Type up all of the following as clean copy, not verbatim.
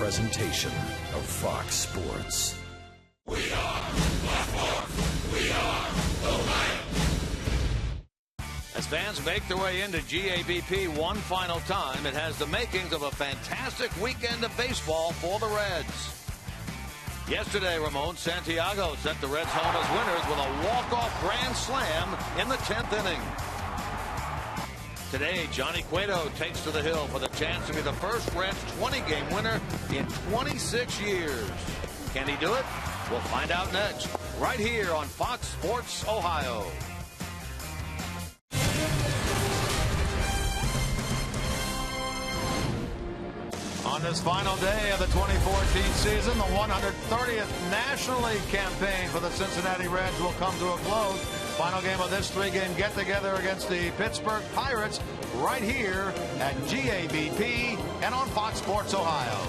presentation of Fox Sports. We are Baltimore. We are Ohio. As fans make their way into GABP one final time, it has the makings of a fantastic weekend of baseball for the Reds. Yesterday, Ramon Santiago sent the Reds home as winners with a walk-off grand slam in the 10th inning. Today, Johnny Cueto takes to the hill for the chance to be the first Reds 20-game winner in 26 years. Can he do it? We'll find out next, right here on Fox Sports Ohio. On this final day of the 2014 season, the 130th National League campaign for the Cincinnati Reds will come to a close. Final game of this three-game get-together against the Pittsburgh Pirates right here at GABP and on Fox Sports Ohio.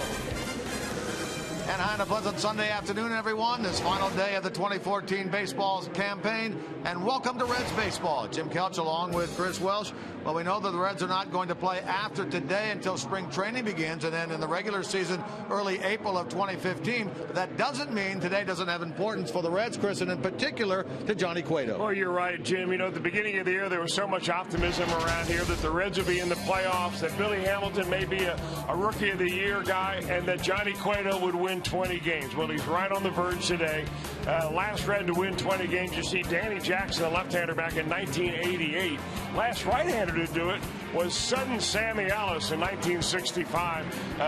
And hi, a pleasant Sunday afternoon, everyone. This final day of the 2014 baseball campaign. And welcome to Reds Baseball. Jim Kelch along with Chris Welsh. Well, we know that the Reds are not going to play after today until spring training begins, and then in the regular season, early April of 2015. But that doesn't mean today doesn't have importance for the Reds, Chris, and in particular to Johnny Cueto. Well, you're right, Jim. You know, at the beginning of the year, there was so much optimism around here that the Reds would be in the playoffs, that Billy Hamilton may be a Rookie of the Year guy, and that Johnny Cueto would win 20 games. Well, he's right on the verge today. Last Red to win 20 games, you see Danny Jackson, the left-hander, back in 1988. Last right-hander to do it was Sudden Sammy Ellis in 1965,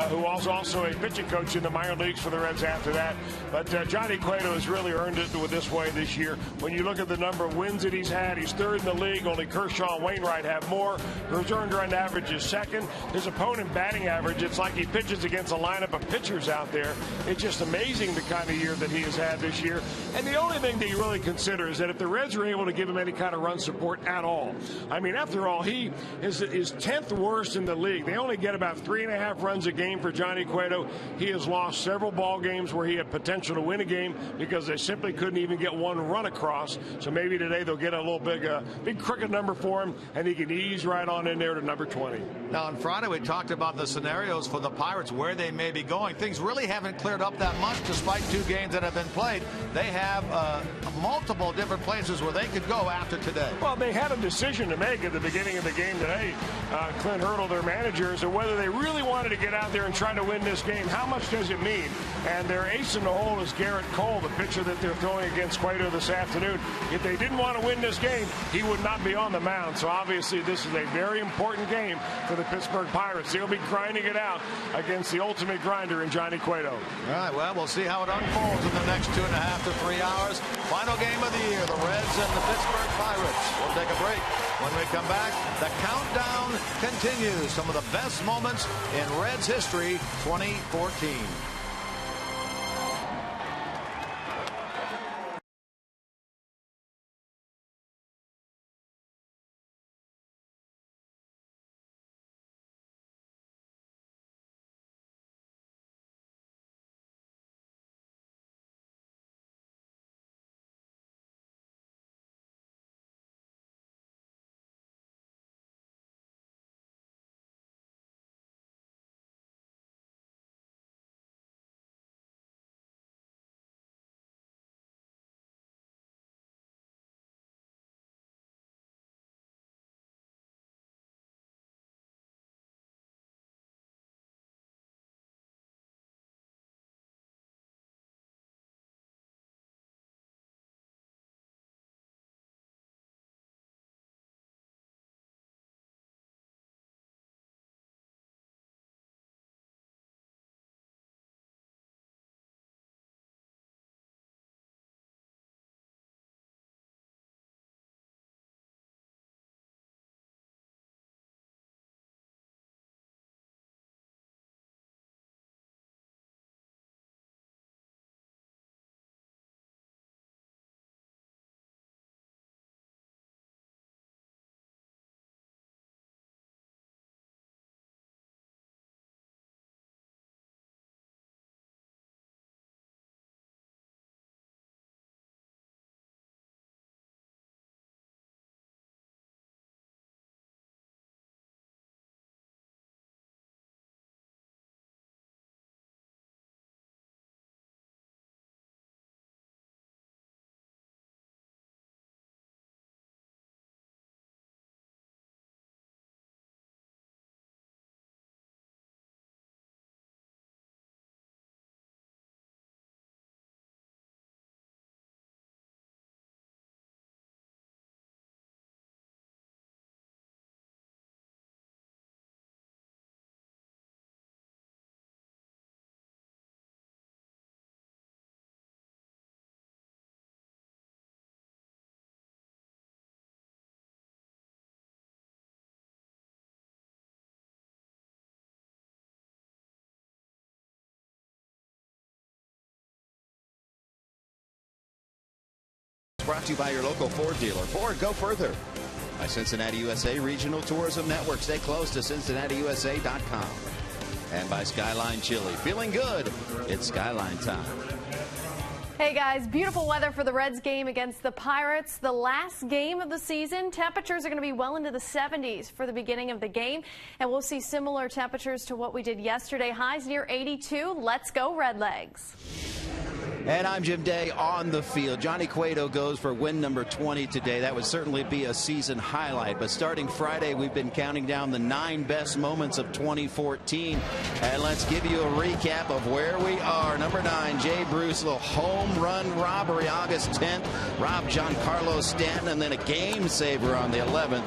who was also a pitching coach in the minor leagues for the Reds after that. But Johnny Cueto has really earned it with this way this year. When you look at the number of wins that he's had, he's third in the league. Only Kershaw and Wainwright have more. His earned run average is second. His opponent batting average, it's like he pitches against a lineup of pitchers out there. It's just amazing the kind of year that he has had this year. And the only thing that you really consider is that if the Reds are able to give him any kind of run support at all, I mean, after all, he is 10th worst in the league. They only get about 3.5 runs a game for Johnny Cueto. He has lost several ball games where he had potential to win a game because they simply couldn't even get one run across. So maybe today they'll get a little big crooked number for him, and he can ease right on in there to number 20. Now, on Friday, we talked about the scenarios for the Pirates, where they may be going. Things really haven't cleared up that much despite 2 games that have been played. They have multiple different places where they could go after today. Well, they had a decision to make at the beginning of the game today, Clint Hurdle, their manager, is whether they really wanted to get out there and try to win this game. How much does it mean? And their ace in the hole is Garrett Cole, the pitcher that they're throwing against Cueto this afternoon. If they didn't want to win this game, he would not be on the mound. So obviously this is a very important game for the Pittsburgh Pirates. They'll be grinding it out against the ultimate grinder in Johnny Cueto. All right, well, we'll see how it unfolds in the next 2.5 to 3 hours. Final game of the year, the Reds and the Pittsburgh Pirates. We'll take a break. When we come back, the countdown continues. Some of the best moments in Reds history 2014. brought to you by your local Ford dealer. Ford, go further. By Cincinnati USA Regional Tourism Network. Stay close to CincinnatiUSA.com. And by Skyline Chili. Feeling good? It's Skyline time. Hey guys, beautiful weather for the Reds game against the Pirates. The last game of the season. Temperatures are going to be well into the 70s for the beginning of the game. And we'll see similar temperatures to what we did yesterday. Highs near 82. Let's go, Redlegs. And I'm Jim Day on the field. Johnny Cueto goes for win number 20 today. That would certainly be a season highlight. But starting Friday, we've been counting down the 9 best moments of 2014. And let's give you a recap of where we are. Number 9, Jay Bruce, little home run robbery August 10th. Robbed Giancarlo Stanton, and then a game saver on the 11th.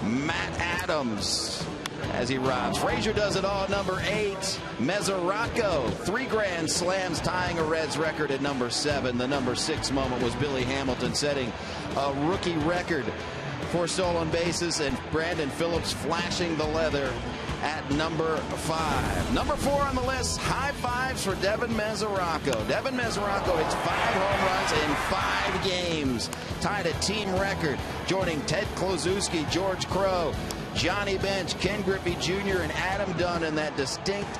Matt Adams as he robs. Frazier does it all. Number 8, Mesoraco, 3 grand slams, tying a Reds record at number 7. The number 6 moment was Billy Hamilton setting a rookie record for stolen bases, and Brandon Phillips flashing the leather at number 5. Number 4 on the list, high fives for Devin Mesoraco. Devin Mesoraco hits 5 home runs in 5 games, tied a team record, joining Ted Kluszewski, George Crowe, Johnny Bench, Ken Griffey Jr., and Adam Dunn in that distinct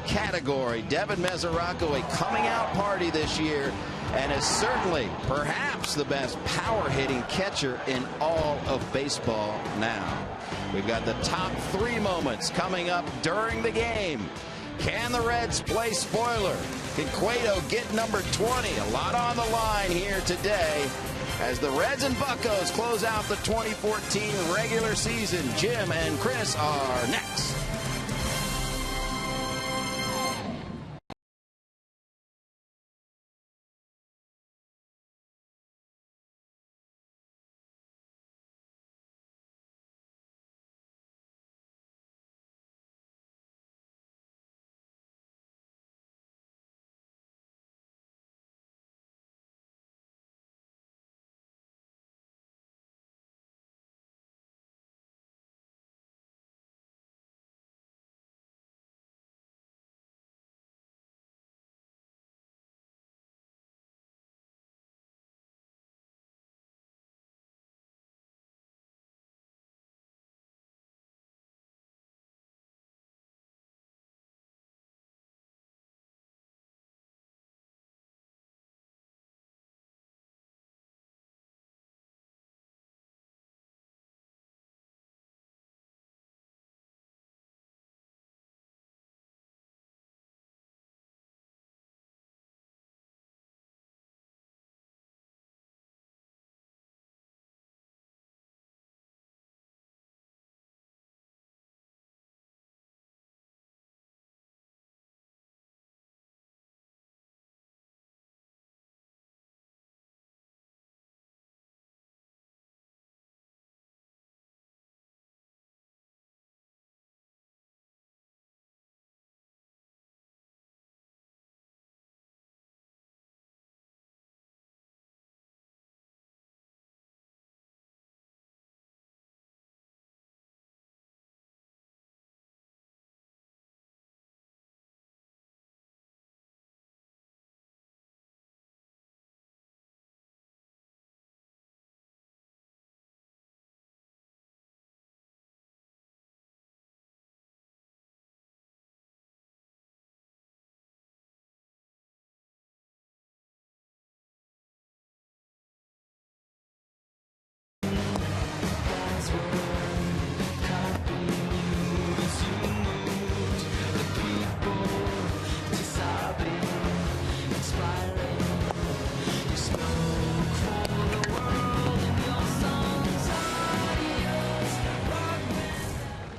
category. Devin Mesoraco, a coming out party this year, and is certainly perhaps the best power hitting catcher in all of baseball now. We've got the top 3 moments coming up during the game. Can the Reds play spoiler? Can Cueto get number 20? A lot on the line here today as the Reds and Buccos close out the 2014 regular season. Jim and Chris are next.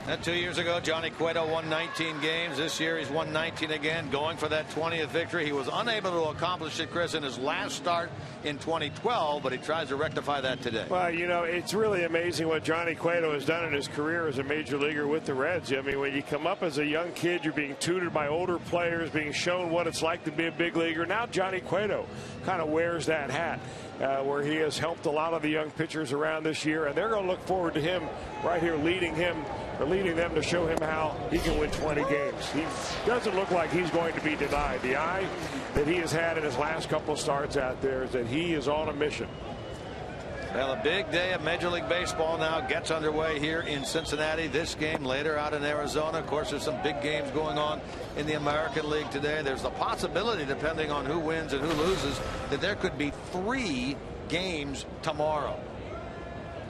And 2 years ago, Johnny Cueto won 19 games. This year, he's won 19 again, going for that 20th victory. He was unable to accomplish it, Chris, in his last start in 2012, but he tries to rectify that today. Well, you know, it's really amazing what Johnny Cueto has done in his career as a major leaguer with the Reds. I mean, when you come up as a young kid, you're being tutored by older players, being shown what it's like to be a big leaguer. Now Johnny Cueto kind of wears that hat, where he has helped a lot of the young pitchers around this year, and they're going to look forward to him right here leading them to show him how he can win 20 games. He doesn't look like he's going to be denied. The eye that he has had in his last couple of starts out there is that he is on a mission. Well, a big day of Major League Baseball now gets underway here in Cincinnati. This game later out in Arizona. Of course, there's some big games going on in the American League today. There's the possibility, depending on who wins and who loses, that there could be 3 games tomorrow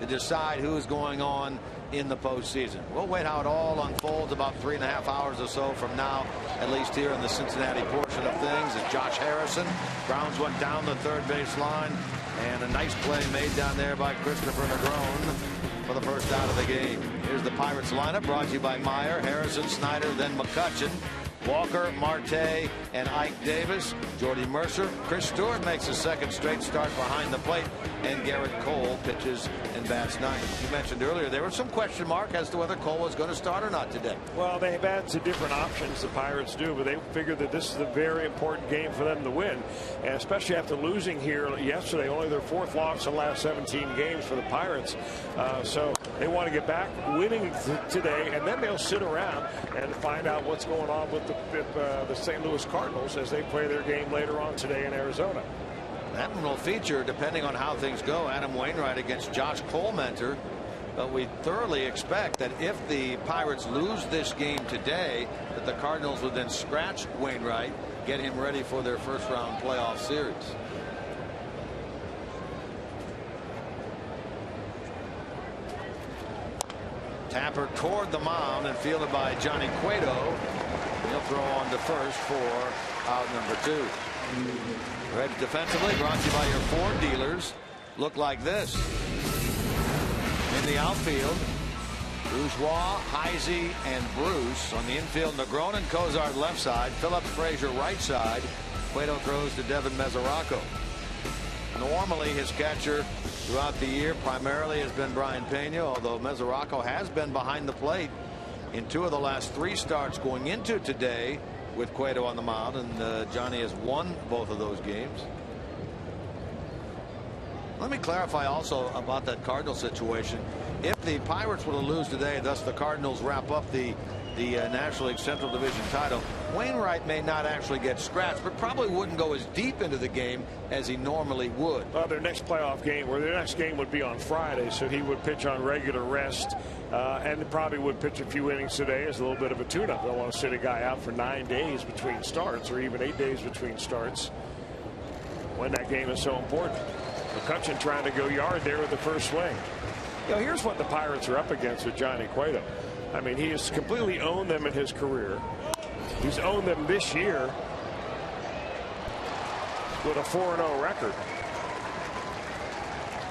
to decide who is going on in the postseason. We'll wait how it all unfolds about 3.5 hours or so from now, at least here in the Cincinnati portion of things, as Josh Harrison grounds one down the third base line, and a nice play made down there by Christopher Negron for the first out of the game. Here's the Pirates lineup, brought to you by Meyer, Harrison, Snyder, then McCutchen, Walker, Marte, and Ike Davis. Jordy Mercer. Chris Stewart makes a second straight start behind the plate, and Garrett Cole pitches and bats ninth. You mentioned earlier there was some question mark as to whether Cole was going to start or not today. Well, they've had some different options, the Pirates do, but they figured that this is a very important game for them to win, and especially after losing here yesterday, only their 4th loss in the last 17 games for the Pirates. So they want to get back winning today, and then they'll sit around and find out what's going on with the St. Louis Cardinals as they play their game later on today in Arizona. That one will feature, depending on how things go, Adam Wainwright against Josh Colmenter. But we thoroughly expect that if the Pirates lose this game today, that the Cardinals would then scratch Wainwright, get him ready for their first-round playoff series. Tapper toward the mound and fielded by Johnny Cueto. He'll throw on to first for out number 2. Reds defensively, brought to you by your Ford dealers, look like this. In the outfield, Bourgeois, Heisey, and Bruce. On the infield, Negron and Cozart left side, Phillips, Frazier right side. Cueto throws to Devin Mesoraco. Normally his catcher throughout the year primarily has been Brian Pena, although Mesoraco has been behind the plate in 2 of the last 3 starts going into today with Cueto on the mound, and Johnny has won both of those games. Let me clarify also about that Cardinals situation. If the Pirates were to lose today, thus the Cardinals wrap up the National League Central Division title, Wainwright may not actually get scratched, but probably wouldn't go as deep into the game as he normally would. Well, their next playoff game, or their next game, would be on Friday, so he would pitch on regular rest, and probably would pitch a few innings today as a little bit of a tune-up. They don't want to sit a guy out for 9 days between starts, or even 8 days between starts, when that game is so important. McCutchen trying to go yard there with the first swing. You know, here's what the Pirates are up against with Johnny Cueto. I mean, he has completely owned them in his career. He's owned them this year with a 4-0 record.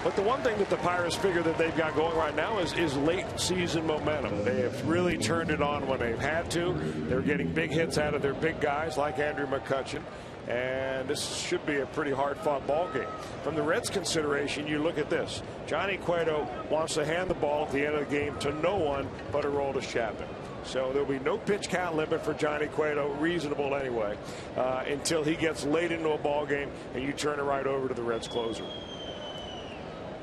But the one thing that the Pirates figure that they've got going right now is late season momentum. They have really turned it on when they've had to. They're getting big hits out of their big guys like Andrew McCutchen. And this should be a pretty hard-fought ball game. From the Reds' consideration, you look at this. Johnny Cueto wants to hand the ball at the end of the game to no one but Aroldis Chapman. So there'll be no pitch count limit for Johnny Cueto, reasonable anyway, until he gets late into a ball game and you turn it right over to the Reds closer.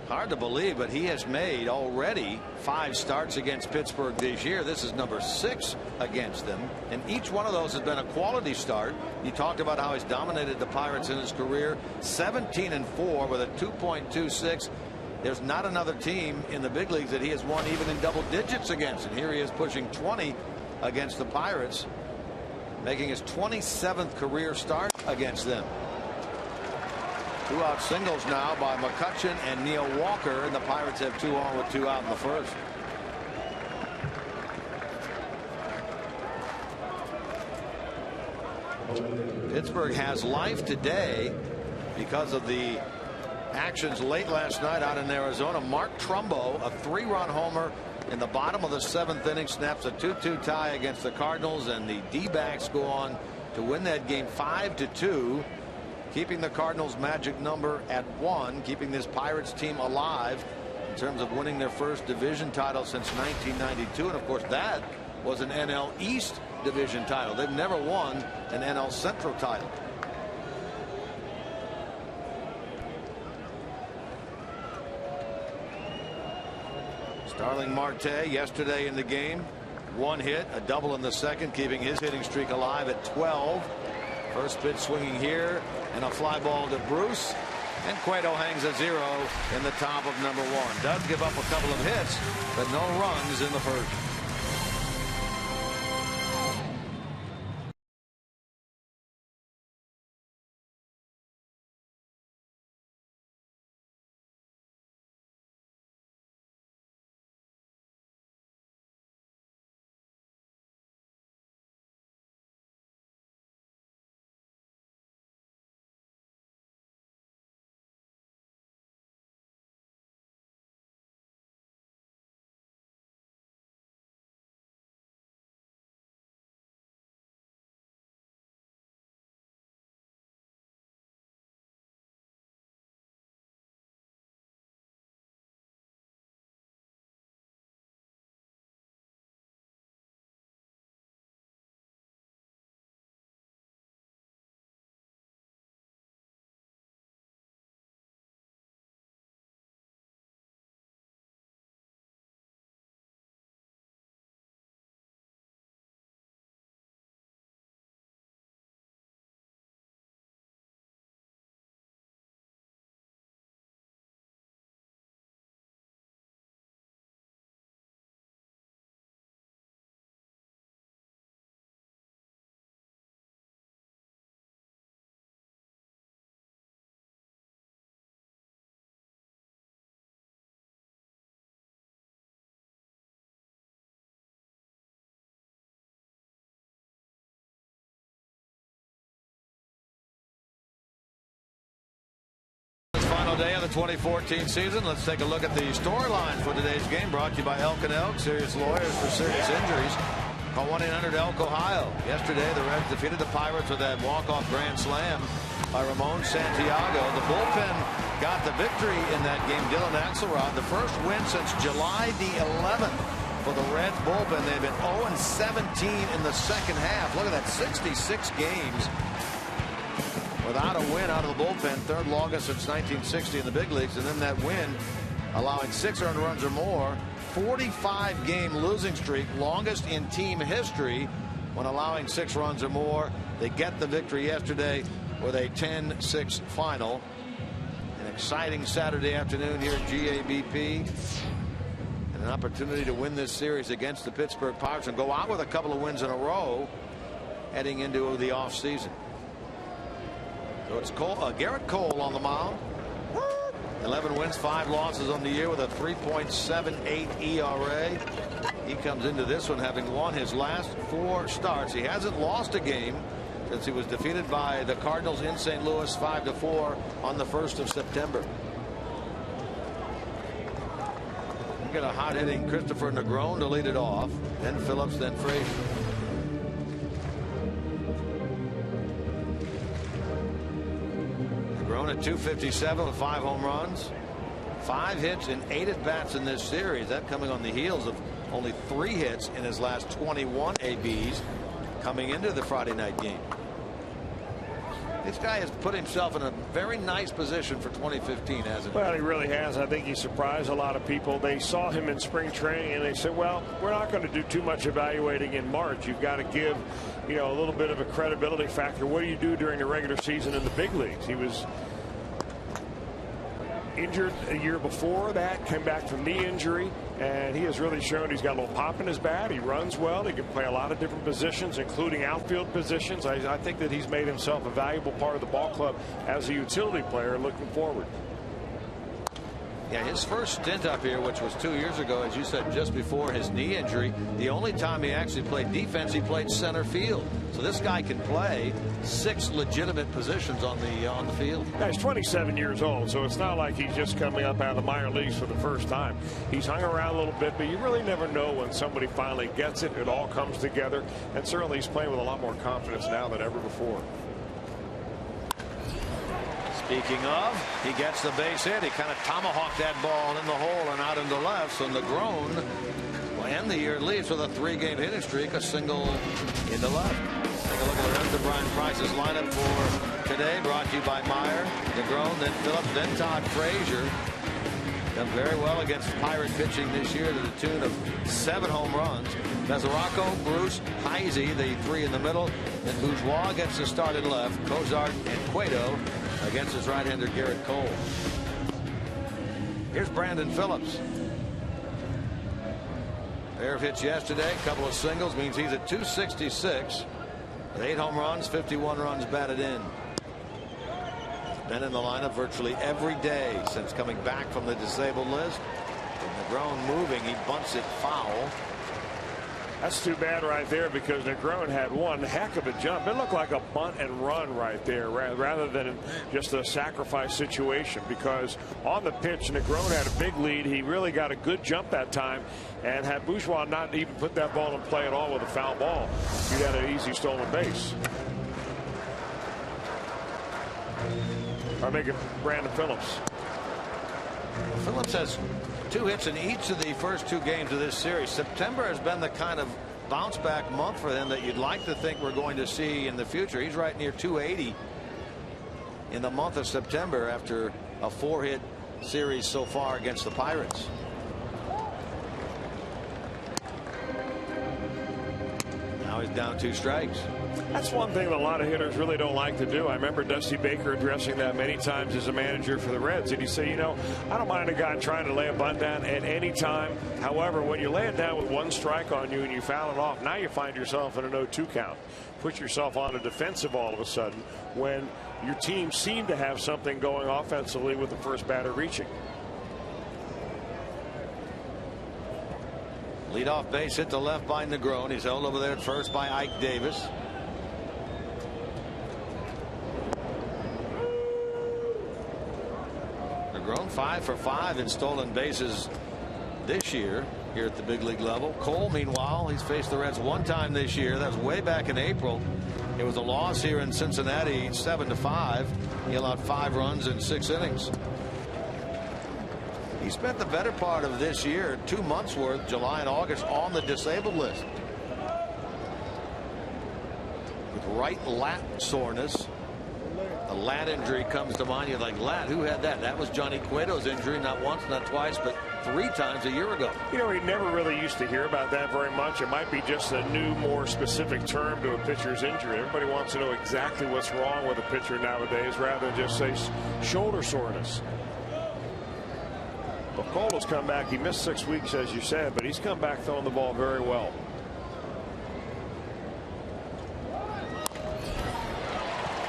Hard to believe, but he has made already 5 starts against Pittsburgh this year. This is number 6 against them, and each one of those has been a quality start. You talked about how he's dominated the Pirates in his career, 17-4 with a 2.26. There's not another team in the big leagues that he has won even in double digits against, and here he is pushing 20 against the Pirates, making his 27th career start against them. 2-out singles now by McCutchen and Neil Walker, and the Pirates have 2 on with 2 out in the first. Pittsburgh has life today because of the actions late last night out in Arizona. Mark Trumbo, a 3-run homer in the bottom of the 7th inning, snaps a 2-2 tie against the Cardinals, and the D-backs go on to win that game 5-2. Keeping the Cardinals' magic number at 1, keeping this Pirates team alive in terms of winning their first division title since 1992. And of course, that was an NL East division title. They've never won an NL Central title. Starling Marte yesterday in the game, 1 hit, a double in the second, keeping his hitting streak alive at 12. First pitch swinging here, and a fly ball to Bruce. And Cueto hangs a 0 in the top of number 1. Does give up a couple of hits, but no runs in the first. Final day of the 2014 season. Let's take a look at the storyline for today's game, brought to you by Elk & Elk, serious lawyers for serious injuries. Call 1-800-ELK Ohio. Yesterday, the Reds defeated the Pirates with that walk-off grand slam by Ramon Santiago. The bullpen got the victory in that game. Dylan Axelrod, the first win since July the 11th for the Reds bullpen. They've been 0-17 in the second half. Look at that, 66 games without a win out of the bullpen, third longest since 1960 in the big leagues. And then that win, allowing 6 earned runs or more, 45-game losing streak, longest in team history when allowing 6 runs or more. They get the victory yesterday with a 10-6 final. An exciting Saturday afternoon here at GABP. And an opportunity to win this series against the Pittsburgh Pirates and go out with a couple of wins in a row heading into the offseason. So it's Garrett Cole on the mound. 11 wins, 5 losses on the year with a 3.78 ERA. He comes into this one having won his last 4 starts. He hasn't lost a game since he was defeated by the Cardinals in St. Louis 5-4 on the 1st of September. We got a hot-hitting Christopher Negron to lead it off. Then Phillips, then Frazier. At 257 with 5 home runs, 5 hits and 8 at-bats in this series. That coming on the heels of only 3 hits in his last 21 ABs coming into the Friday night game. This guy has put himself in a very nice position for 2015, hasn't he? Well, he really has. I think he surprised a lot of people. They saw him in spring training and they said, well, we're not going to do too much evaluating in March. You've got to give, you know, a little bit of a credibility factor. What do you do during the regular season in the big leagues? He was injured a year before that, came back from knee injury, and he has really shown he's got a little pop in his bat. He runs well. He can play a lot of different positions, including outfield positions. I think that he's made himself a valuable part of the ball club as a utility player looking forward. Yeah, his first stint up here, which was 2 years ago, as you said, just before his knee injury, the only time he actually played defense, he played center field. So this guy can play 6 legitimate positions on the field. Yeah, he's 27 years old, so it's not like he's just coming up out of the minor leagues for the first time. He's hung around a little bit, but you really never know when somebody finally gets it. It all comes together, and certainly he's playing with a lot more confidence now than ever before. Speaking of, he gets the base hit. He kind of tomahawked that ball in the hole and out into left. So Negron will end the year at least with a 3-game hitting streak, a single into left. Take a look at the rest of Brian Price's lineup for today, brought to you by Meyer, Negron, then Phillips, then Todd Frazier. Done very well against Pirate pitching this year to the tune of 7 home runs. Mesoraco, Bruce, Heisey, the 3 in the middle. Then Bourgeois gets the start in left. Cozart and Cueto against his right-hander Garrett Cole. Here's Brandon Phillips. Pair of hits yesterday, a couple of singles, means he's at 266 with 8 home runs, 51 runs batted in. Been in the lineup virtually every day since coming back from the disabled list. Negron moving, he bunts it foul. That's too bad right there, because Negron had one heck of a jump. It looked like a bunt and run right there rather than just a sacrifice situation, because on the pitch Negron had a big lead. He really got a good jump that time, and had Bourgeois not even put that ball in play at all with a foul ball, you'd had an easy stolen base. I make it Brandon Phillips. Phillips has 2 hits in each of the first 2 games of this series. September has been the kind of bounce back month for him that you'd like to think we're going to see in the future. He's right near 280 in the month of September after a 4-hit series so far against the Pirates. Now he's down 2 strikes. That's one thing that a lot of hitters really don't like to do. I remember Dusty Baker addressing that many times as a manager for the Reds. And he'd say, you know, I don't mind a guy trying to lay a bunt down at any time. However, when you lay it down with 1 strike on you and you foul it off, now you find yourself in an 0-2 count. Put yourself on a defensive all of a sudden when your team seemed to have something going offensively with the first batter reaching. Leadoff base hit to left by Negron. He's held over there at first by Ike Davis. Negron 5 for 5 in stolen bases this year here at the big league level. Cole, meanwhile, he's faced the Reds 1 time this year. That was way back in April. It was a loss here in Cincinnati, 7-5. He allowed 5 runs in 6 innings. He spent the better part of this year, 2 months worth, July and August, on the disabled list with right lat soreness. A lat injury comes to mind. You're like, lat, who had that? That was Johnny Cueto's injury, not once, not twice, but 3 times a year ago. You know, we never really used to hear about that very much. It might be just a new, more specific term to a pitcher's injury. Everybody wants to know exactly what's wrong with a pitcher nowadays rather than just say shoulder soreness. Well, Cole has come back. He missed 6 weeks, as you said, but he's come back throwing the ball very well.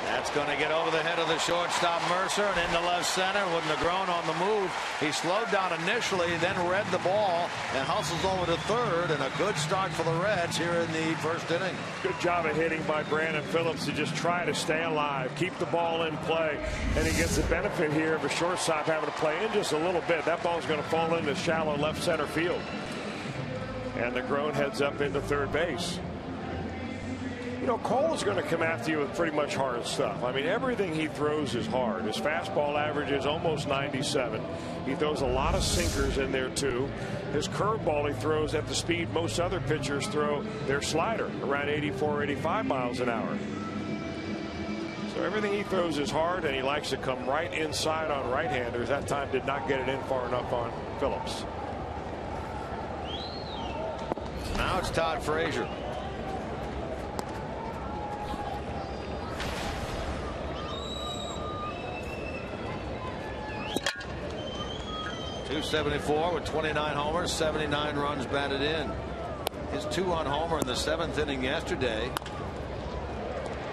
That's going to get over the head of the shortstop Mercer and into left center with Negron on the move. He slowed down initially, then read the ball and hustles over to third, and a good start for the Reds here in the first inning. Good job of hitting by Brandon Phillips to just try to stay alive, keep the ball in play, and he gets the benefit here of a shortstop having to play in just a little bit. That ball's going to fall into shallow left center field, and Negron heads up into third base. You know, Cole is going to come after you with pretty much hard stuff. I mean, everything he throws is hard. His fastball average is almost 97. He throws a lot of sinkers in there, too. His curveball, he throws at the speed most other pitchers throw their slider, around 84, 85 miles an hour. So everything he throws is hard, and he likes to come right inside on right-handers. That time did not get it in far enough on Phillips. Now it's Todd Frazier. .274 with 29 homers, 79 runs batted in. His 2-run homer in the 7th inning yesterday.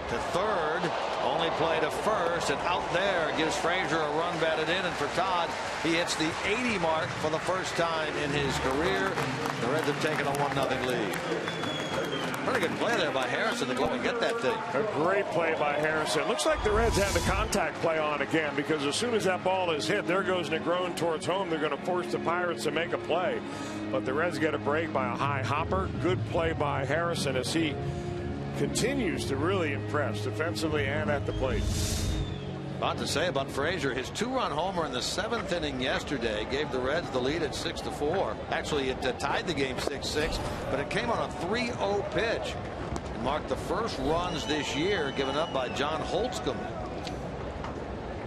To third, only play to first, and out there gives Frazier a run batted in. And for Todd, he hits the 80 mark for the first time in his career. The Reds have taken a 1-0 lead. Pretty good play there by Harrison to go and get that thing. A great play by Harrison. Looks like the Reds had the contact play on again, because as soon as that ball is hit, there goes Negron towards home. They're going to force the Pirates to make a play. But the Reds get a break by a high hopper. Good play by Harrison as he continues to really impress defensively and at the plate. About to say about Frazier, his 2-run homer in the 7th inning yesterday gave the Reds the lead at 6-4. Actually, it tied the game 6-6, but it came on a 3-0 pitch and marked the first runs this year given up by John Holtzcomb.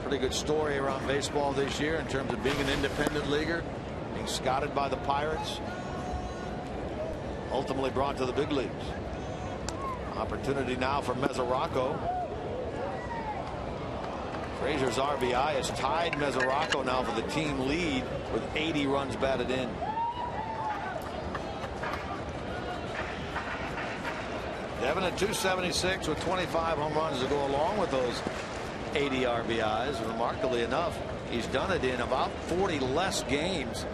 Pretty good story around baseball this year in terms of being an independent leaguer, being scouted by the Pirates, ultimately brought to the big leagues. Opportunity now for Mesoraco. Frazier's RBI has tied Mesoraco now for the team lead with 80 runs batted in. Devin at 276 with 25 home runs to go along with those 80 RBIs. Remarkably enough, he's done it in about 40 less games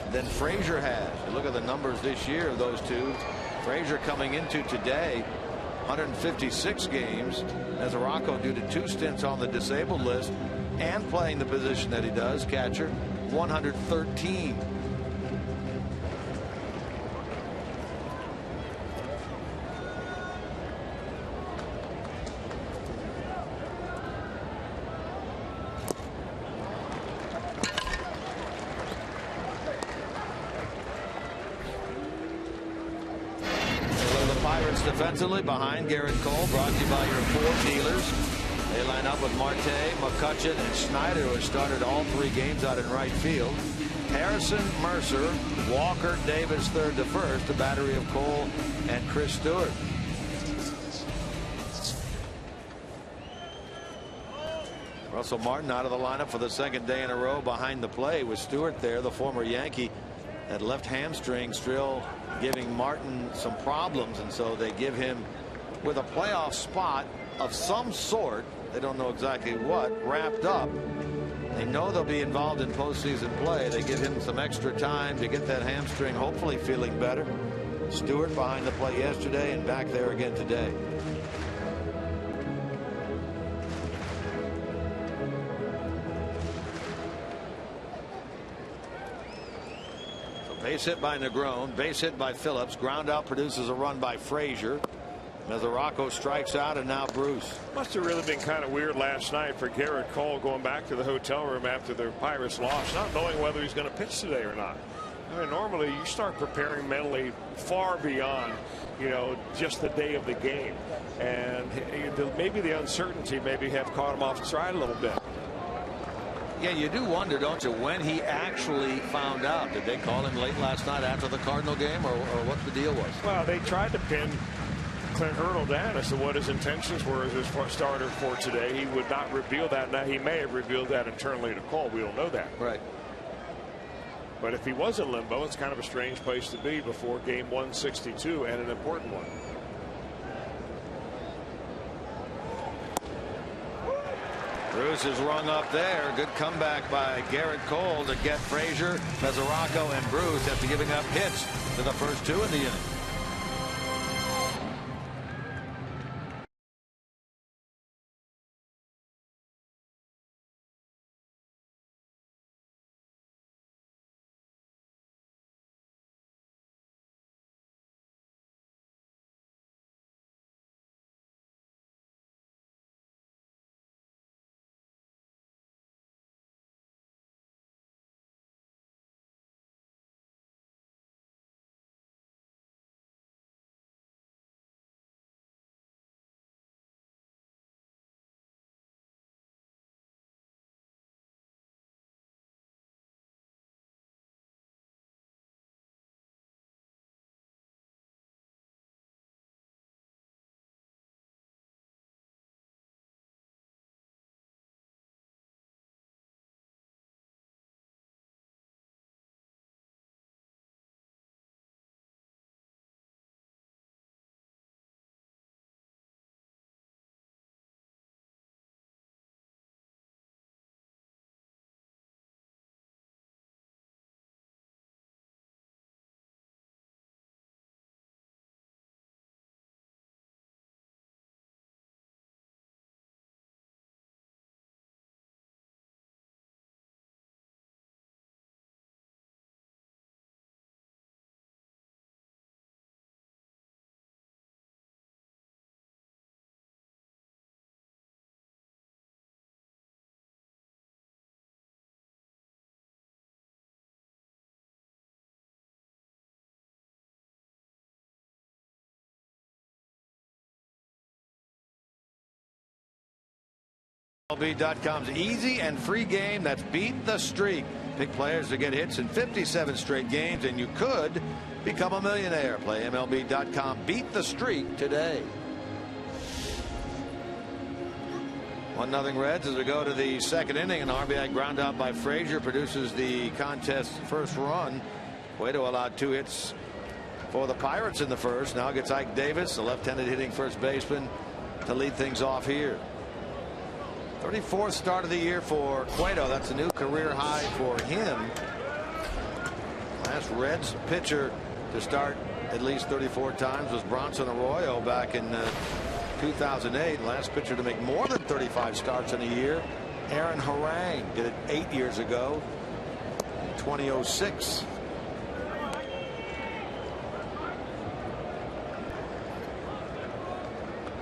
than Frazier has. You look at the numbers this year of those two. Frazier coming into today 156 games. Mesoraco, due to 2 stints on the disabled list and playing the position that he does, catcher, 113. Defensively behind Garrett Cole, brought to you by your Ford dealers. They line up with Marte, McCutcheon, and Schneider, who has started all 3 games out in right field. Harrison, Mercer, Walker, Davis third to first, a battery of Cole and Chris Stewart. Russell Martin out of the lineup for the 2nd day in a row behind the plate with Stewart there, the former Yankee. That left hamstring still giving Martin some problems, and so they give him with a playoff spot of some sort. They don't know exactly what, wrapped up. They know they'll be involved in postseason play. They give him some extra time to get that hamstring hopefully feeling better. Stewart behind the plate yesterday and back there again today. Base hit by Negron, base hit by Phillips, ground out produces a run by Frazier. Mesoraco strikes out, and now Bruce. Must have really been kind of weird last night for Garrett Cole going back to the hotel room after the Pirates lost, not knowing whether he's going to pitch today or not. I mean, normally you start preparing mentally far beyond, just the day of the game, and maybe the uncertainty maybe have caught him off stride a little bit. Yeah, you do wonder, don't you, when he actually found out. Did they call him late last night after the Cardinal game, or what the deal was? Well, they tried to pin Clint Hurdle down as to what his intentions were as his starter for today. He would not reveal that. Now, he may have revealed that internally to Cole. We don't know that. Right. But if he was in limbo, it's kind of a strange place to be before game 162 and an important one. Bruce is rung up there. Good comeback by Garrett Cole to get Frazier, Mesoraco, and Bruce after giving up hits to the first 2 in the inning. MLB.com's easy and free game that's Beat the Streak. Pick players to get hits in 57 straight games, and you could become a millionaire. Play MLB.com Beat the Streak today. 1-0 Reds as we go to the second inning. An RBI ground out by Frazier produces the contest's first run. Cueto allowed 2 hits for the Pirates in the first. Now gets Ike Davis, the left-handed hitting first baseman, to lead things off here. 34th start of the year for Cueto. That's a new career high for him. Last Reds pitcher to start at least 34 times was Bronson Arroyo back in 2008. Last pitcher to make more than 35 starts in a year, Aaron Harang, did it 8 years ago in 2006.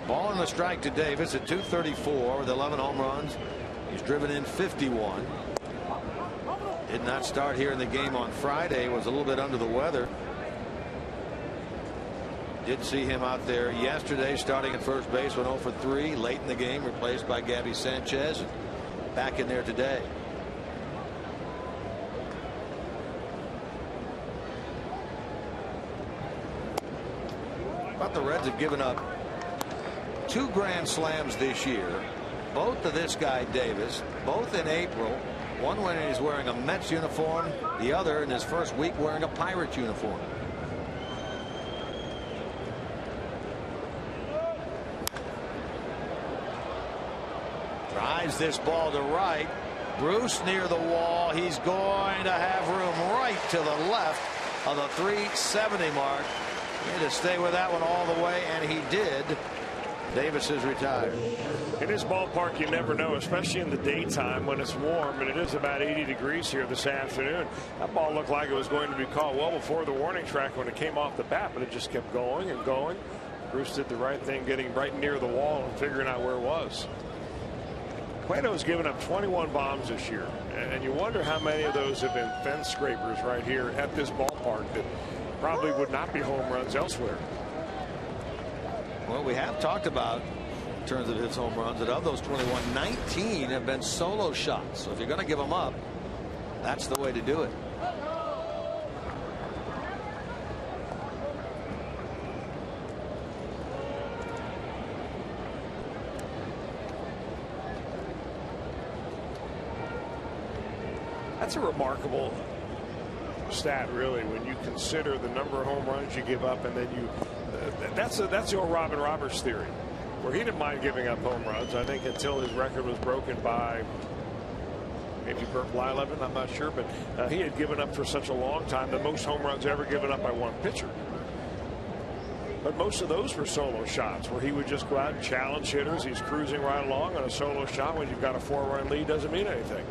Ball and the strike to Davis at 234 with 11 home runs. He's driven in 51. Did not start here in the game on Friday. Was a little bit under the weather. Did see him out there yesterday starting at first base, went 0 for 3 late in the game, replaced by Gabby Sanchez. Back in there today. But the Reds have given up 2 grand slams this year, both to this guy Davis, both in April. One when he's wearing a Mets uniform, the other in his first week wearing a Pirates uniform. Drives this ball to right. Bruce near the wall. He's going to have room right to the left of the 370 mark. He had to stay with that one all the way, and he did. Davis is retired. In his ballpark, you never know, especially in the daytime when it's warm, and it is about 80 degrees here this afternoon. That ball looked like it was going to be caught well before the warning track when it came off the bat, but it just kept going and going. Bruce did the right thing, getting right near the wall and figuring out where it was. Cueto's given up 21 bombs this year, and you wonder how many of those have been fence scrapers right here at this ballpark that probably would not be home runs elsewhere. Well, we have talked about, in terms of his home runs, that of those 21, 19 have been solo shots. So if you're going to give them up, that's the way to do it. That's a remarkable stat, really, when you consider the number of home runs you give up, and then you that's the old Robin Roberts theory, where he didn't mind giving up home runs, I think, until his record was broken by maybe Bert Blyleven, I'm not sure, but he had given up for such a long time the most home runs ever given up by one pitcher. But most of those were solo shots where he would just go out and challenge hitters. He's cruising right along on a solo shot. When you've got a 4-run lead, doesn't mean anything.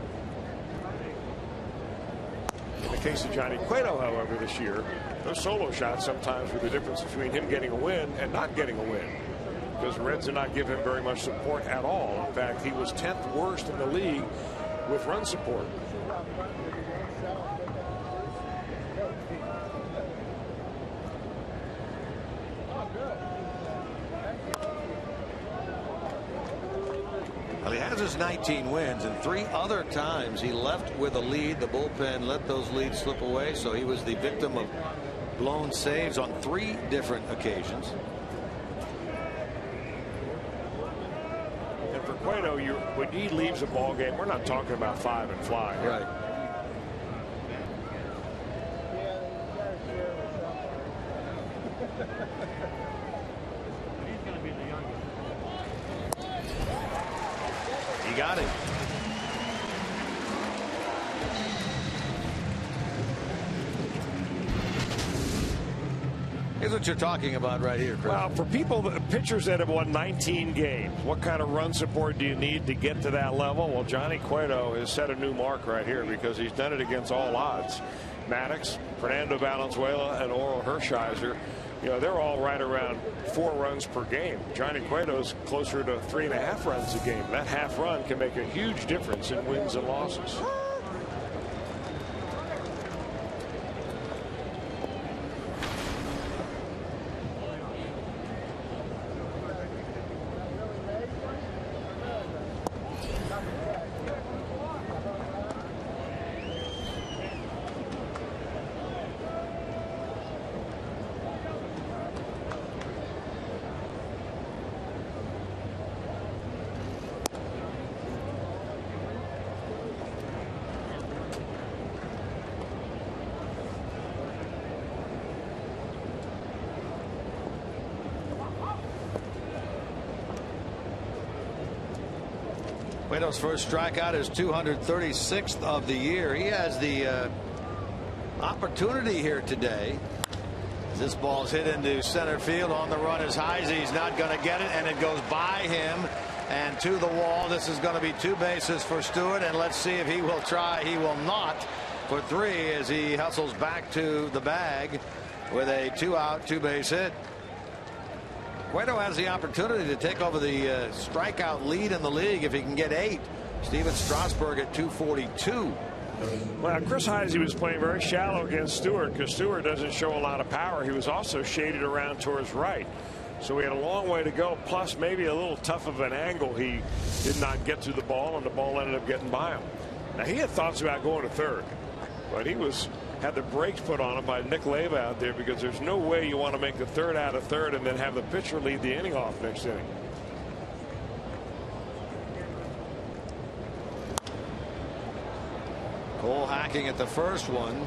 In the case of Johnny Cueto, however, this year, those solo shots sometimes were the difference between him getting a win and not getting a win, because the Reds did not give him very much support at all. In fact, he was 10th worst in the league with run support. Well, he has his 19 wins, and 3 other times he left with a lead. The bullpen let those leads slip away, so he was the victim of blown saves on 3 different occasions. And for Cueto, when he leaves a ball game, we're not talking about 5 and fly. Right. He got it. Here's what you're talking about right here, Chris. Well, for pitchers that have won 19 games, what kind of run support do you need to get to that level? Well, Johnny Cueto has set a new mark right here because he's done it against all odds. Maddox, Fernando Valenzuela, and Oral Hershiser, you know, they're all right around 4 runs per game. Johnny Cueto's closer to 3.5 runs a game. That half run can make a huge difference in wins and losses. Cueto's first strikeout is 236th of the year. He has the opportunity here today. This ball's hit into center field. On the run is Heisey. He's not going to get it, and it goes by him and to the wall. This is going to be 2 bases for Stewart, and let's see if he will try. He will not for 3 as he hustles back to the bag with a 2-out, 2-base hit. Cueto has the opportunity to take over the strikeout lead in the league if he can get 8. Steven Strasburg at 242. Well, Chris Heisey was playing very shallow against Stewart because Stewart doesn't show a lot of power. He was also shaded around towards right. So he had a long way to go, plus maybe a little tough of an angle. He did not get to the ball, and the ball ended up getting by him. Now, he had thoughts about going to third, but he had the brakes put on him by Nick Leyva out there because there's no way you want to make the third out of third and then have the pitcher lead the inning off next inning. Cole hacking at the first one,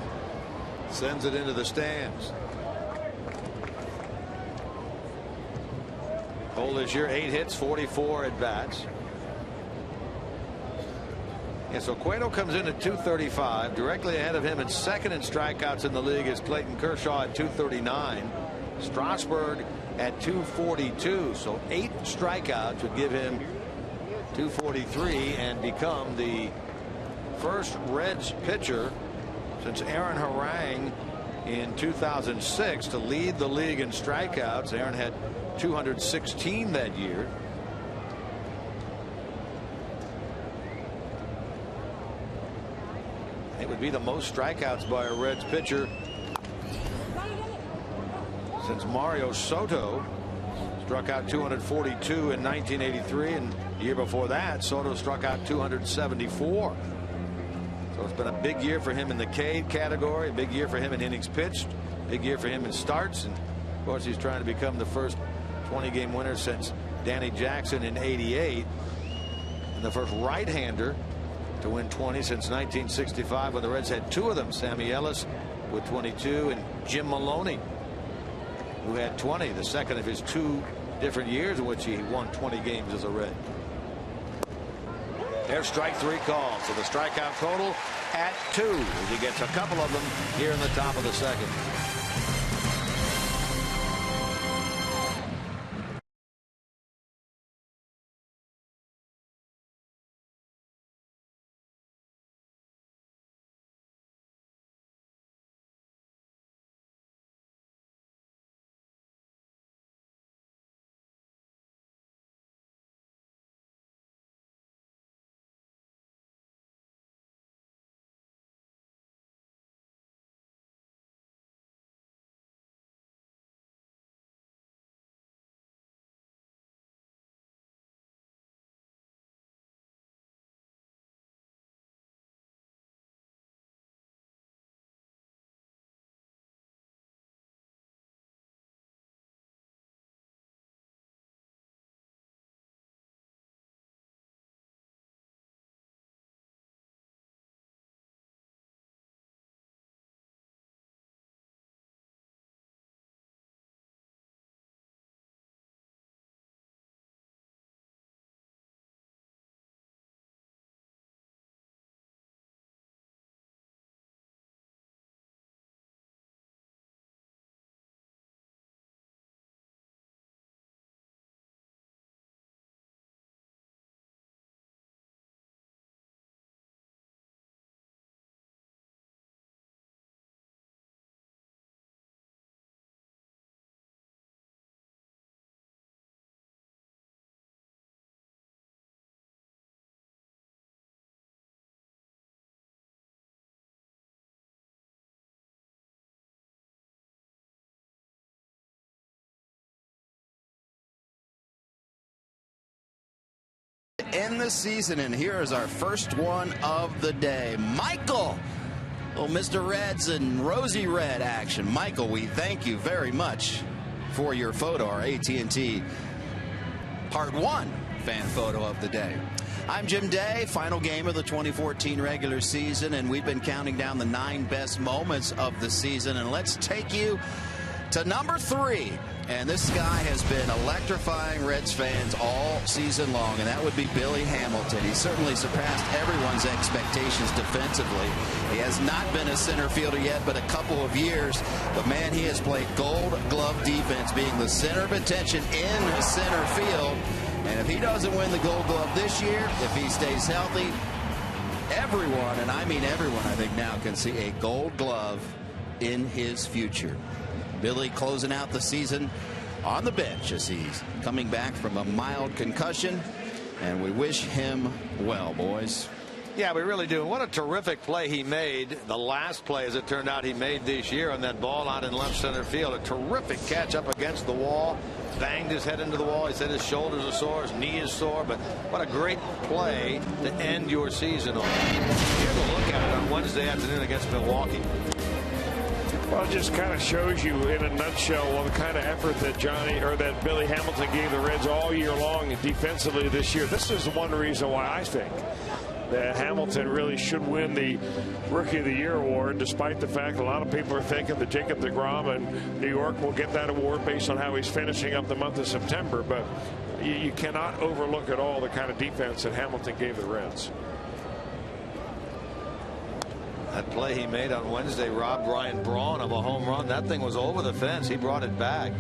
sends it into the stands. Cole this year 8 hits, 44 at bats. Yeah, so Cueto comes in at 235. Directly ahead of him and second in strikeouts in the league is Clayton Kershaw at 239. Strasburg at 242. So 8 strikeouts would give him 243 and become the first Reds pitcher since Aaron Harang in 2006 to lead the league in strikeouts. Aaron had 216 that year. It would be the most strikeouts by a Reds pitcher since Mario Soto struck out 242 in 1983, and the year before that Soto struck out 274. So it's been a big year for him in the K category, a big year for him in innings pitched, big year for him in starts, and of course he's trying to become the first 20-game winner since Danny Jackson in '88, and the first right-hander to win 20 since 1965 when the Reds had 2 of them, Sammy Ellis with 22 and Jim Maloney who had 20, the second of his 2 different years in which he won 20 games as a Red. There's strike 3 called, so the strikeout total at 2 as he gets a couple of them here in the top of the second. In the season, and here is our first one of the day. Michael, oh, Mr. Reds and Rosy Red action. Michael, we thank you very much for your photo, our AT&T Part 1 fan photo of the day. I'm Jim Day, final game of the 2014 regular season, and we've been counting down the 9 best moments of the season, and let's take you to number 3. And this guy has been electrifying Reds fans all season long, and that would be Billy Hamilton. He certainly surpassed everyone's expectations defensively. He has not been a center fielder yet, but a couple of years. But, man, he has played gold glove defense, being the center of attention in center field. And if he doesn't win the gold glove this year, if he stays healthy, everyone, and I mean everyone, I think now can see a gold glove in his future. Billy closing out the season on the bench as he's coming back from a mild concussion, and we wish him well, boys. Yeah, we really do. What a terrific play he made. The last play, as it turned out, he made this year on that ball out in left center field. A terrific catch up against the wall. Banged his head into the wall. He said his shoulders are sore, his knee is sore, but what a great play to end your season on. Here's a look at it on Wednesday afternoon against Milwaukee. Well, it just kind of shows you in a nutshell the kind of effort that Billy Hamilton gave the Reds all year long and defensively this year. This is one reason why I think that Hamilton really should win the Rookie of the Year award, despite the fact a lot of people are thinking that Jacob deGrom and New York will get that award based on how he's finishing up the month of September. But you cannot overlook at all the kind of defense that Hamilton gave the Reds. That play he made on Wednesday robbed Ryan Braun of a home run. That thing was over the fence. He brought it back.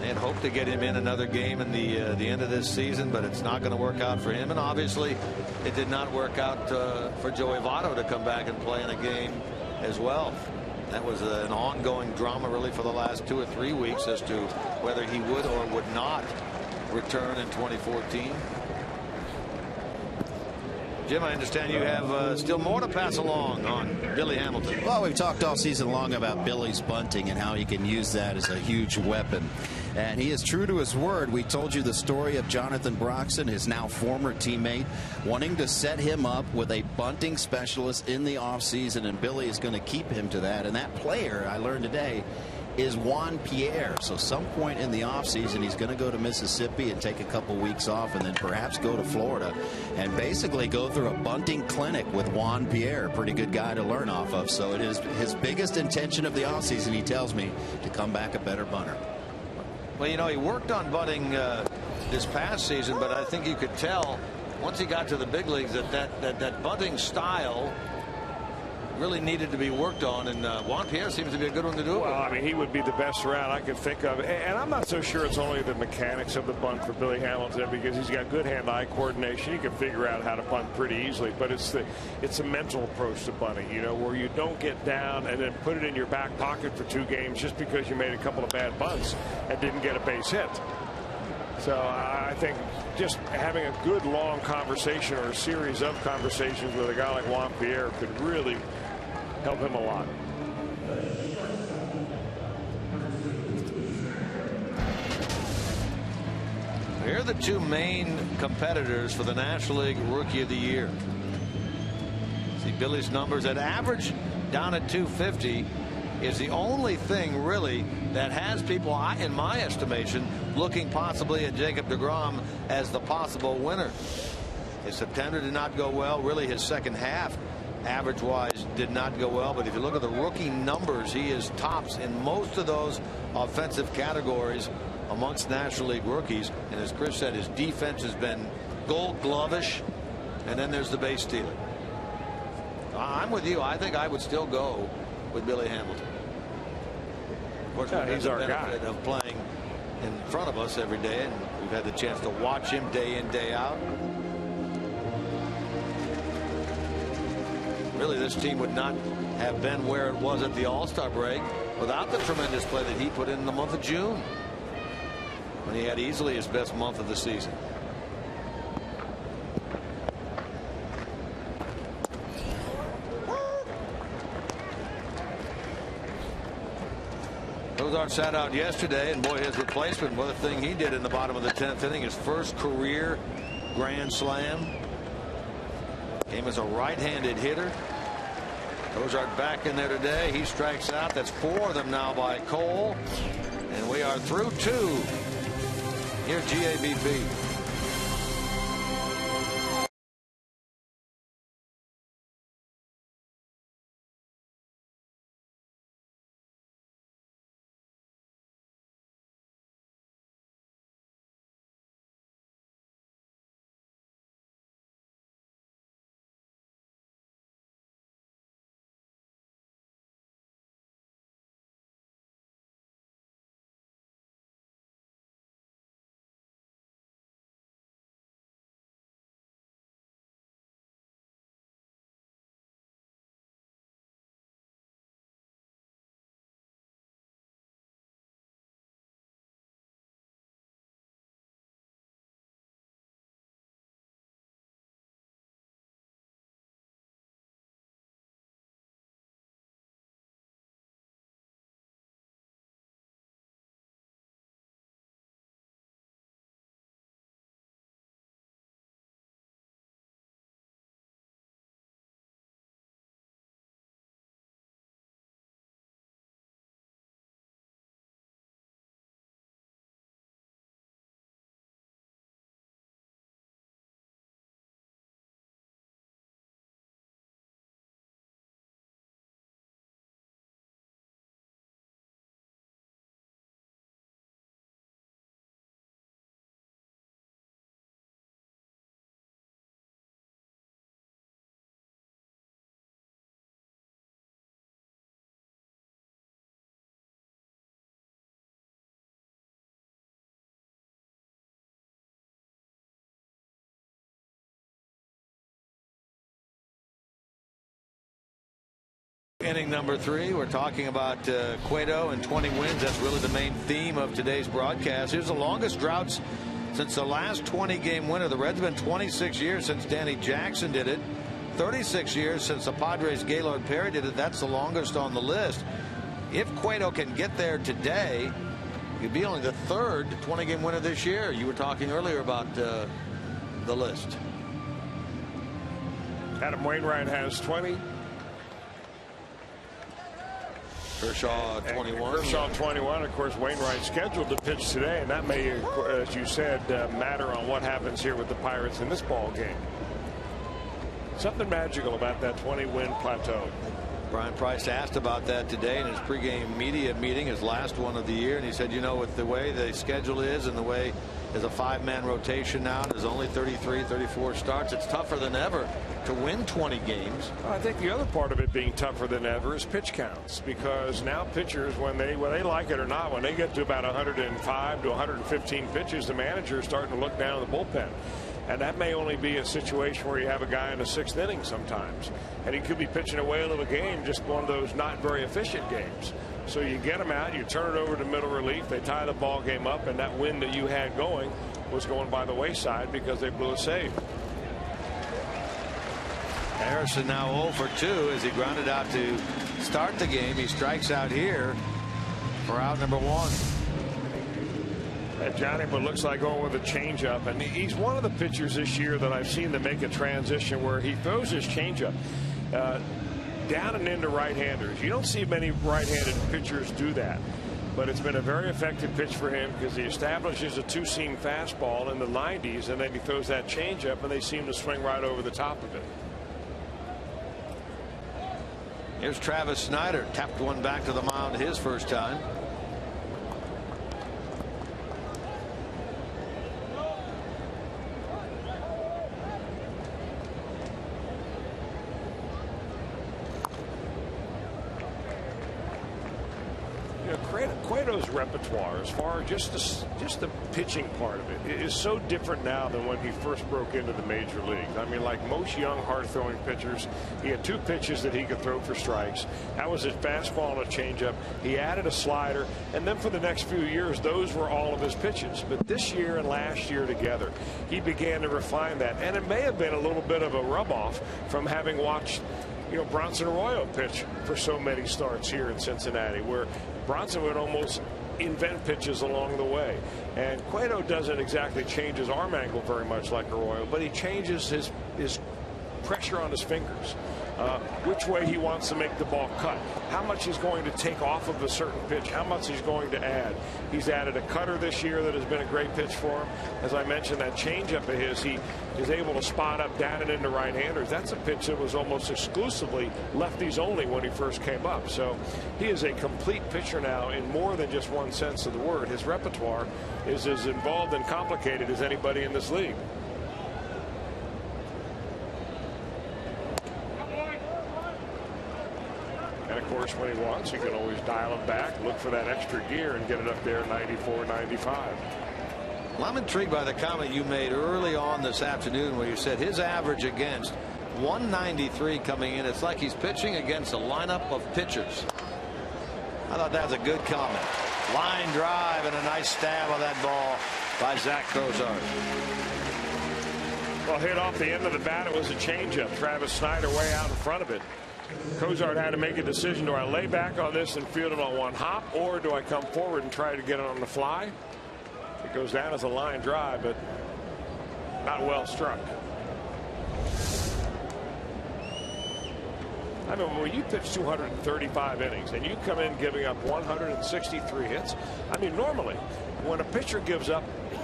They had hoped to get him in another game in the end of this season, but it's not going to work out for him. And obviously, it did not work out for Joey Votto to come back and play in a game as well. That was an ongoing drama really for the last 2 or 3 weeks as to whether he would or would not return in 2014. Jim, I understand you have still more to pass along on Billy Hamilton. Well, we've talked all season long about Billy's bunting and how he can use that as a huge weapon. And he is true to his word. We told you the story of Jonathan Broxton, his now former teammate, wanting to set him up with a bunting specialist in the offseason, and Billy is going to keep him to that. And that player, I learned today, is Juan Pierre. So some point in the offseason he's going to go to Mississippi and take a couple weeks off, and then perhaps go to Florida and basically go through a bunting clinic with Juan Pierre. Pretty good guy to learn off of. So it is his biggest intention of the offseason, he tells me, to come back a better bunter. Well, you know, he worked on bunting this past season, but I think you could tell once he got to the big leagues that bunting style really needed to be worked on, and Juan Pierre seems to be a good one to do it. Well, I mean, he would be the best route I could think of. And I'm not so sure it's only the mechanics of the bunt for Billy Hamilton, because he's got good hand-eye coordination. He can figure out how to bunt pretty easily. But it's a mental approach to bunting, you know, where you don't get down and then put it in your back pocket for 2 games just because you made a couple of bad bunts and didn't get a base hit. So I think just having a good long conversation or a series of conversations with a guy like Juan Pierre could really help him a lot. Here are the 2 main competitors for the National League Rookie of the Year. See Billy's numbers at average down at 250 is the only thing really that has people, in my estimation, looking possibly at Jacob deGrom as the possible winner. His September did not go well. Really, his second half average wise did not go well, but if you look at the rookie numbers, he is tops in most of those offensive categories amongst National League rookies. And as Chris said, his defense has been gold glove-ish, and then there's the base stealing. I'm with you. I think I would still go with Billy Hamilton. Of course, yeah, he's our guy of playing in front of us every day, and we've had the chance to watch him day in, day out. Really, this team would not have been where it was at the All-Star break without the tremendous play that he put in the month of June, when he had easily his best month of the season. Cozart sat out yesterday, and boy, his replacement, what a thing he did in the bottom of the 10th inning, his first career grand slam. Came as a right-handed hitter. Cozart back in there today. He strikes out. That's 4 of them now by Cole. And we are through 2 here at GABP. Inning number 3. We're talking about Cueto and 20 wins. That's really the main theme of today's broadcast. Here's the longest droughts since the last 20-game winner. The Reds have been 26 years since Danny Jackson did it. 36 years since the Padres' Gaylord Perry did it. That's the longest on the list. If Cueto can get there today, he'd be only the third 20-game winner this year. You were talking earlier about the list. Adam Wainwright has 20. Kershaw 21. Kershaw 21. Of course, Wainwright's scheduled to pitch today, and that may, as you said, matter on what happens here with the Pirates in this ball game. Something magical about that 20-win plateau. Brian Price asked about that today in his pregame media meeting, his last one of the year, and he said, you know, with the way the schedule is and the way there's a 5-man rotation now, there's only 33, 34 starts, it's tougher than ever to win 20 games. I think the other part of it being tougher than ever is pitch counts, because now pitchers, when they like it or not, when they get to about 105 to 115 pitches, the manager is starting to look down the bullpen. And that may only be a situation where you have a guy in the 6th inning sometimes, and he could be pitching a whale of a game, just one of those not very efficient games. So you get him out, you turn it over to middle relief, they tie the ball game up, and that win that you had going was going by the wayside because they blew a save. Harrison now 0 for 2 as he grounded out to start the game. He strikes out here for out number 1. Johnny, but looks like going with a changeup, and he's one of the pitchers this year that I've seen to make a transition where he throws his changeup down and into right-handers. You don't see many right-handed pitchers do that, but it's been a very effective pitch for him because he establishes a 2-seam fastball in the 90s, and then he throws that changeup, and they seem to swing right over the top of it. Here's Travis Snyder, tapped one back to the mound his first time. Cueto's repertoire, as far as just the pitching part of it, is so different now than when he first broke into the major leagues. I mean, like most young hard-throwing pitchers, he had 2 pitches that he could throw for strikes. That was his fastball and a changeup. He added a slider, and then for the next few years, those were all of his pitches. But this year and last year together, he began to refine that, and it may have been a little bit of a rub-off from having watched, you know, Bronson Arroyo pitch for so many starts here in Cincinnati, where Bronson would almost invent pitches along the way. And Cueto doesn't exactly change his arm angle very much like Arroyo, but he changes his pressure on his fingers, which way he wants to make the ball cut, how much he's going to take off of a certain pitch, how much he's going to add. He's added a cutter this year that has been a great pitch for him. As I mentioned, that changeup of his, he is able to spot up down and into right-handers. That's a pitch that was almost exclusively lefties only when he first came up. So he is a complete pitcher now in more than just one sense of the word. His repertoire is as involved and complicated as anybody in this league. And of course, when he wants, he can always dial it back, look for that extra gear, and get it up there 94, 95. Well, I'm intrigued by the comment you made early on this afternoon where you said his average against 193 coming in. It's like he's pitching against a lineup of pitchers. I thought that was a good comment. Line drive and a nice stab on that ball by Zach Cozart. Well, hit off the end of the bat. It was a changeup. Travis Snyder way out in front of it. Cozart had to make a decision. Do I lay back on this and field it on one hop, or do I come forward and try to get it on the fly? It goes down as a line drive, but not well struck. I mean, when you pitch 235 innings and you come in giving up 163 hits, I mean, normally when a pitcher gives up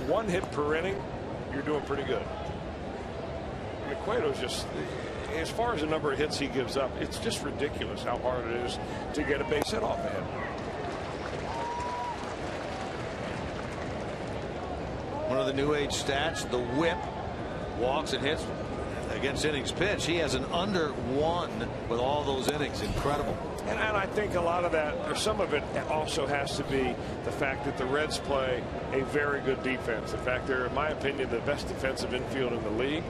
1 hit per inning, you're doing pretty good. I mean, Cueto's just, as far as the number of hits he gives up, it's just ridiculous how hard it is to get a base hit off of him. One of the new age stats, the whip, walks and hits. against innings pitched. He has an under 1 with all those innings. Incredible. And I think a lot of that, or some of it, also has to be the fact that the Reds play a very good defense. In fact, they're, in my opinion, the best defensive infield in the league.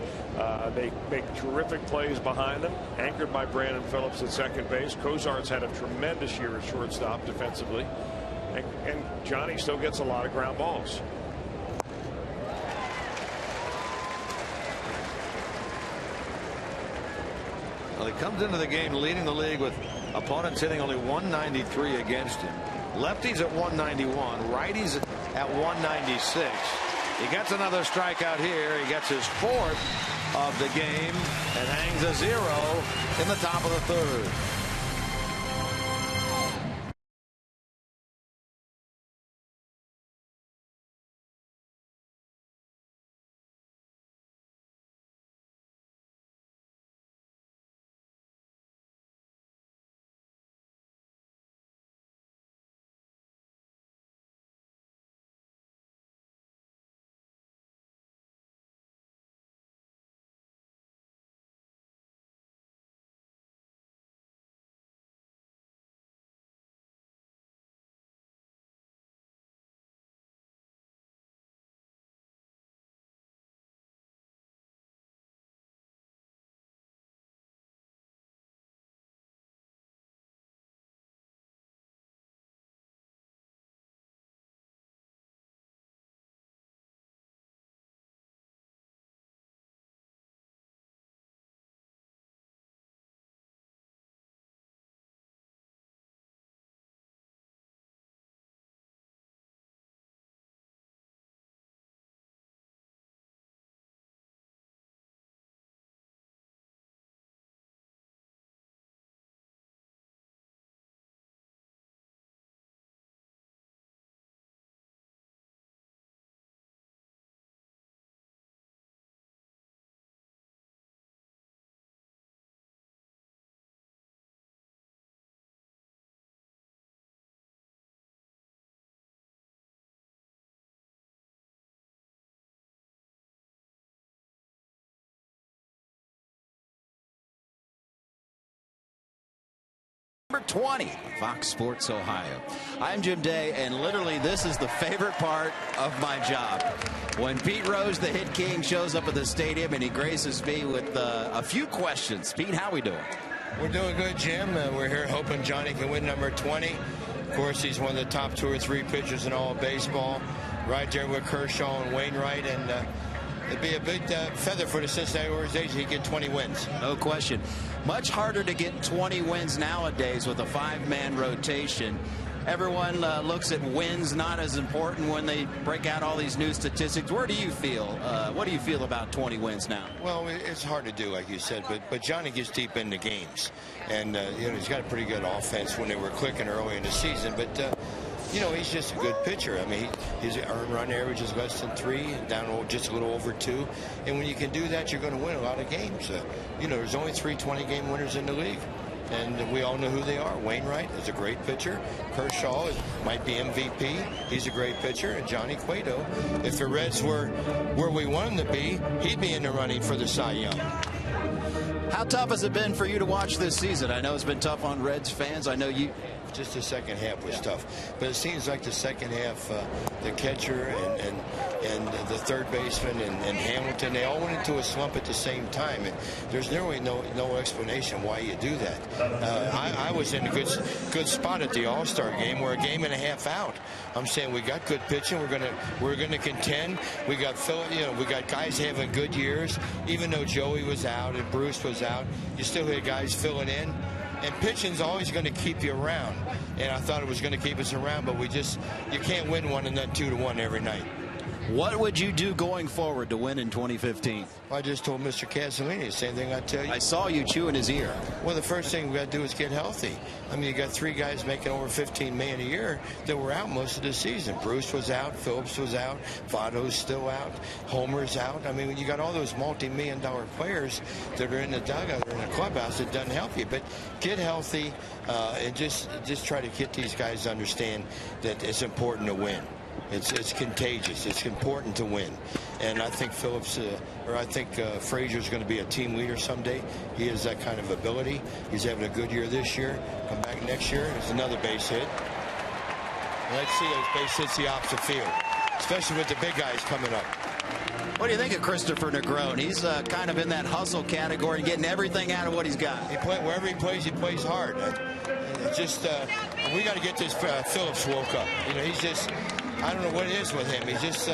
They make terrific plays behind them, anchored by Brandon Phillips at second base. Cozart's had a tremendous year at shortstop defensively. And Johnny still gets a lot of ground balls. Well, he comes into the game leading the league with opponents hitting only 193 against him. Lefties at 191, righties at 196. He gets another strikeout here. He gets his 4th of the game and hangs a 0 in the top of the 3rd. Number 20, Fox Sports Ohio. I'm Jim Day, and literally this is the favorite part of my job. When Pete Rose, the hit king, shows up at the stadium and he graces me with a few questions. Pete, how we doing? We're doing good, Jim. We're here hoping Johnny can win number 20. Of course, he's one of the top 2 or 3 pitchers in all of baseball, right there with Kershaw and Wainwright, and it'd be a big feather for the Cincinnati organization. He'd get 20 wins. No question. Much harder to get 20 wins nowadays with a 5-man rotation. Everyone looks at wins not as important when they break out all these new statistics. Where do you feel? What do you feel about 20 wins now? Well, it's hard to do, like you said, but Johnny gets deep into games, and he's got a pretty good offense when they were clicking early in the season. But he's just a good pitcher. I mean, his earned run average is less than 3, down just a little over 2. And when you can do that, you're going to win a lot of games. There's only 3 20-game winners in the league. And we all know who they are. Wainwright is a great pitcher. Kershaw might be MVP. He's a great pitcher. And Johnny Cueto, if the Reds were where we want him to be, he'd be in the running for the Cy Young. How tough has it been for you to watch this season? I know it's been tough on Reds fans. I know you. Just the second half was tough, but it seems like the second half, the catcher and the third baseman and Hamilton, they all went into a slump at the same time. And there's really no explanation why you do that. I was in a good spot at the All-Star game. We're a game and a half out. I'm saying we got good pitching. We're gonna contend. We got we got guys having good years. Even though Joey was out and Bruce was out, you still had guys filling in. And pitching's always going to keep you around. And I thought it was going to keep us around, but you can't win 1 and then 2-1 every night. What would you do going forward to win in 2015? Well, I just told Mr. Castellini the same thing I tell you. I saw you chewing his ear. Well, the first thing we got to do is get healthy. I mean, you got 3 guys making over $15 million a year that were out most of the season. Bruce was out, Phillips was out, Votto's still out, Homer's out. I mean, you got all those multi-million-dollar players that are in the dugout or in the clubhouse. It doesn't help you. But get healthy and just try to get these guys to understand that it's important to win. It's contagious. It's important to win. And I think Frazier's going to be a team leader someday. He has that kind of ability. He's having a good year this year. Come back next year. There's another base hit. Let's see those base hits the opposite field, especially with the big guys coming up. What do you think of Christopher Negron? He's kind of in that hustle category, getting everything out of what he's got. Wherever he plays hard. We got to get this Phillips woke up. He's just, I don't know what it is with him. He's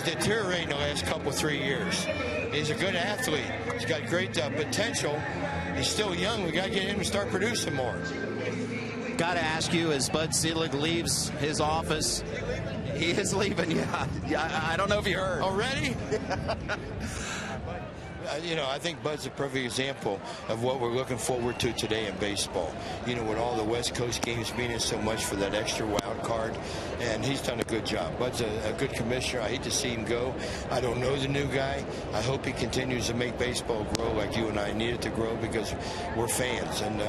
deteriorating the last 3 years. He's a good athlete. He's got great potential. He's still young. We got to get him to start producing more. Got to ask you, as Bud Selig leaves his office, he is leaving. Yeah, I don't know if you heard. Already? I think Bud's a perfect example of what we're looking forward to today in baseball. With all the West Coast games meaning so much for that extra wild card, and he's done a good job. Bud's a good commissioner. I hate to see him go. I don't know the new guy. I hope he continues to make baseball grow like you and I need it to grow, because we're fans. And,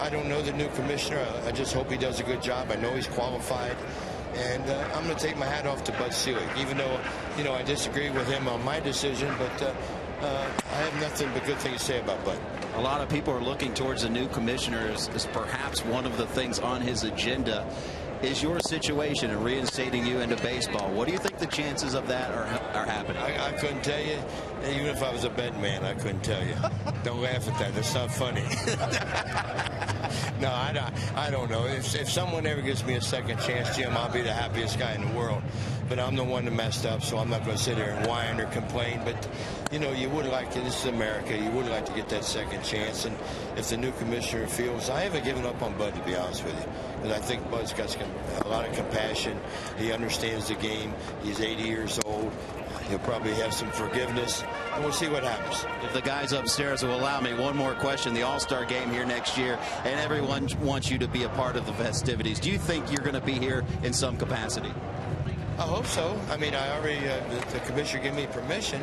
I don't know the new commissioner. I just hope he does a good job. I know he's qualified. And I'm going to take my hat off to Bud Selig, even though, I disagree with him on my decision. But I have nothing but good things to say about Bud. A lot of people are looking towards the new commissioner as perhaps one of the things on his agenda is your situation and reinstating you into baseball. What do you think the chances of that are happening? I couldn't tell you. Even if I was a betting man, I couldn't tell you. Don't laugh at that. That's not funny. No, I don't know. If someone ever gives me a second chance, Jim, I'll be the happiest guy in the world. But I'm the one that messed up, so I'm not going to sit here and whine or complain. But, you would like to, this is America, you would like to get that second chance. And if the new commissioner feels, I haven't given up on Bud, to be honest with you. Because I think Bud's got a lot of compassion. He understands the game. He's 80 years old. He'll probably have some forgiveness, and we'll see what happens. If the guys upstairs will allow me, one more question. The All-Star game here next year, and everyone wants you to be a part of the festivities. Do you think you're going to be here in some capacity? I hope so. I mean, I already, the commissioner gave me permission.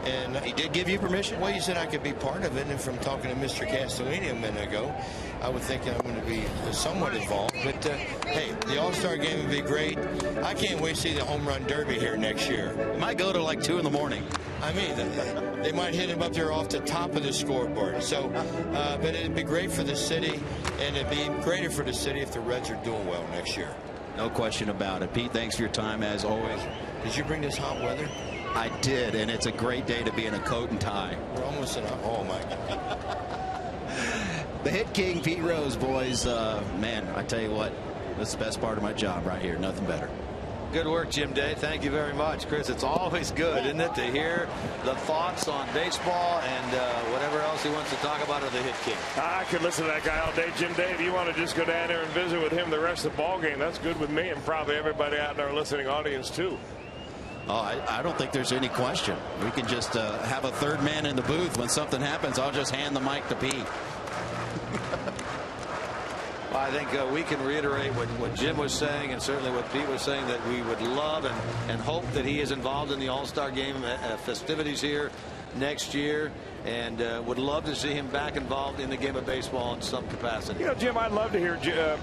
And he did give you permission? Well, he said I could be part of it. And from talking to Mr. Castellini a minute ago, I would think I'm going to be somewhat involved. But, hey, the All-Star game would be great. I can't wait to see the home run derby here next year. It might go to like 2 in the morning. I mean, they might hit him up there off the top of the scoreboard. So, but it'd be great for the city, and it'd be greater for the city if the Reds are doing well next year. No question about it. Pete, thanks for your time as always. Did you bring this hot weather? I did, and it's a great day to be in a coat and tie. We're almost in a home. The hit king, Pete Rose, boys. Man, I tell you what, that's the best part of my job right here. Nothing better. Good work, Jim Day. Thank you very much, Chris. It's always good, isn't it, to hear the thoughts on baseball and whatever else he wants to talk about of the hit king. I could listen to that guy all day, Jim Day. If you want to just go down there and visit with him the rest of the ball game, that's good with me, and probably everybody out in our listening audience too. Oh, I don't think there's any question. We can just have a third man in the booth. When something happens, I'll just hand the mic to Pete. Well, I think we can reiterate what Jim was saying, and certainly what Pete was saying, that we would love and hope that he is involved in the All-Star game festivities here next year, and would love to see him back involved in the game of baseball in some capacity. Jim, I'd love to hear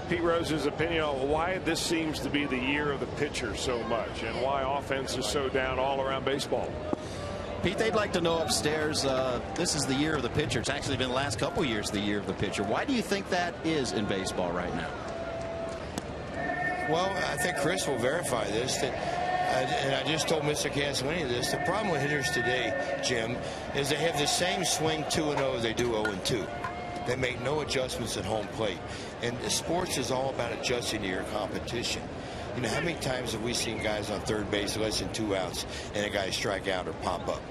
Pete Rose's opinion on why this seems to be the year of the pitcher so much, and why offense is so down all around baseball. Pete, they'd like to know upstairs, this is the year of the pitcher. It's actually been the last couple years the year of the pitcher. Why do you think that is in baseball right now? Well, I think Chris will verify this, and I just told Mr. Castellini this. The problem with hitters today, Jim, is they have the same swing 2-0 they do 0-2. They make no adjustments at home plate. And sports is all about adjusting to your competition. How many times have we seen guys on third base less than 2 outs and a guy strike out or pop up?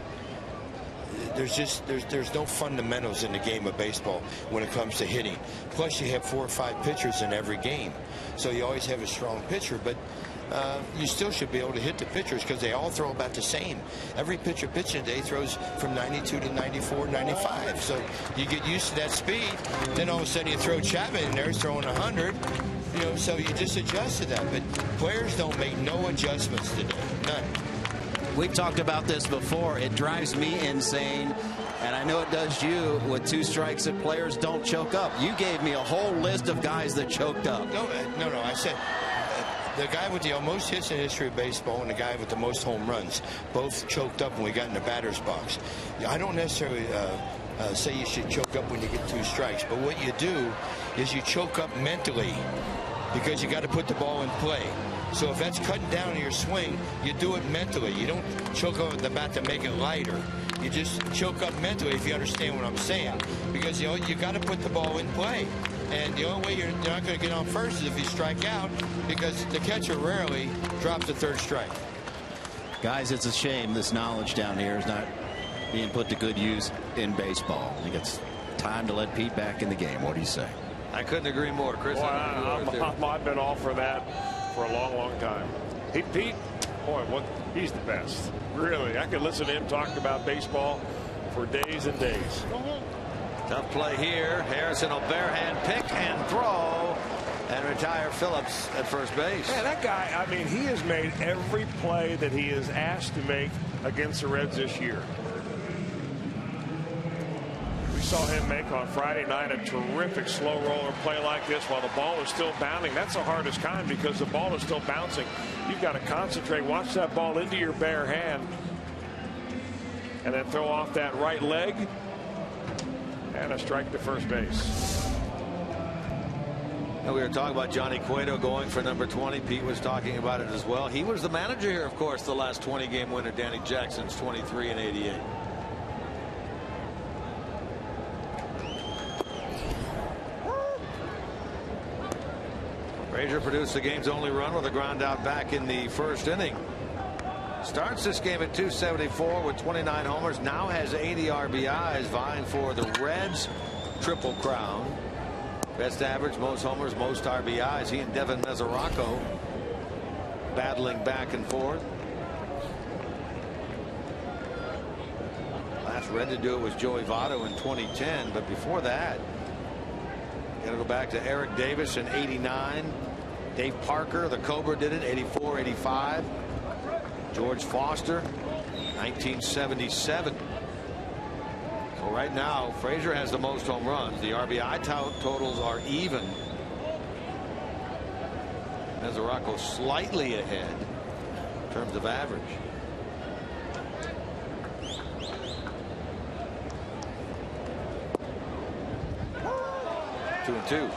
There's no fundamentals in the game of baseball when it comes to hitting. Plus, you have 4 or 5 pitchers in every game. So you always have a strong pitcher, but you still should be able to hit the pitchers because they all throw about the same. Every pitcher pitching today throws from 92 to 94, 95. So you get used to that speed. Then all of a sudden you throw Chapman in there, he's throwing 100. So you just adjust to that. But players don't make no adjustments today. None. We've talked about this before. It drives me insane, and I know it does you, with 2 strikes that players don't choke up. You gave me a whole list of guys that choked up. No. I said the guy with the most hits in the history of baseball and the guy with the most home runs both choked up when we got in the batter's box. I don't necessarily say you should choke up when you get 2 strikes, but what you do is you choke up mentally because you got to put the ball in play. So if that's cutting down on your swing, you do it mentally. You don't choke up the bat to make it lighter. You just choke up mentally, if you understand what I'm saying, because you got to put the ball in play. And the only way you're not going to get on first is if you strike out, because the catcher rarely drops the 3rd strike. Guys, it's a shame this knowledge down here is not being put to good use in baseball. I think it's time to let Pete back in the game. What do you say? I couldn't agree more, Chris. Boy, I've been all for that for a long, long time. Hey, Pete, boy, he's the best. Really, I could listen to him talk about baseball for days and days. Tough play here. Harrison will barehand pick and throw and retire Phillips at first base. Yeah, that guy, I mean, he has made every play that he is asked to make against the Reds this year. We saw him make on Friday night a terrific slow roller play like this while the ball is still bounding. That's the hardest kind because the ball is still bouncing. You've got to concentrate, watch that ball into your bare hand, and then throw off that right leg and a strike to first base. And we were talking about Johnny Cueto going for number 20. Pete was talking about it as well. He was the manager here, of course, the last 20-game winner, Danny Jackson's 23 and 88. Frazier produced the game's only run with a ground out back in the 1st inning. Starts this game at 274 with 29 homers. Now has 80 RBIs, vying for the Reds' triple crown. Best average, most homers, most RBIs. He and Devin Mesoraco battling back and forth. Last Red to do it was Joey Votto in 2010, but before that, got to go back to Eric Davis in '89. Dave Parker, the Cobra, did it '84, '85. George Foster, 1977. So right now, Frazier has the most home runs. The RBI totals are even. Mesoraco slightly ahead in terms of average. 2-2.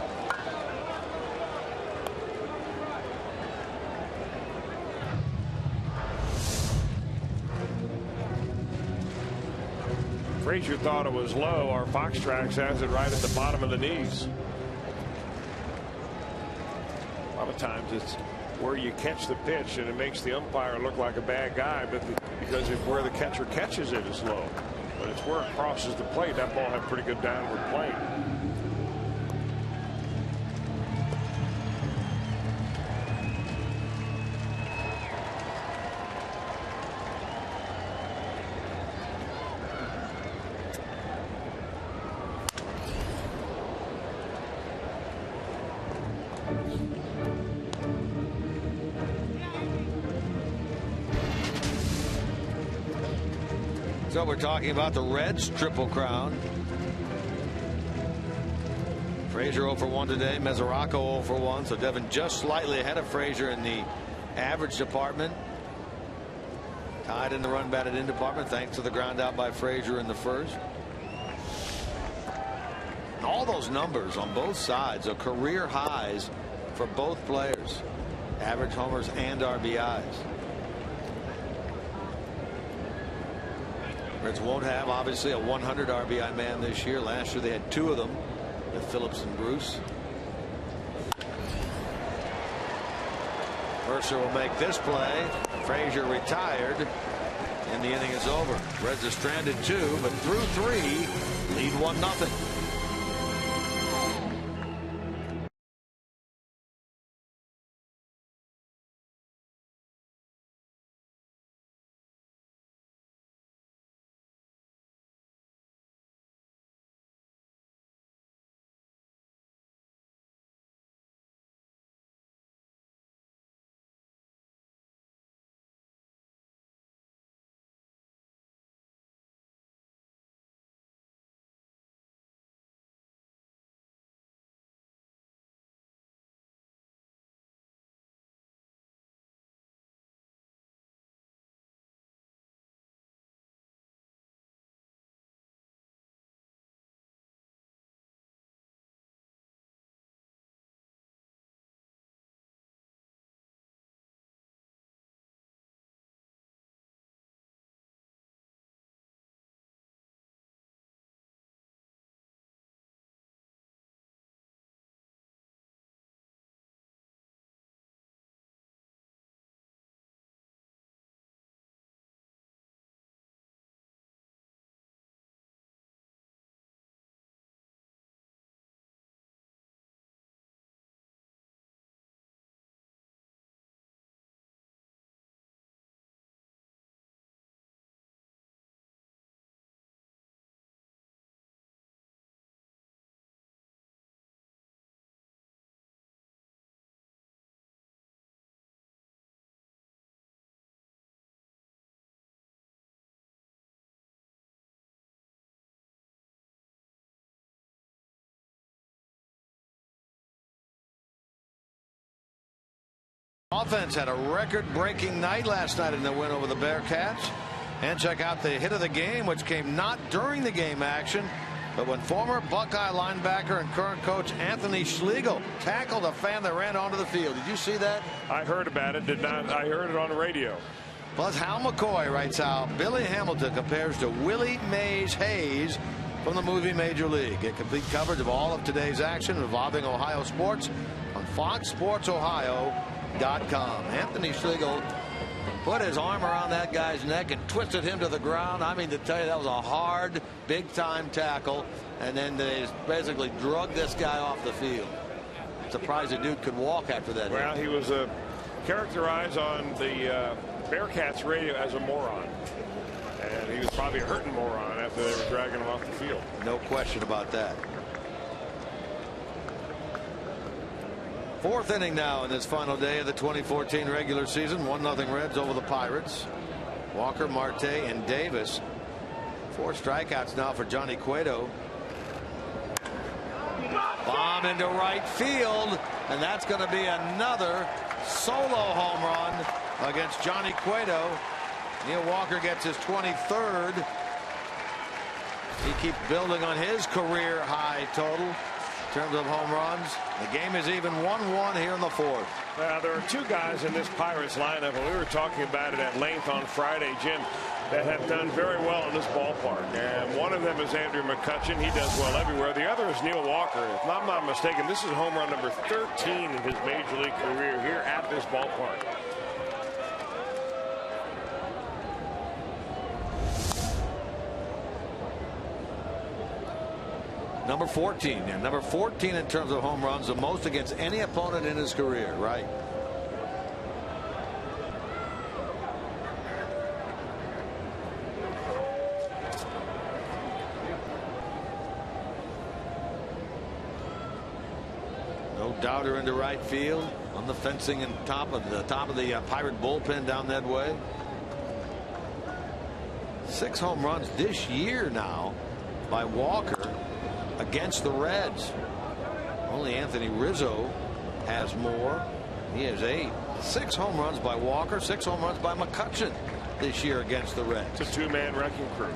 Frazier thought it was low. Our Fox Tracks has it right at the bottom of the knees. A lot of times it's where you catch the pitch and it makes the umpire look like a bad guy, but because if where the catcher catches it is low, but it's where it crosses the plate. That ball had pretty good downward plane. So we're talking about the Reds' triple crown. Frazier 0 for 1 today. Mesoraco 0 for 1. So Devin just slightly ahead of Frazier in the average department. Tied in the run batted in department thanks to the ground out by Frazier in the 1st. All those numbers on both sides are career highs for both players. Average homers and RBIs. Reds won't have obviously a 100 RBI man this year. Last year they had 2 of them with Phillips and Bruce. Mercer will make this play. Frazier retired and the inning is over. Reds are stranded 2, but through 3 lead 1-0. Offense had a record-breaking night last night in the win over the Bearcats. And check out the hit of the game, which came not during the game action, but when former Buckeye linebacker and current coach Anthony Schlegel tackled a fan that ran onto the field. Did you see that? I heard about it. Did not. I heard it on the radio. Plus, Hal McCoy writes how Billy Hamilton compares to Willie Mays Hayes from the movie Major League. Get complete coverage of all of today's action involving Ohio sports on FoxSportsOhio.com. Anthony Schlegel put his arm around that guy's neck and twisted him to the ground. I mean, to tell you, that was a hard, big-time tackle. And then they basically drugged this guy off the field. Surprised the dude could walk after that. Well, he was characterized on the Bearcats radio as a moron. And he was probably a hurting moron after they were dragging him off the field. No question about that. Fourth inning now in this final day of the 2014 regular season. 1-0 Reds over the Pirates. Walker, Marte, and Davis. 4 strikeouts now for Johnny Cueto. Bomb into right field, and that's going to be another solo home run against Johnny Cueto. Neil Walker gets his 23rd. He keeps building on his career high total in terms of home runs. The game is even 1-1 here in the 4th. Well, there are 2 guys in this Pirates lineup, and we were talking about it at length on Friday, Jim, that have done very well in this ballpark. And one of them is Andrew McCutchen. He does well everywhere. The other is Neil Walker. If I'm not mistaken, this is home run number 13 in his major league career here at this ballpark. Number 14, and number 14 in terms of home runs, the most against any opponent in his career, right? No doubter into right field on the fencing and top of the Pirate bullpen down that way. 6 home runs this year now by Walker against the Reds. Only Anthony Rizzo has more. He has 8. 6 home runs by Walker, 6 home runs by McCutchen this year against the Reds. It's a 2-man wrecking crew.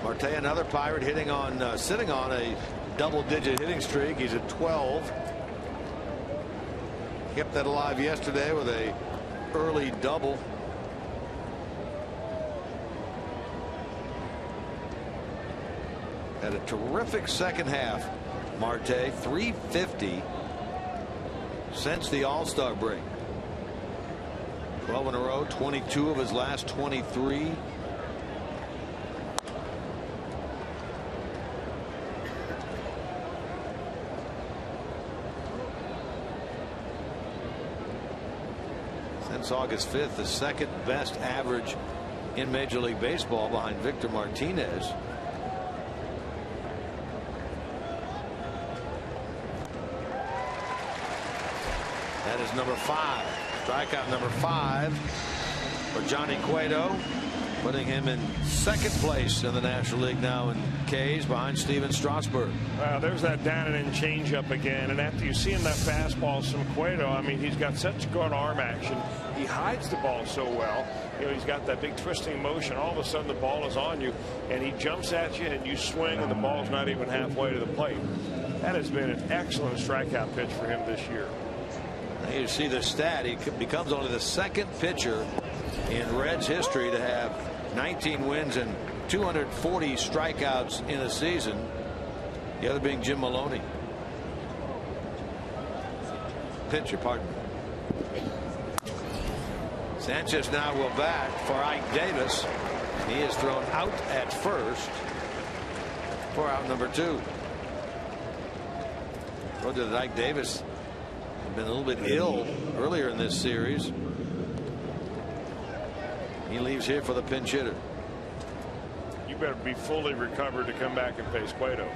Marte, another Pirate, hitting on sitting on a double-digit hitting streak. He's at 12. Kept that alive yesterday with a early double. Had a terrific second half. Marte, 350 since the All-Star break. 12 in a row, 22 of his last 23. Since August 5th, the second best average in Major League Baseball behind Victor Martinez. That is number 5. Strikeout number 5 for Johnny Cueto, putting him in 2nd place in the National League now in Ks behind Steven Strasburg. Well, there's that down and in changeup again, and after you see him that fastball from Cueto, I mean, he's got such good arm action. He hides the ball so well. You know, he's got that big twisting motion. All of a sudden the ball is on you, and he jumps at you, and you swing, and the ball's not even halfway to the plate. That has been an excellent strikeout pitch for him this year. Now you see the stat. He becomes only the 2nd pitcher in Reds history to have 19 wins and 240 strikeouts in a season. The other being Jim Maloney. Pitcher, pardon. Sanchez now will bat for Ike Davis. He is thrown out at first for out number 2. Told you that Ike Davis had been a little bit ill earlier in this series. He leaves here for the pinch hitter. You better be fully recovered to come back and face Cueto.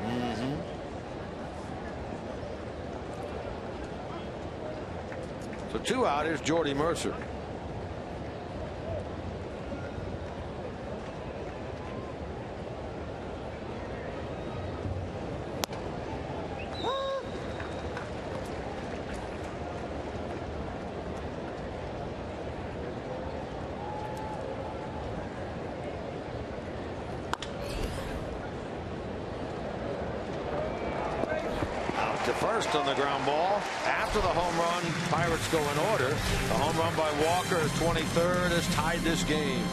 So 2 out. Here's Jordy Mercer. first on the ground ball. After the home run, Pirates go in order. The home run by Walker, 23rd, has tied this game.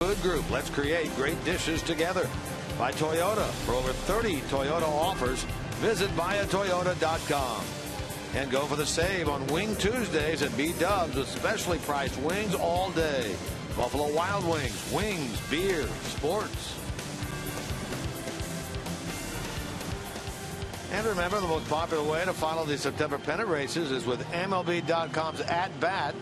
Good group. Let's create great dishes together. By Toyota. For over 30 Toyota offers, visit buyatoyota.com. And go for the save on Wing Tuesdays at B-Dubs with specially priced wings all day. Buffalo Wild Wings, wings, beer, sports. And remember, the most popular way to follow the September pennant races is with MLB.com's At Bat,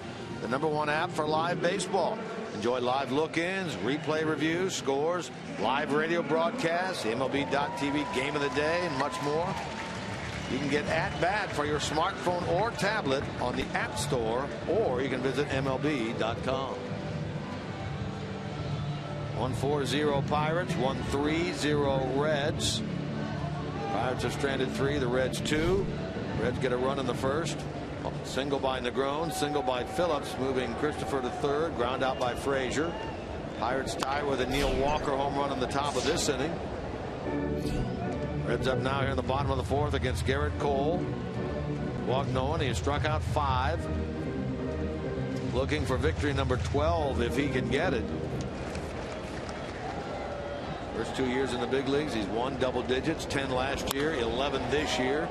the #1 app for live baseball. Enjoy live look-ins, replay reviews, scores, live radio broadcasts, MLB.tv Game of the Day, and much more. You can get At Bat for your smartphone or tablet on the App Store, or you can visit MLB.com. 1-4-0 Pirates, 1-3-0 Reds. Pirates have stranded 3, the Reds 2. Reds get a run in the first. Single by Negron, single by Phillips, moving Christopher to third, ground out by Frazier. Pirates tie with a Neil Walker home run in the top of this inning. Reds up now here in the bottom of the fourth against Garrett Cole. Walk no one. He has struck out 5. Looking for victory number 12 if he can get it. First 2 years in the big leagues, he's won double digits, 10 last year, 11 this year.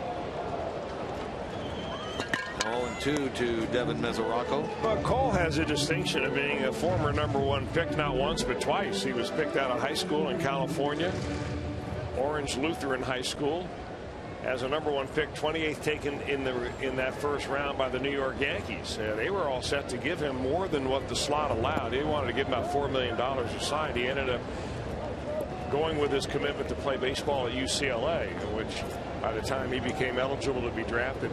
0-2 to Devin Mesoraco. Well, Cole has a distinction of being a former #1 pick, not once but twice. He was picked out of high school in California, Orange Lutheran High School, as a #1 pick, 28th taken in that first round by the New York Yankees. They were all set to give him more than what the slot allowed. They wanted to give him about $4 million a side. He ended up going with his commitment to play baseball at UCLA, which by the time he became eligible to be drafted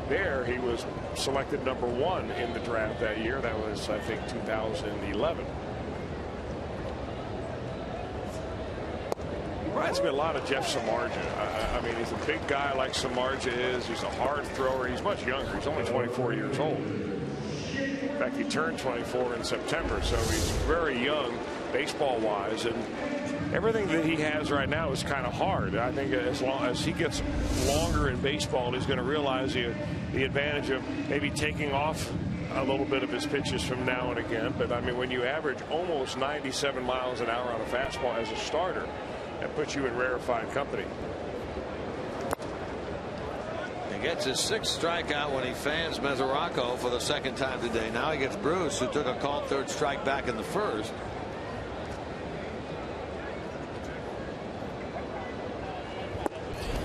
there, he was selected #1 in the draft that year. That was, I think, 2011. Reminds me a lot of Jeff Samardzija. I mean, he's a big guy like Samardzija is. He's a hard thrower. He's much younger. He's only 24 years old. In fact, he turned 24 in September, so he's very young baseball-wise, and everything that he has right now is kind of hard. I think as long as he gets longer in baseball, he's going to realize the advantage of maybe taking off a little bit of his pitches from now and again. But I mean, when you average almost 97 miles an hour on a fastball as a starter, that puts you in rarefied company. He gets his 6th strikeout when he fans Mesoraco for the 2nd time today. Now he gets Bruce, who took a called 3rd strike back in the first.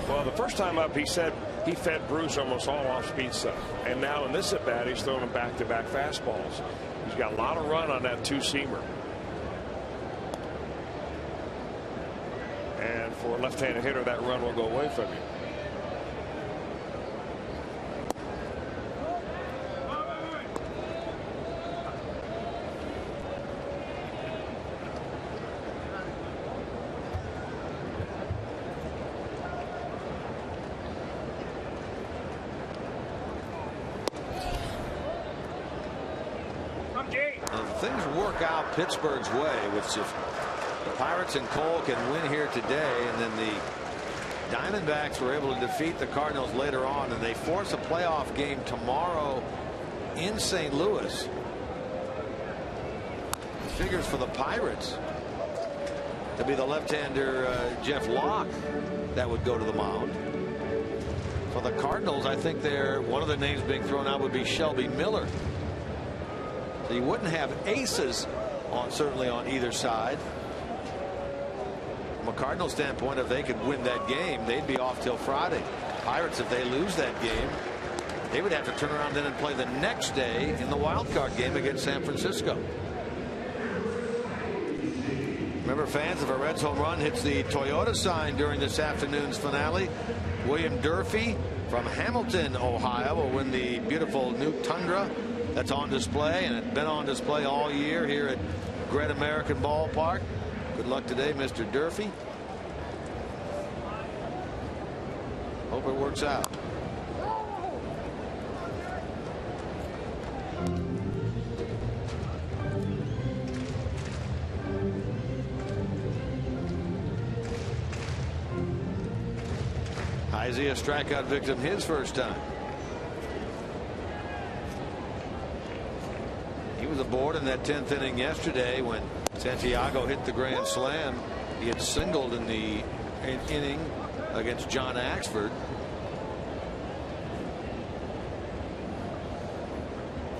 Well, the first time up, he said he fed Bruce almost all off-speed stuff. And now in this at-bat, he's throwing him back-to-back fastballs. He's got a lot of run on that 2-seamer. And for a left-handed hitter, that run will go away from you. things work out Pittsburgh's way, which if the Pirates and Cole can win here today, and then the Diamondbacks were able to defeat the Cardinals later on, and they force a playoff game tomorrow in St. Louis. Figures for the Pirates to be the left-hander Jeff Locke that would go to the mound. For the Cardinals, I think one of the names being thrown out would be Shelby Miller. So you wouldn't have aces certainly on either side. From a Cardinal standpoint, if they could win that game, they'd be off till Friday. Pirates, if they lose that game, they would have to turn around then and play the next day in the wild card game against San Francisco. Remember, fans, if a Reds home run hits the Toyota sign during this afternoon's finale, William Durfee from Hamilton, Ohio, will win the beautiful new Tundra that's on display, and it's been on display all year here at Great American Ballpark. Good luck today, Mr. Durfee. Hope it works out. Isaiah, strikeout victim his first time. He was aboard in that 10th inning yesterday when Santiago hit the grand slam. He had singled in the inning against John Axford.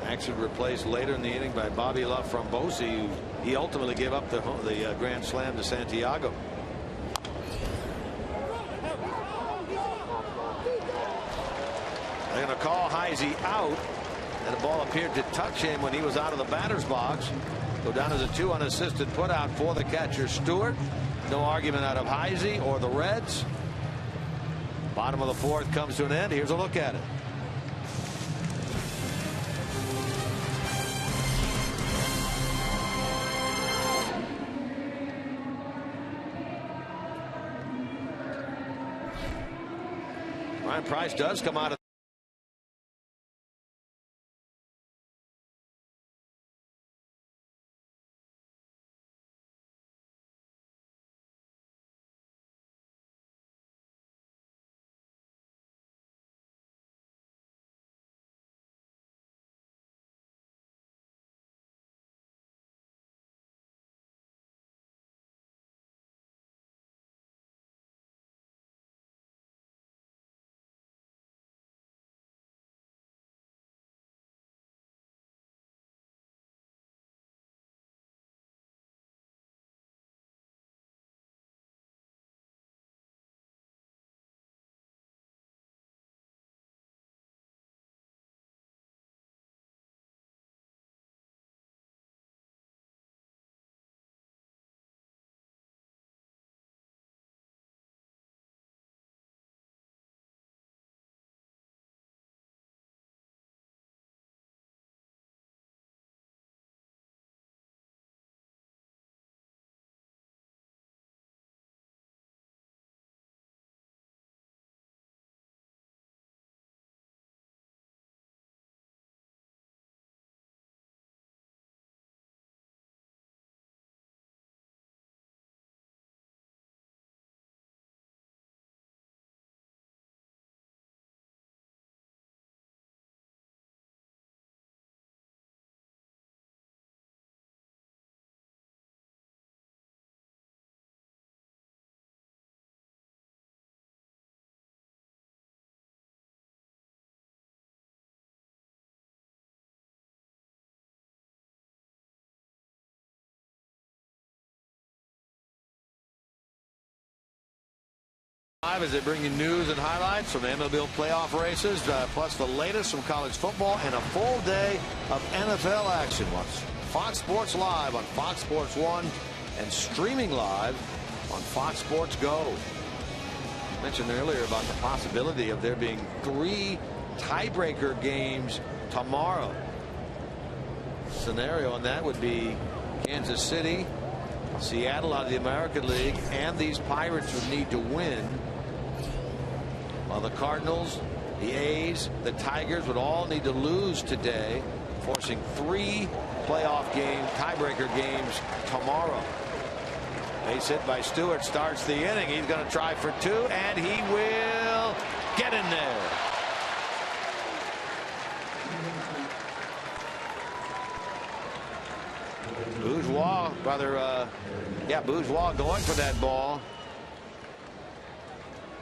Axford replaced later in the inning by Bobby La Frambosi. He ultimately gave up the grand slam to Santiago. They're going to call Heisey out, and the ball appeared to touch him when he was out of the batter's box. Go down as a 2 unassisted put out for the catcher Stewart. No argument out of Heisey or the Reds. Bottom of the 4th comes to an end. Here's a look at it. Ryan Price does come out of as they bring you news and highlights from the MLB playoff races, plus the latest from college football and a full day of NFL action. Watch Fox Sports Live on Fox Sports 1 and streaming live on Fox Sports Go. I mentioned earlier about the possibility of there being 3 tiebreaker games tomorrow. Scenario on that would be Kansas City, Seattle out of the American League, and these Pirates would need to win. While the Cardinals, the A's, the Tigers would all need to lose today, forcing 3 playoff game, tiebreaker games tomorrow. Base hit by Stewart starts the inning. He's going to try for 2, and he will get in there. Bourgeois, Bourgeois going for that ball.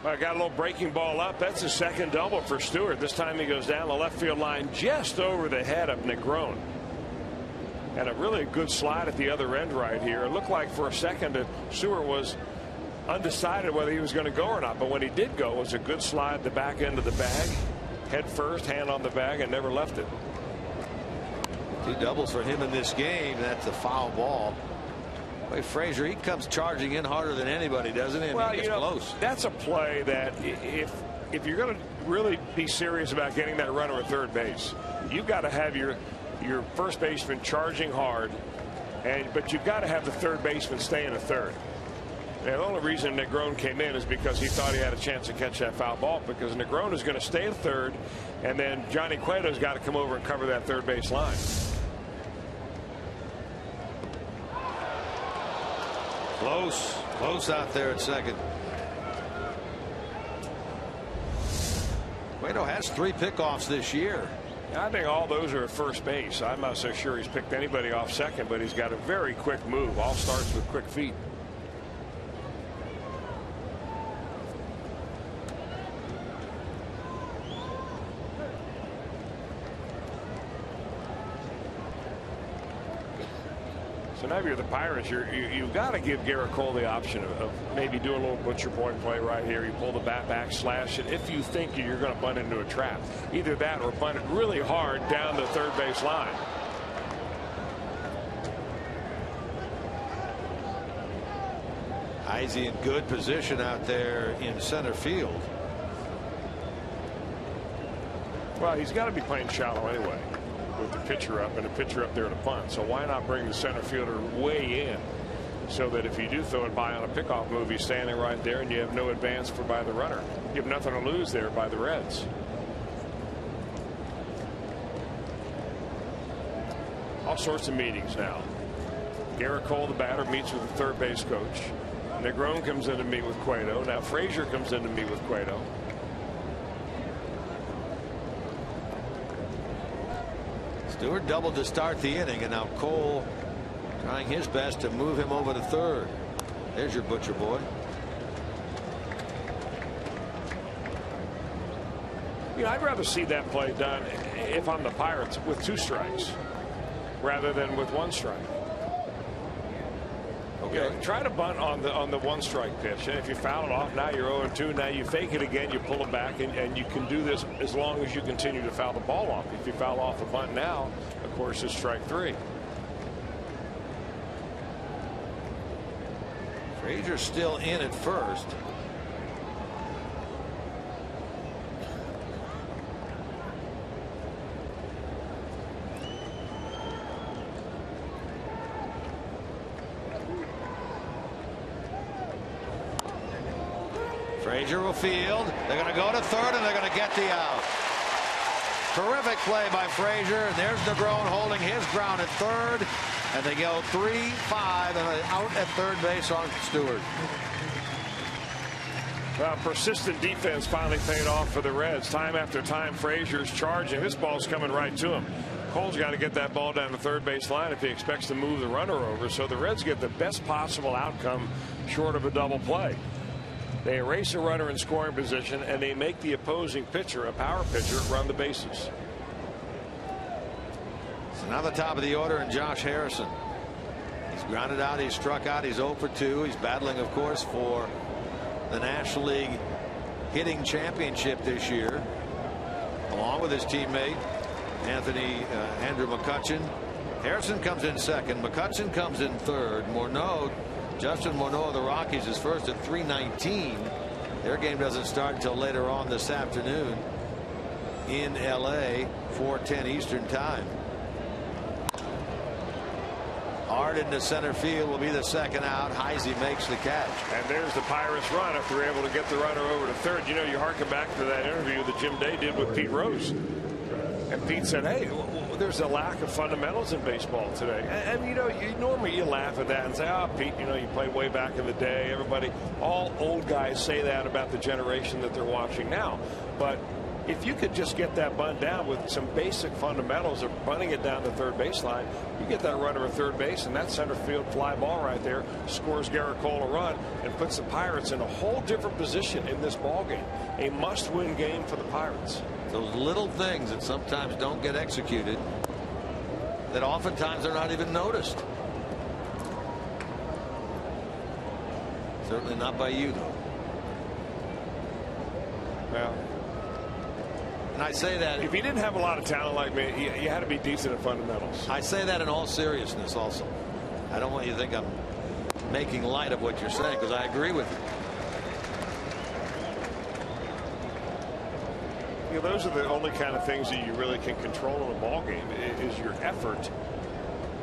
Well, got a little breaking ball up. That's a second double for Stewart. This time he goes down the left field line just over the head of Negron. And a really good slide at the other end right here. It looked like for a second that Stewart was undecided whether he was going to go or not. But when he did go, it was a good slide the back end of the bag. Head first, hand on the bag, and never left it. 2 doubles for him in this game. That's a foul ball. Boy, Frazier, he comes charging in harder than anybody, doesn't he? Well, he gets close. That's a play that if you're going to really be serious about getting that runner at third base, you've got to have your first baseman charging hard, but you've got to have the third baseman stay in the third. And the only reason Negron came in is because he thought he had a chance to catch that foul ball, because Negron is going to stay at third, and then Johnny Cueto's got to come over and cover that third base line. Close out there at second. Cueto has 3 pickoffs this year. I think all those are at first base. I'm not so sure he's picked anybody off second, but he's got a very quick move. All starts with quick feet. So now if you're the Pirates, you've got to give Garrett Cole the option of maybe do a little butcher point play right here. You pull the bat back, slash it if you think you're going to bunt into a trap. Either that or bunt it really hard down the third base line. Heisey in good position out there in center field. Well, he's got to be playing shallow anyway, with the pitcher up and the pitcher up there to punt. So why not bring the center fielder way in, so that if you do throw it by on a pickoff move, he's standing right there and you have no advance by the runner. You have nothing to lose there by the Reds. All sorts of meetings now. Garrett Cole, the batter, meets with the third base coach. Negron comes in to meet with Cueto. Now Frazier comes in to meet with Cueto. Stewart doubled to start the inning, and now Cole trying his best to move him over to third. There's your butcher boy. I'd rather see that play done if I'm the Pirates with 2 strikes rather than with 1 strike. Okay. Try to bunt on the 1-strike pitch, and if you foul it off, now you're 0-2. Now you fake it again, you pull it back, and you can do this as long as you continue to foul the ball off. If you foul off the bunt now, of course, it's strike 3. Frazier's still in at first. Frazier will field. They're going to go to third, and they're going to get the out. Terrific play by Frazier. And there's Negron holding his ground at third. And they go 3-5 and out at third base on Stewart. Well, persistent defense finally paid off for the Reds. Time after time, Frazier's charging. This ball's coming right to him. Cole's got to get that ball down the third base line if he expects to move the runner over. So the Reds get the best possible outcome short of a double play. They erase a runner in scoring position, and they make the opposing pitcher, a power pitcher, run the bases. So now the top of the order, and Josh Harrison. He's grounded out, he's struck out, he's 0 for 2. He's battling, of course, for the National League hitting championship this year, along with his teammate Andrew McCutchen. Harrison comes in second. McCutchen comes in third. Justin Morneau of the Rockies is first at 3:19. Their game doesn't start until later on this afternoon in L.A. 4:10 Eastern time. Hard into center field will be the second out. Heisey makes the catch. And there's the Pirates run if they're able to get the runner over to third. You harken back to that interview that Jim Day did with Pete Rose. And Pete said, hey, there's a lack of fundamentals in baseball today. And you know, normally you laugh at that and say, oh, Pete, you know, you played way back in the day. Everybody, all old guys say that about the generation that they're watching now. But if you could just get that bunt down with some basic fundamentals of bunting it down the third baseline, you get that runner at third base, and that center field fly ball right there scores Garrett Cole a run and puts the Pirates in a whole different position in this ball game. A must-win game for the Pirates. Those little things that sometimes don't get executed, that oftentimes they're not even noticed. Certainly not by you, though. Well, and I say that if you didn't have a lot of talent like me, you had to be decent at fundamentals. I say that in all seriousness also. I don't want you to think I'm making light of what you're saying, because I agree with you. You know, those are the only kind of things that you really can control in a ball game, is your effort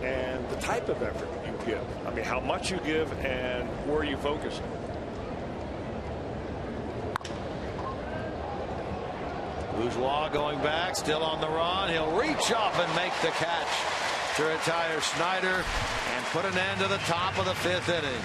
and the type of effort you give. I mean, how much you give and where you focus. Bourgeois going back, still on the run. He'll reach up and make the catch to retire Snyder and put an end to the top of the 5th inning.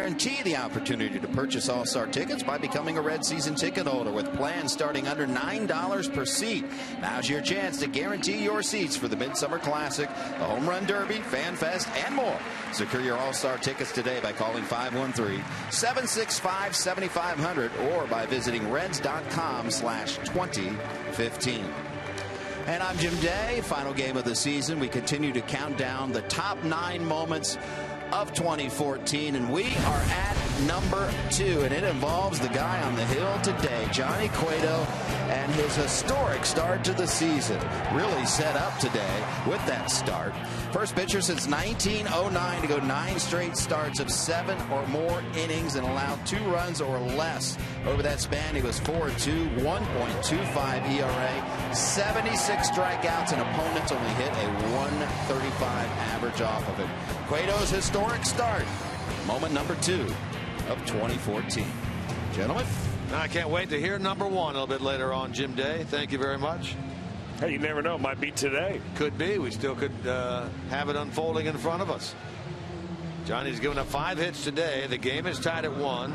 Guarantee the opportunity to purchase All-Star tickets by becoming a Red season ticket holder with plans starting under $9 per seat. Now's your chance to guarantee your seats for the Midsummer Classic, the Home Run Derby, Fan Fest, and more. Secure your All-Star tickets today by calling 513-765-7500 or by visiting reds.com/2015. And I'm Jim Day. Final game of the season. We continue to count down the top 9 moments of 2014, and we are at number 2, and it involves the guy on the hill today, Johnny Cueto, and his historic start to the season. Really set up today with that start. First pitcher since 1909 to go 9 straight starts of 7 or more innings and allowed 2 runs or less. Over that span, he was 4-2, 1.25 ERA, 76 strikeouts, and opponents only hit a 135 average off of it. Cueto's historic start, moment number 2 of 2014. Gentlemen, I can't wait to hear number 1 a little bit later on, Jim Day. Thank you very much. Hey, you never know. It might be today. Could be. We still could have it unfolding in front of us. Johnny's given up 5 hits today. The game is tied at 1.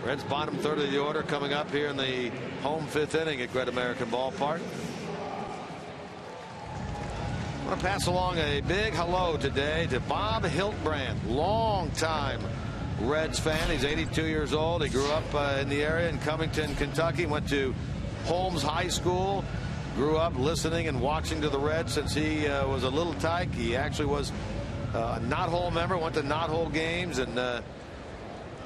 Reds bottom third of the order coming up here in the home 5th inning at Great American Ballpark. I want to pass along a big hello today to Bob Hiltbrand, long-time Reds fan. He's 82 years old. He grew up in the area in Covington, Kentucky. Went to Holmes High School. Grew up listening and watching to the Reds since he was a little tyke. He actually was a knothole member, went to knothole games, and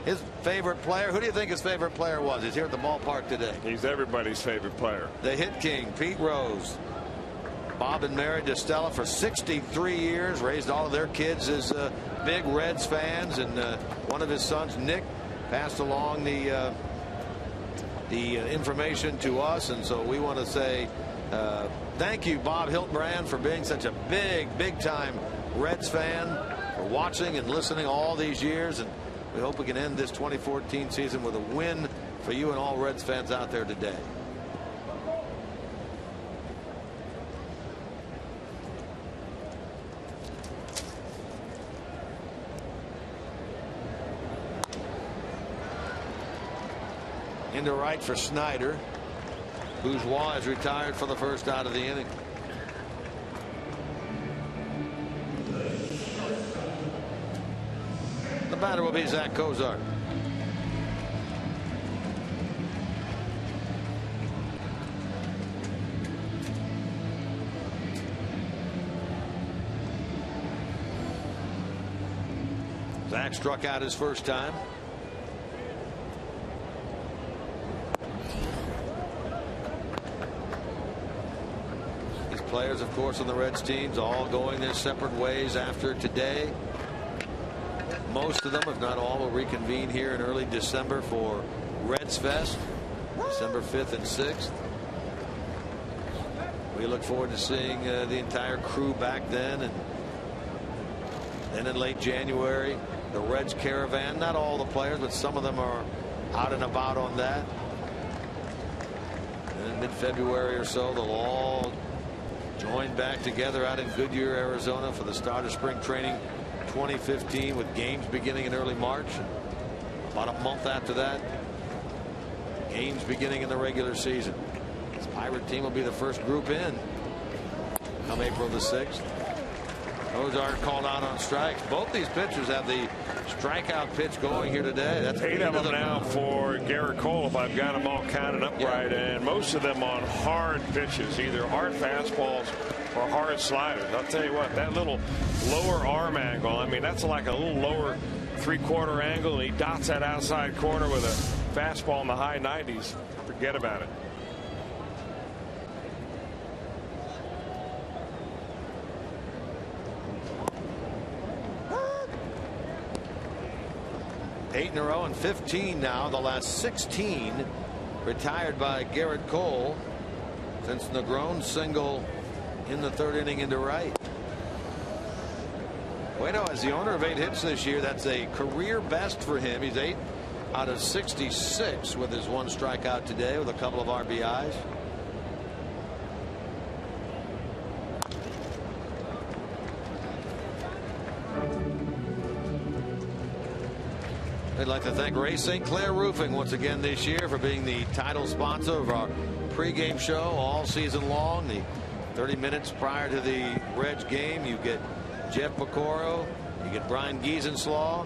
his favorite player. Who do you think his favorite player was? He's here at the ballpark today. He's everybody's favorite player. The hit king, Pete Rose. Bob been married to Stella for 63 years, raised all of their kids as big Reds fans, and one of his sons, Nick, passed along the information to us, and so we want to say thank you, Bob Hiltbrand, for being such a big time Reds fan, for watching and listening all these years, and we hope we can end this 2014 season with a win for you and all Reds fans out there today. Into right for Snyder. Bourgeois is retired for the first out of the inning. The batter will be Zach Kozar. Zach struck out his first time. Players, of course, on the Reds teams all going their separate ways after today. Most of them, if not all, will reconvene here in early December for Reds Fest, December 5th and 6th. We look forward to seeing the entire crew back then, and then in late January, the Reds caravan. Not all the players, but some of them are out and about on that. And in mid-February or so, they'll all join back together out in Goodyear, Arizona for the start of spring training 2015, with games beginning in early March. About a month after that, games beginning in the regular season. This Pirate team will be the first group in come April the 6th. Those aren't called out on strikes. Both these pitchers have the strikeout pitch going here today. That's 8 of them now for Garrett Cole, if I've got them all counted up right, and most of them on hard pitches, either hard fastballs or hard sliders. I'll tell you what, that little lower arm angle, I mean, that's like a little lower 3/4 angle, and he dots that outside corner with a fastball in the high 90s. Forget about it. Eight in a row and 15 now. The last 16 retired by Garrett Cole since Negron single in the 3rd inning into right. Cueto, as the owner of 8 hits this year, that's a career best for him. He's 8 out of 66 with his 1 strikeout today with a couple of RBIs. I'd like to thank Ray St. Clair Roofing once again this year for being the title sponsor of our pregame show all season long. The 30 minutes prior to the Reds game, you get Jeff McCorrow, you get Brian Giesenslaw,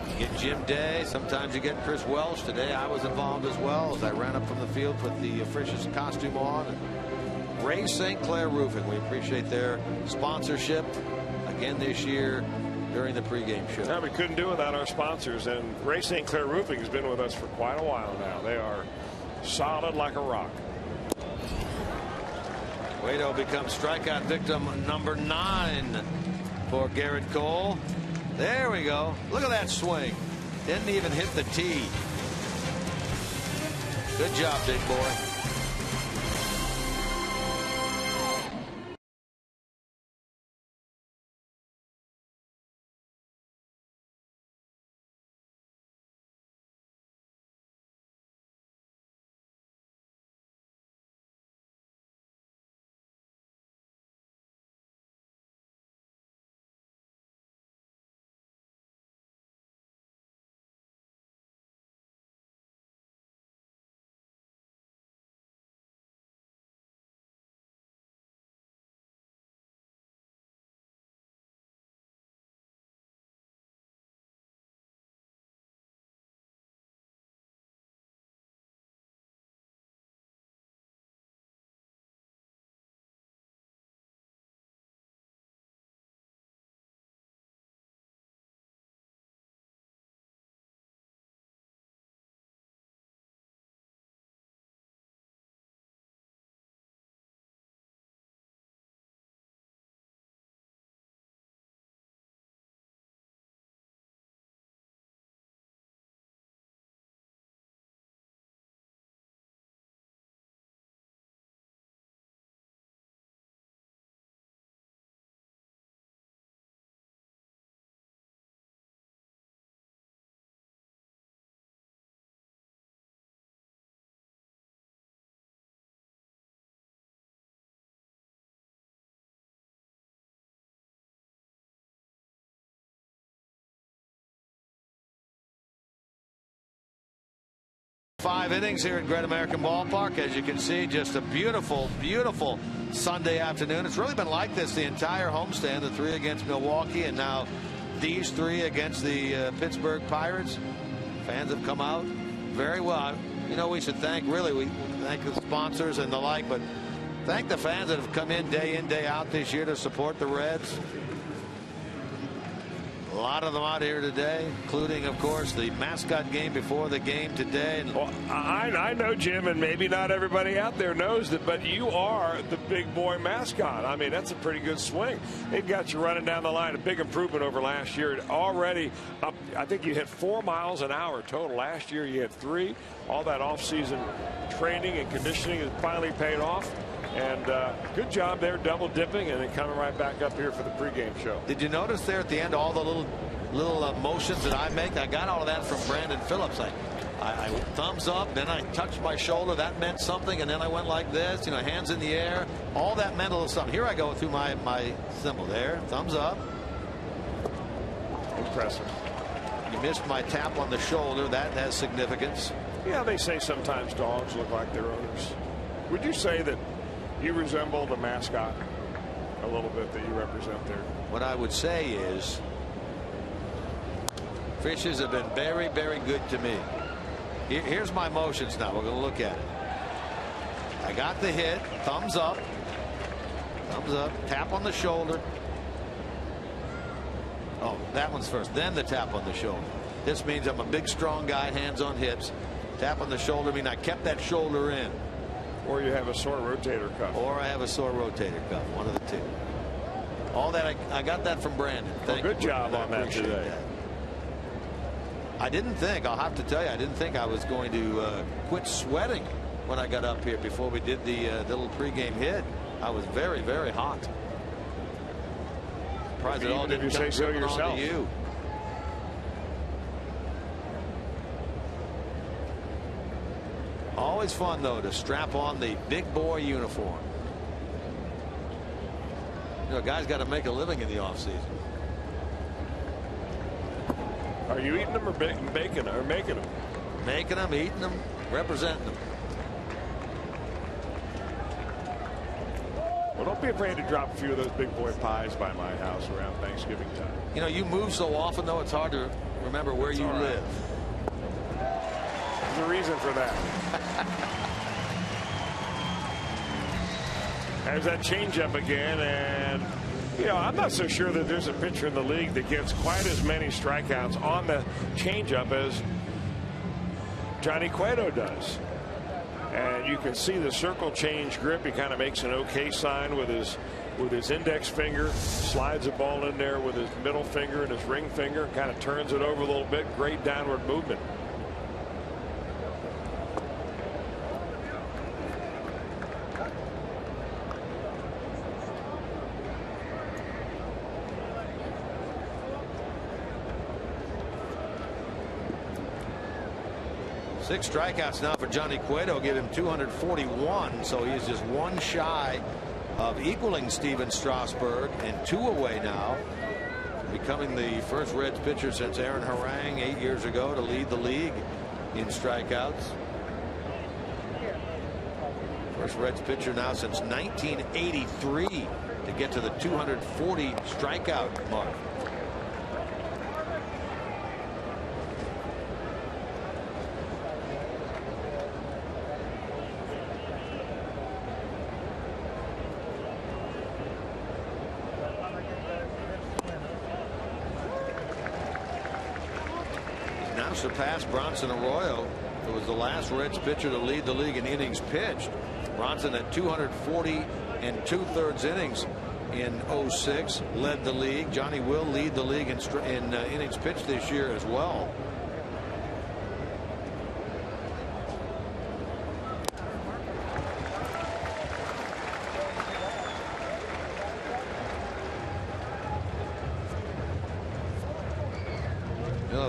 you get Jim Day, sometimes you get Chris Welsh. Today I was involved as well as I ran up from the field with the official's costume on. And Ray St. Clair Roofing, we appreciate their sponsorship again this year during the pregame show. Yeah, we couldn't do without our sponsors, and Ray St. Clair Roofing has been with us for quite a while now. They are solid like a rock. Cueto becomes strikeout victim number 9 for Garrett Cole. There we go. Look at that swing. Didn't even hit the tee. Good job, big boy. 5 innings here at Great American Ballpark. As you can see, just a beautiful, beautiful Sunday afternoon. It's really been like this the entire homestand. The 3 against Milwaukee, and now these 3 against the Pittsburgh Pirates. Fans have come out very well. You know, we should thank, really, we thank the sponsors and the like, but thank the fans that have come in, day out this year to support the Reds. A lot of them out here today, including, of course, the mascot game before the game today. Well, I know, Jim, and maybe not everybody out there knows it, but you are the big boy mascot. I mean, that's a pretty good swing. They've got you running down the line. A big improvement over last year. Already up, I think you hit 4 miles an hour total. Last year you had 3. All that off-season training and conditioning has finally paid off. And good job there, double dipping, and then coming right back up here for the pregame show. Did you notice there at the end all the little motions that I make? I got all of that from Brandon Phillips. I thumbs up, then I touched my shoulder. That meant something, and then I went like this, you know, hands in the air. All that meant a little something. Here I go through my symbol there. Thumbs up. Impressive. You missed my tap on the shoulder. That has significance. Yeah, they say sometimes dogs look like their owners. Would you say that you resemble the mascot a little bit that you represent there? What I would say is fishes have been very, very good to me. Here's my motions now. We're going to look at it. I got the hit. Thumbs up. Thumbs up. Tap on the shoulder. Oh, that one's first. Then the tap on the shoulder. This means I'm a big, strong guy, hands on hips. Tap on the shoulder means I kept that shoulder in. Or you have a sore rotator cuff. Or I have a sore rotator cuff. One of the two. All that I got that from Brandon. Well, good job on that today. That. I didn't think, I'll have to tell you, I didn't think I was going to quit sweating when I got up here before we did the little pregame hit. I was very, very hot. Surprised it all didn't say so yourself. To you. Always fun, though, to strap on the big boy uniform. You know, a guy's got to make a living in the offseason. Are you eating them or baking them or making them? Making them, eating them, representing them. Well, don't be afraid to drop a few of those big boy pies by my house around Thanksgiving time. You know, you move so often, though, it's hard to remember where you live. There's a reason for that. There's that changeup again, and you know, I'm not so sure that there's a pitcher in the league that gets quite as many strikeouts on the changeup as Johnny Cueto does. And you can see the circle change grip. He kind of makes an okay sign with his index finger, slides the ball in there with his middle finger and his ring finger, kind of turns it over a little bit. Great downward movement. Six strikeouts now for Johnny Cueto, give him 241, so he is just one shy of equaling Steven Strasburg, and 2 away now, becoming the first Reds pitcher since Aaron Harang 8 years ago to lead the league in strikeouts. First Reds pitcher now since 1983 to get to the 240 strikeout mark. Surpassed Bronson Arroyo, who was the last Reds pitcher to lead the league in innings pitched. Bronson at 240 2/3 innings in 06 led the league. Johnny will lead the league in innings pitched this year as well.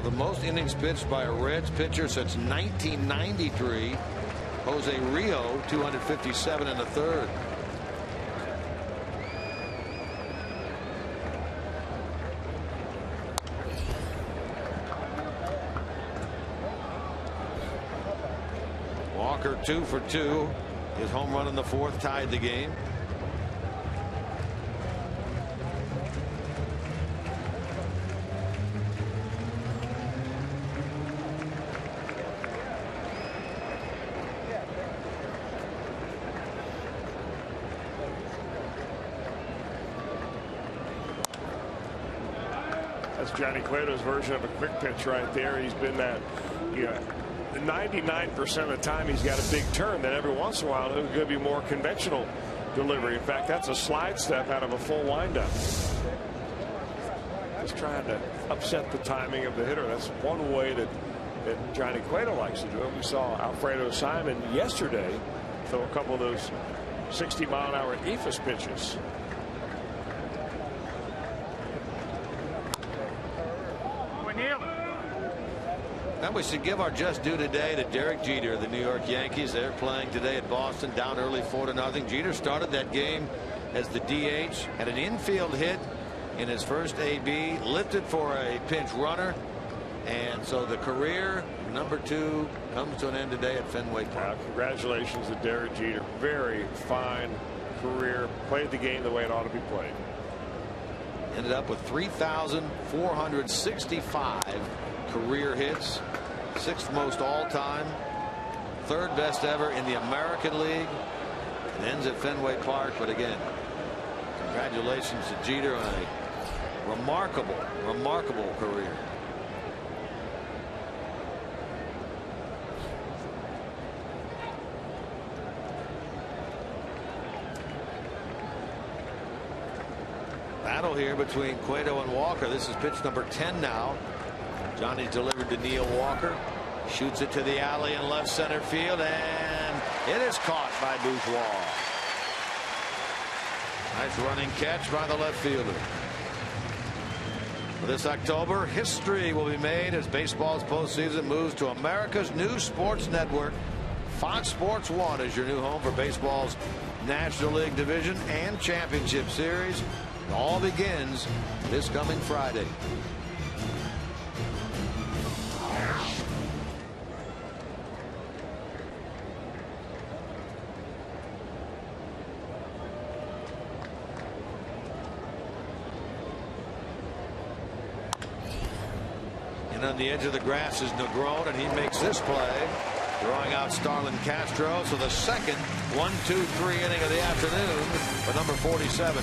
The most innings pitched by a Reds pitcher since 1993. Jose Rio, 257 1/3. Walker 2 for 2. His home run in the fourth tied the game. That's Johnny Cueto's version of a quick pitch right there. He's been that, 99% of the time he's got a big turn. Then every once in a while it's going to be more conventional delivery. In fact, that's a slide step out of a full windup. Just trying to upset the timing of the hitter. That's one way that Johnny Cueto likes to do it. We saw Alfredo Simon yesterday throw a couple of those 60-mile-an-hour eephus pitches. And we should give our just due today to Derek Jeter, the New York Yankees. They're playing today at Boston, down early 4-0. Jeter started that game as the DH, had an infield hit in his first AB, lifted for a pinch runner, and so the career number 2 comes to an end today at Fenway Park. Congratulations to Derek Jeter. Very fine career. Played the game the way it ought to be played. Ended up with 3,465 career hits, 6th most all time, 3rd best ever in the American League. It ends at Fenway Park, but again, congratulations to Jeter on a remarkable career. Battle here between Cueto and Walker. This is pitch number 10 now. Johnny's delivered to Neil Walker. Shoots it to the alley in left center field, and it is caught by Bourgeois. Nice running catch by the left fielder. This October, history will be made as baseball's postseason moves to America's new sports network. Fox Sports 1 is your new home for baseball's National League Division and Championship Series. It all begins this coming Friday. On the edge of the grass is Negron, and he makes this play, throwing out Starlin Castro. So the second 1-2-3 inning of the afternoon for number 47.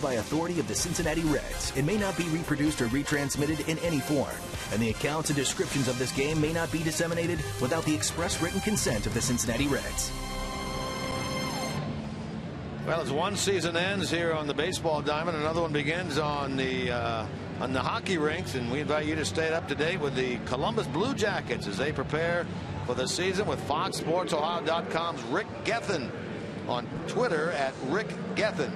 By authority of the Cincinnati Reds, it may not be reproduced or retransmitted in any form, and the accounts and descriptions of this game may not be disseminated without the express written consent of the Cincinnati Reds. Well, as one season ends here on the baseball diamond, another one begins on the on the hockey rinks, and we invite you to stay up to date with the Columbus Blue Jackets as they prepare for the season with FoxSportsOhio.com's Rick Gethin on Twitter at Rick Gethin.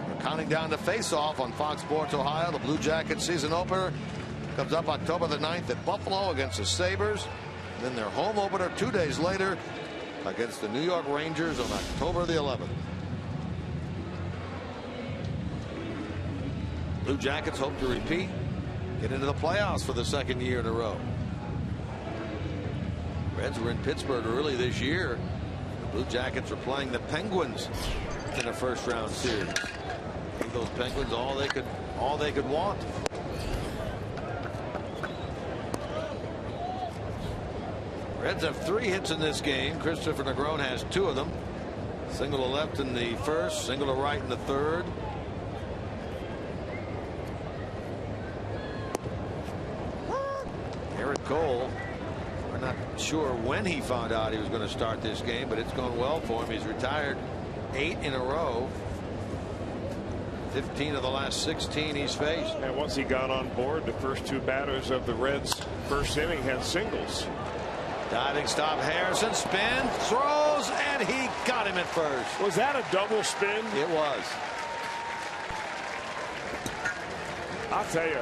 We're counting down the face-off on Fox Sports Ohio. The Blue Jackets season opener comes up October the 9th at Buffalo against the Sabres. Then their home opener 2 days later against the New York Rangers on October the 11th. Blue Jackets hope to repeat, get into the playoffs for the second year in a row. Reds were in Pittsburgh early this year. The Blue Jackets are playing the Penguins in a first-round series. Give those Penguins all they could want. Reds have 3 hits in this game. Christopher Negron has 2 of them. Single to left in the first, single to right in the third. Garrett Cole, we're not sure when he found out he was going to start this game, but it's gone well for him. He's retired 8 in a row. 15 of the last 16 he's faced. And once he got on board, the first 2 batters of the Reds' first inning had singles. Diving stop, Harrison, spin, throws, and he got him at first. Was that a double spin? It was. I'll tell you,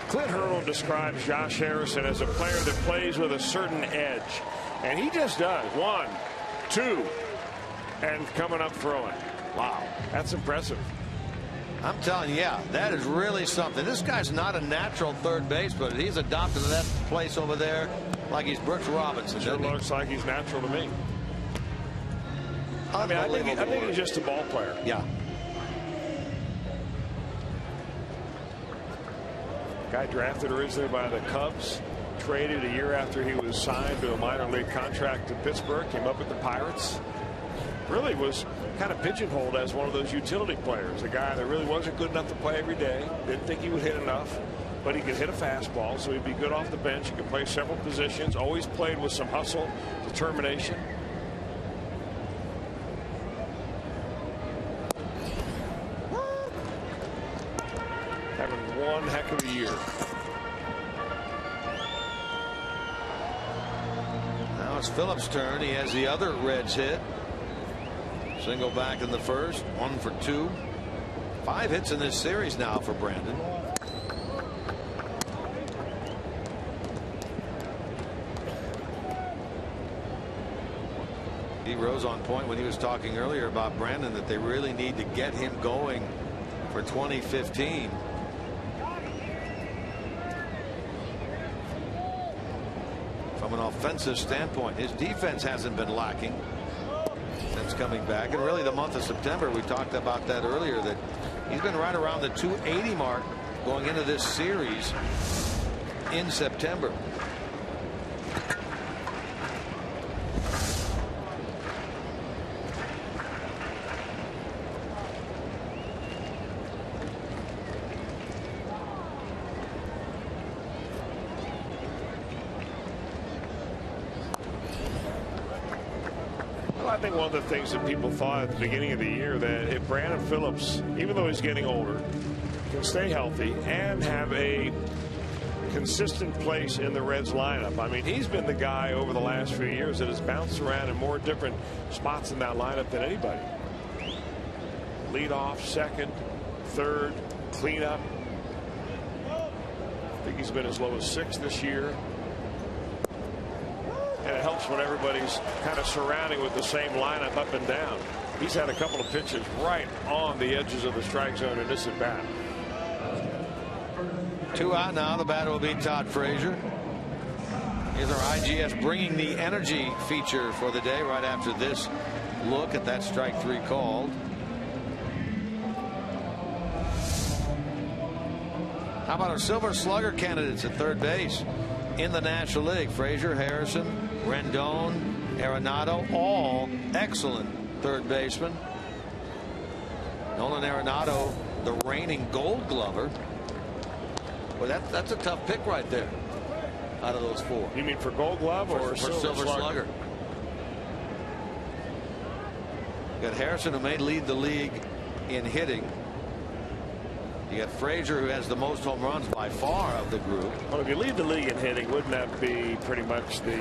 Clint Hurdle describes Josh Harrison as a player that plays with a certain edge. And he just does. 1, 2, and coming up throwing. Wow, that's impressive. I'm telling you, yeah, that is really something. This guy's not a natural third baseman. He's adopted that place over there like he's Brooks Robinson. Sure looks like he's natural to me. I think he's just a ball player. Yeah. Guy drafted originally by the Cubs, traded a year after he was signed to a minor league contract to Pittsburgh, came up with the Pirates. Really was kind of pigeonholed as one of those utility players, a guy that really wasn't good enough to play every day, didn't think he would hit enough, but he could hit a fastball, so he'd be good off the bench. He could play several positions, always played with some hustle, determination. Having one heck of a year. Now it's Phillips' turn. He has the other Reds hit. Single back in the first, 1 for 2. 5 hits in this series now for Brandon. He rose on point when he was talking earlier about Brandon that they really need to get him going for 2015. From an offensive standpoint, his defense hasn't been lacking since coming back, and really the month of September, we talked about that earlier, that he's been right around the 280 mark going into this series in September. I think one of the things that people thought at the beginning of the year, that if Brandon Phillips, even though he's getting older, can stay healthy and have a consistent place in the Reds lineup. I mean, he's been the guy over the last few years that has bounced around in more different spots in that lineup than anybody. Lead off, second, third, cleanup. I think he's been as low as 6 this year. And it helps when everybody's kind of surrounding with the same lineup up and down. He's had a couple of pitches right on the edges of the strike zone in this at bat. 2 out now. The batter will be Todd Frazier. Here's our IGS bringing the energy feature for the day right after this look at that strike 3 called. How about our Silver Slugger candidates at third base in the National League? Frazier, Harrison, Rendon, Arenado, all excellent third basemen. Nolan Arenado, the reigning Gold Glover. Well, that's a tough pick right there out of those 4. You mean for Gold Glove or for Silver Slugger? Got Harrison, who may lead the league in hitting. You got Frazier, who has the most home runs by far of the group. Well, if you lead the league in hitting, wouldn't that be pretty much the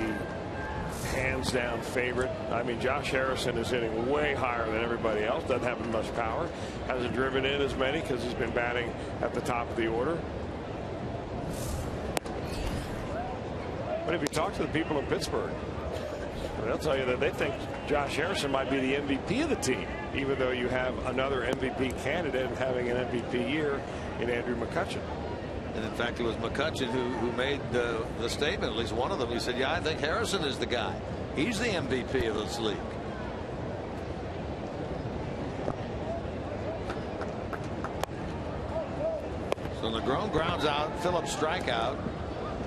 hands down favorite? I mean, Josh Harrison is hitting way higher than everybody else. Doesn't have as much power. Hasn't driven in as many because he's been batting at the top of the order. But if you talk to the people in Pittsburgh, they'll tell you that they think Josh Harrison might be the MVP of the team, even though you have another MVP candidate and having an MVP year in Andrew McCutchen. And in fact, it was McCutchen who made the statement, at least one of them. He said, yeah, I think Harrison is the guy. He's the MVP of this league. So Negron grounds out. Phillips strikeout.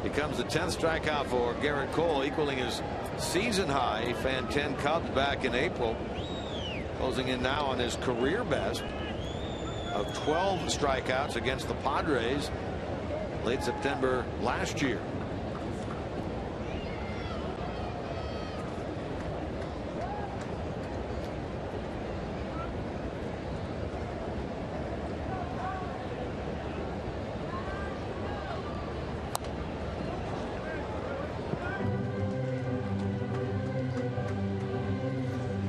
Becomes the 10th strikeout for Garrett Cole, equaling his season high. He fanned 10 Cubs back in April. Closing in now on his career best of 12 strikeouts against the Padres late September last year.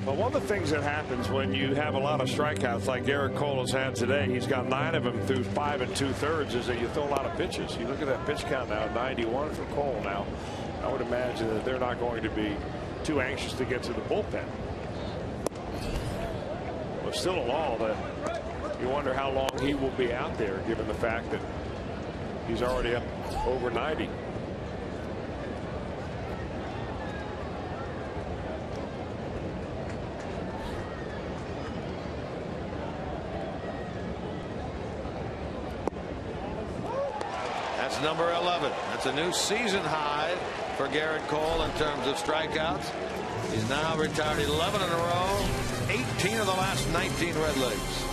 One of the things that happens when you have a lot of strikeouts like Garrett Cole has had today, he's got 9 of them through 5 2/3, is that you throw a lot of pitches. You look at that pitch count now, 91 for Cole now. I would imagine that they're not going to be too anxious to get to the bullpen. But still a law that you wonder how long he will be out there, given the fact that he's already up over 90. Number 11. That's a new season high for Garrett Cole in terms of strikeouts. He's now retired 11 in a row, 18 of the last 19 Red Legs.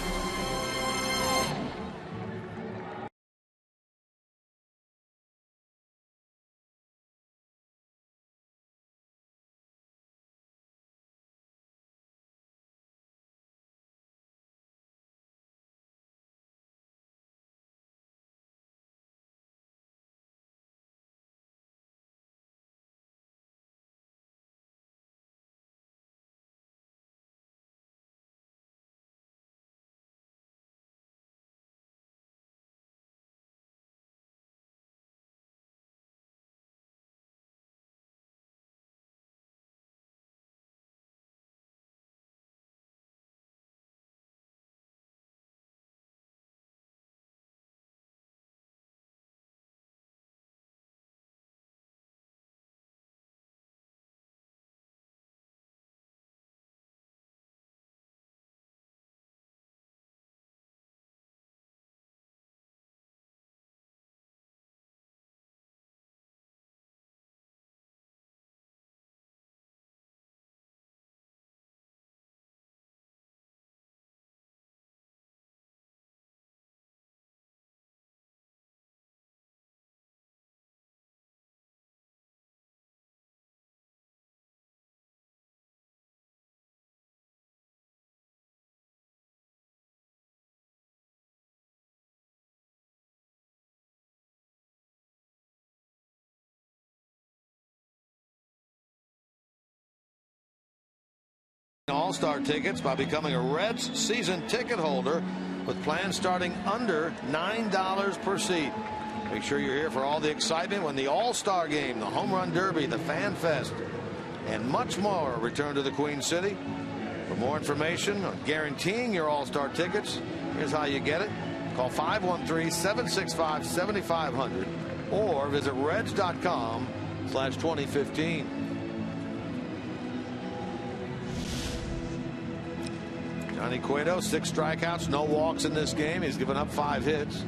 All-Star tickets by becoming a Reds season ticket holder with plans starting under $9 per seat. Make sure you're here for all the excitement when the All-Star Game, the Home Run Derby, the Fan Fest, and much more return to the Queen City. For more information on guaranteeing your All-Star tickets, here's how you get it. Call 513-765-7500 or visit Reds.com/2015. Johnny Cueto, 6 strikeouts, no walks in this game. He's given up 5 hits.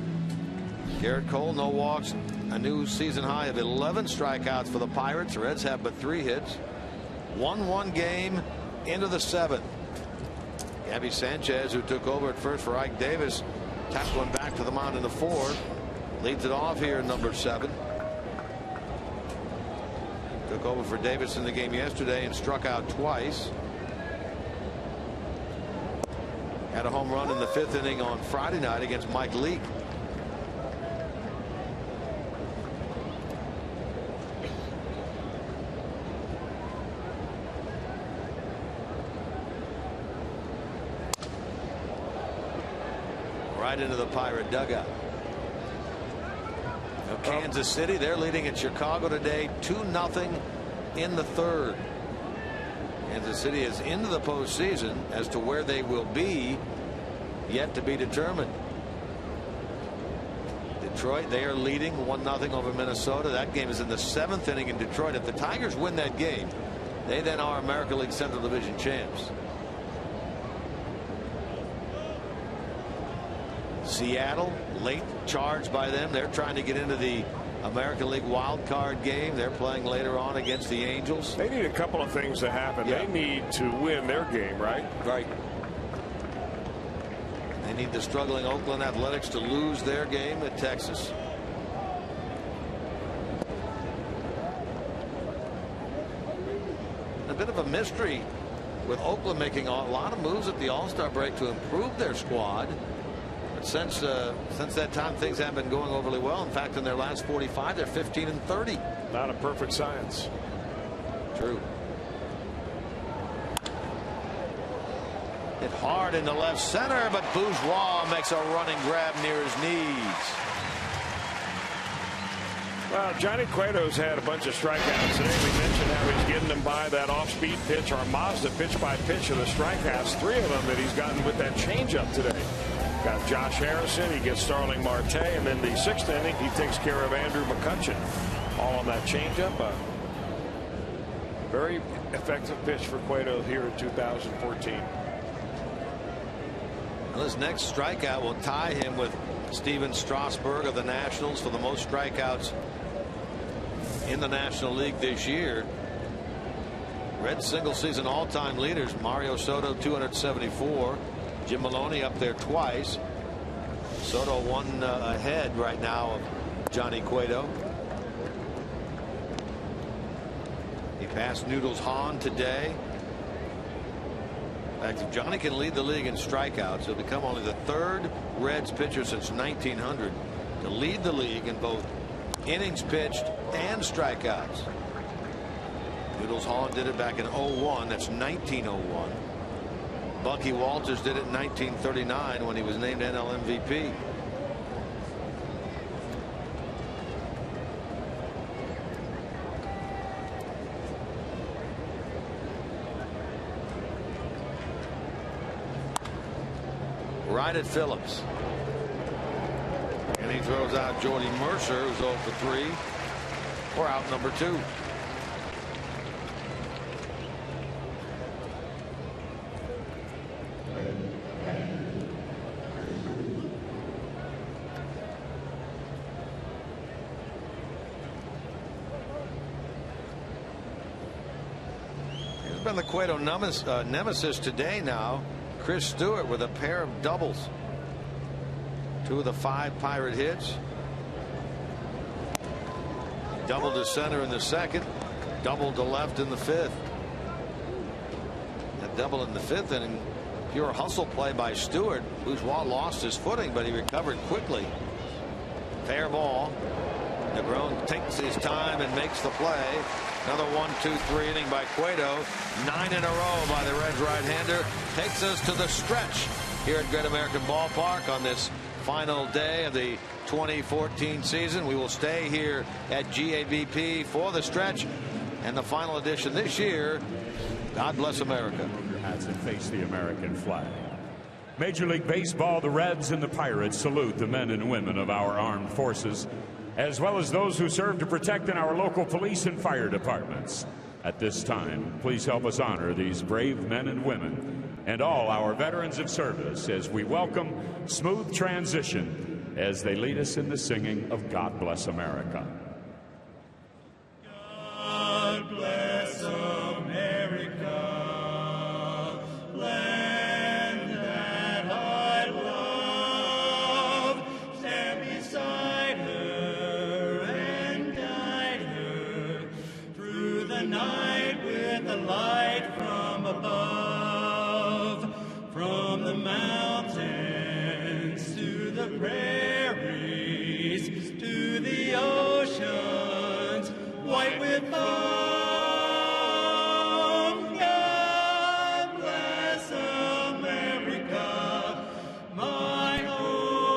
Garrett Cole, no walks, a new season high of 11 strikeouts for the Pirates. The Reds have but 3 hits. 1-1 game into the 7th. Gabby Sanchez, who took over at first for Ike Davis, tapped one back to the mound in the 4th. Leads it off here in number 7. Took over for Davis in the game yesterday and struck out twice. Had a home run in the 5th inning on Friday night against Mike Leake. right into the Pirate dugout. Now, Kansas City, they're leading at Chicago today 2-0 in the third. Kansas City is into the postseason. As to where they will be, yet to be determined. Detroit, they are leading 1-0 over Minnesota. That game is in the 7th inning in Detroit. If the Tigers win that game, they then are American League Central Division champs. Seattle, late charge by them. They're trying to get into the American League wild card game. They're playing later on against the Angels. They need a couple of things to happen. Yeah. They need to win their game, right? Right. They need the struggling Oakland Athletics to lose their game at Texas. A bit of a mystery with Oakland making a lot of moves at the All-Star break to improve their squad. But since that time, things haven't been going overly well. In fact, in their last 45, they're 15-30. Not a perfect science. True. Hit hard into left center, but Bourgeois makes a running grab near his knees. Well, Johnny Cueto's had a bunch of strikeouts today. We mentioned how he's getting them by that off-speed pitch, or Mazda pitch by pitch of the strikeouts. 3 of them that he's gotten with that changeup today. Got Josh Harrison, he gets Starling Marte, and then the 6th inning he takes care of Andrew McCutchen. All on that changeup. A very effective pitch for Cueto here in 2014. Well, his next strikeout will tie him with Steven Strasburg of the Nationals for the most strikeouts in the National League this year. Red single season all-time leaders: Mario Soto 274, Jim Maloney up there twice. Soto one ahead right now of Johnny Cueto. He passed Noodles Hahn today. In fact, if Johnny can lead the league in strikeouts, he'll become only the 3rd Reds pitcher since 1900 to lead the league in both innings pitched and strikeouts. Noodles Hahn did it back in 01. That's 1901. Bucky Walters did it in 1939 when he was named NL MVP. Right at Phillips. And he throws out Jordy Mercer, who's 0 for 3. We're out number 2. Here's been the Cueto nemesis today now. Chris Stewart with a pair of doubles. 2 of the 5 Pirate hits. Doubled to center in the 2nd. Doubled to left in the 5th. That double in the 5th inning, pure hustle play by Stewart. Bourgeois lost his footing, but he recovered quickly. Fair ball. Negron takes his time and makes the play. Another 1-2-3 inning by Cueto. 9 in a row by the Reds right-hander. Takes us to the stretch here at Great American Ballpark on this final day of the 2014 season. We will stay here at GABP for the stretch and the final edition this year. God bless America. Your hats and face the American flag. Major League Baseball, the Reds and the Pirates salute the men and women of our armed forces, as well as those who serve to protect in our local police and fire departments. At this time, please help us honor these brave men and women and all our veterans of service as we welcome Smooth Transition as they lead us in the singing of God Bless America. God bless America, land that I love. Stand beside her and guide her through the night with the light from above, from the mountains to the prairies to the oceans white with foam. God bless America, my home.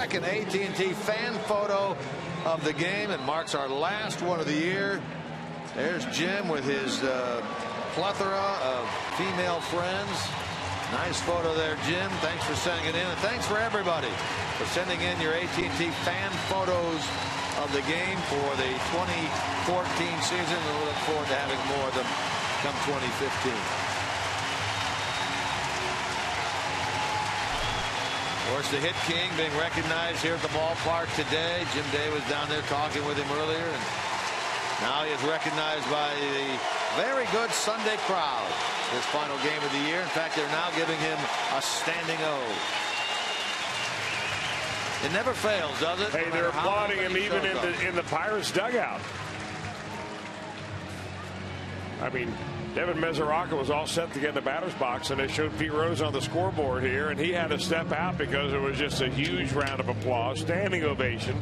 second AT&T fan photo of the game. It marks our last one of the year. There's Jim with his plethora of female friends. Nice photo there, Jim. Thanks for sending it in, and thanks for everybody for sending in your AT&T fan photos of the game for the 2014 season. We look forward to having more of them come 2015. Of course, the hit king being recognized here at the ballpark today. Jim Day was down there talking with him earlier, and now he is recognized by the very good Sunday crowd this final game of the year. In fact, they're now giving him a standing O. It never fails, does it? Hey, they're applauding him even in the Pirates dugout. I mean, Devin Mesoraco was all set to get in the batter's box, and they showed Pete Rose on the scoreboard here, and he had to step out because it was just a huge round of applause, standing ovation.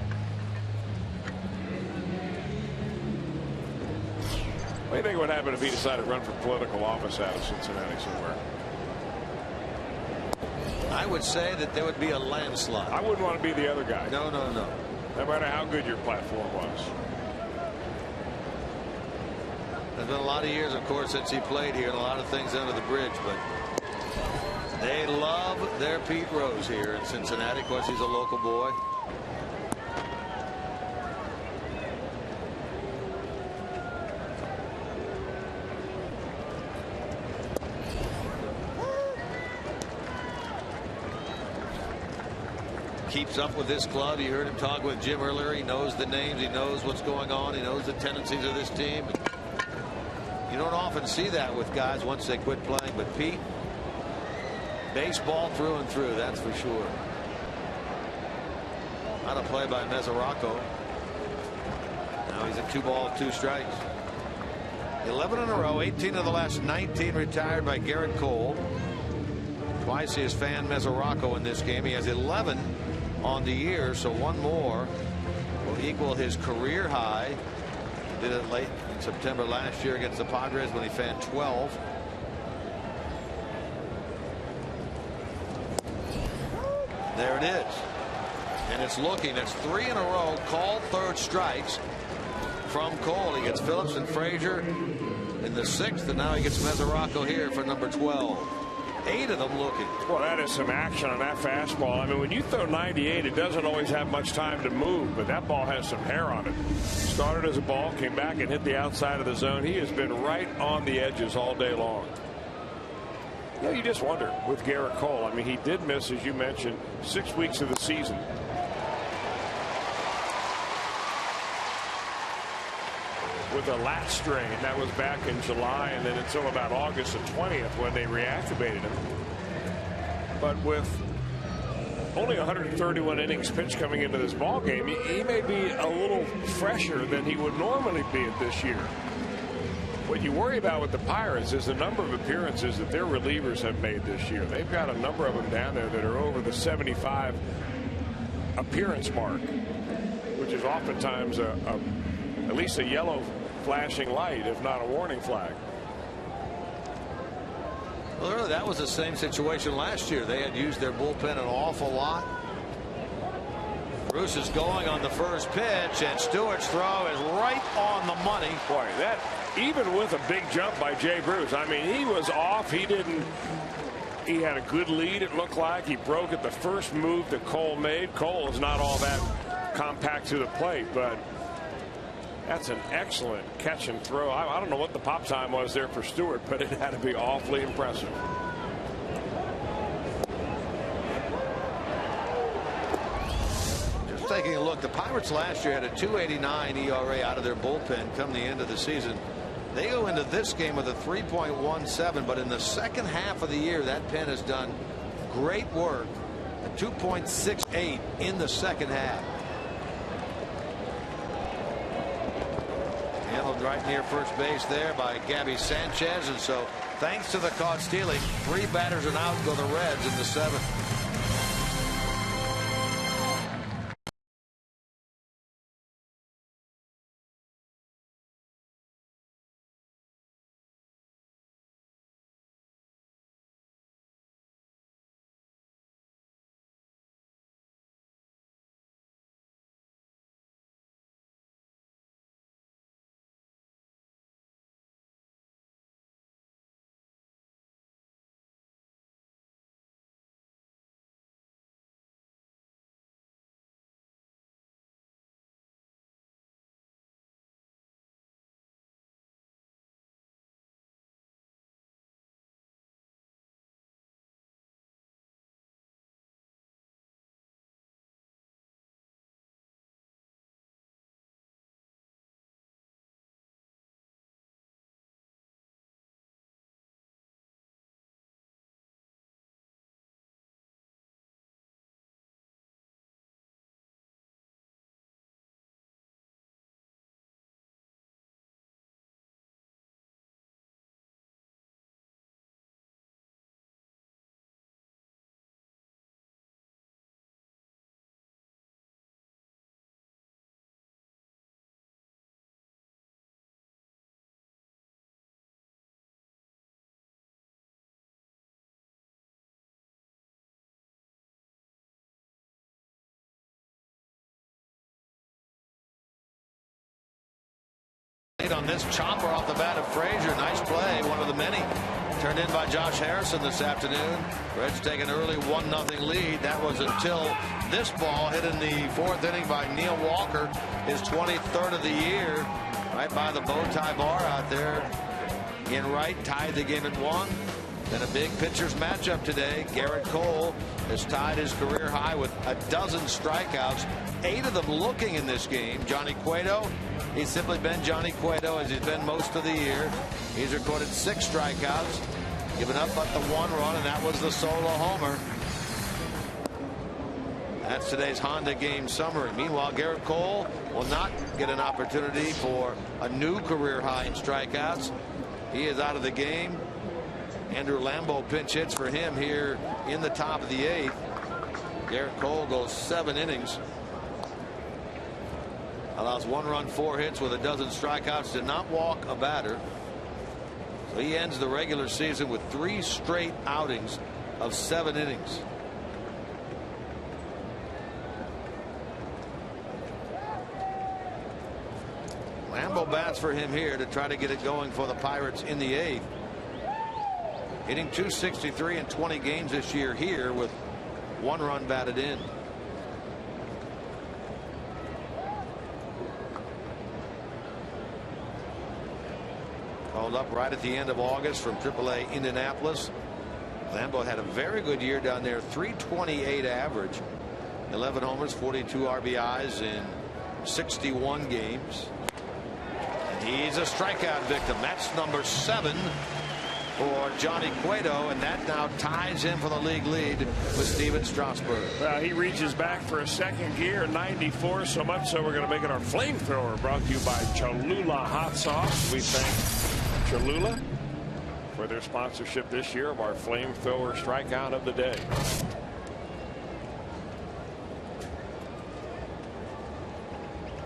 What do you think would happen if he decided to run for political office out of Cincinnati somewhere? I would say that there would be a landslide. I wouldn't want to be the other guy. No, no, no. No matter how good your platform was. There's been a lot of years, of course, since he played here, and a lot of things under the bridge, but they love their Pete Rose here in Cincinnati. Of course, he's a local boy. Keeps up with this club. You heard him talk with Jim earlier. He knows the names. He knows what's going on. He knows the tendencies of this team. You don't often see that with guys once they quit playing, but Pete, baseball through and through, that's for sure. Not a play by Mesoraco. Now he's at 2 balls, 2 strikes. 11 in a row, 18 of the last 19 retired by Garrett Cole. Twice he has fanned Mesoraco in this game. He has 11 on the year, so one more will equal his career high. He did it late in September last year against the Padres when he fanned 12. There it is. And it's looking. It's 3 in a row. Called third strikes from Cole. He gets Phillips and Frazier in the 6th, and now he gets Mesoraco here for number 12. 8 of them looking. Well, that is some action on that fastball. I mean, when you throw 98, it doesn't always have much time to move, but that ball has some hair on it. Started as a ball, came back and hit the outside of the zone. He has been right on the edges all day long. You know, you just wonder with Garrett Cole. I mean, he did miss, as you mentioned, 6 weeks of the season. With a lat strain. That was back in July, and then until about August the 20th when they reactivated him. But with only 131 innings pitched coming into this ball game, he may be a little fresher than he would normally be at this year. What you worry about with the Pirates is the number of appearances that their relievers have made this year. They've got a number of them down there that are over the 75 appearance mark, which is oftentimes at least a yellow flashing light, if not a warning flag. Well, really, that was the same situation last year. They had used their bullpen an awful lot. Bruce is going on the first pitch, and Stewart's throw is right on the money. Boy, that, even with a big jump by Jay Bruce, I mean, he was off. He had a good lead, it looked like. He broke at the first move that Cole made. Cole is not all that compact to the plate, but that's an excellent catch and throw. I don't know what the pop time was there for Stewart, but it had to be awfully impressive. Just taking a look, the Pirates last year had a 2.89 ERA out of their bullpen come the end of the season. They go into this game with a 3.17, but in the second half of the year, that pen has done great work. A 2.68 in the second half. Handled right near first base there by Gabby Sanchez, and so thanks to the caught stealing, 3 batters and out go the Reds in the 7th. On this chopper off the bat of Frazier. Nice play, one of the many. Turned in by Josh Harrison this afternoon. Reds take an early 1-0 lead. That was until this ball hit in the 4th inning by Neil Walker, his 23rd of the year, right by the bow tie bar out there in right. Tied the game at 1. Then a big pitchers matchup today. Garrett Cole has tied his career high with a dozen strikeouts, 8 of them looking in this game. Johnny Cueto, he's simply been Johnny Cueto as he's been most of the year. He's recorded 6 strikeouts, given up but the 1 run, and that was the solo homer. That's today's Honda game summary. Meanwhile, Garrett Cole will not get an opportunity for a new career high in strikeouts. He is out of the game. Andrew Lambeau pinch hits for him here in the top of the 8th. Garrett Cole goes 7 innings. Allows 1 run, 4 hits with a dozen strikeouts. Did not walk a batter. So he ends the regular season with 3 straight outings of 7 innings. Lambeau bats for him here to try to get it going for the Pirates in the 8th. Hitting .263 in 20 games this year here with 1 run batted in. Called up right at the end of August from AAA Indianapolis. Lambeau had a very good year down there. .328 average, 11 homers, 42 RBIs in 61 games. And he's a strikeout victim. That's number 7 for Johnny Cueto, and that now ties him for the league lead with Steven Strasburg. Well, he reaches back for a second gear, 94, so much so we're going to make it our flamethrower, brought to you by Cholula Hot Sauce. We thank Cholula for their sponsorship this year of our flamethrower strikeout of the day.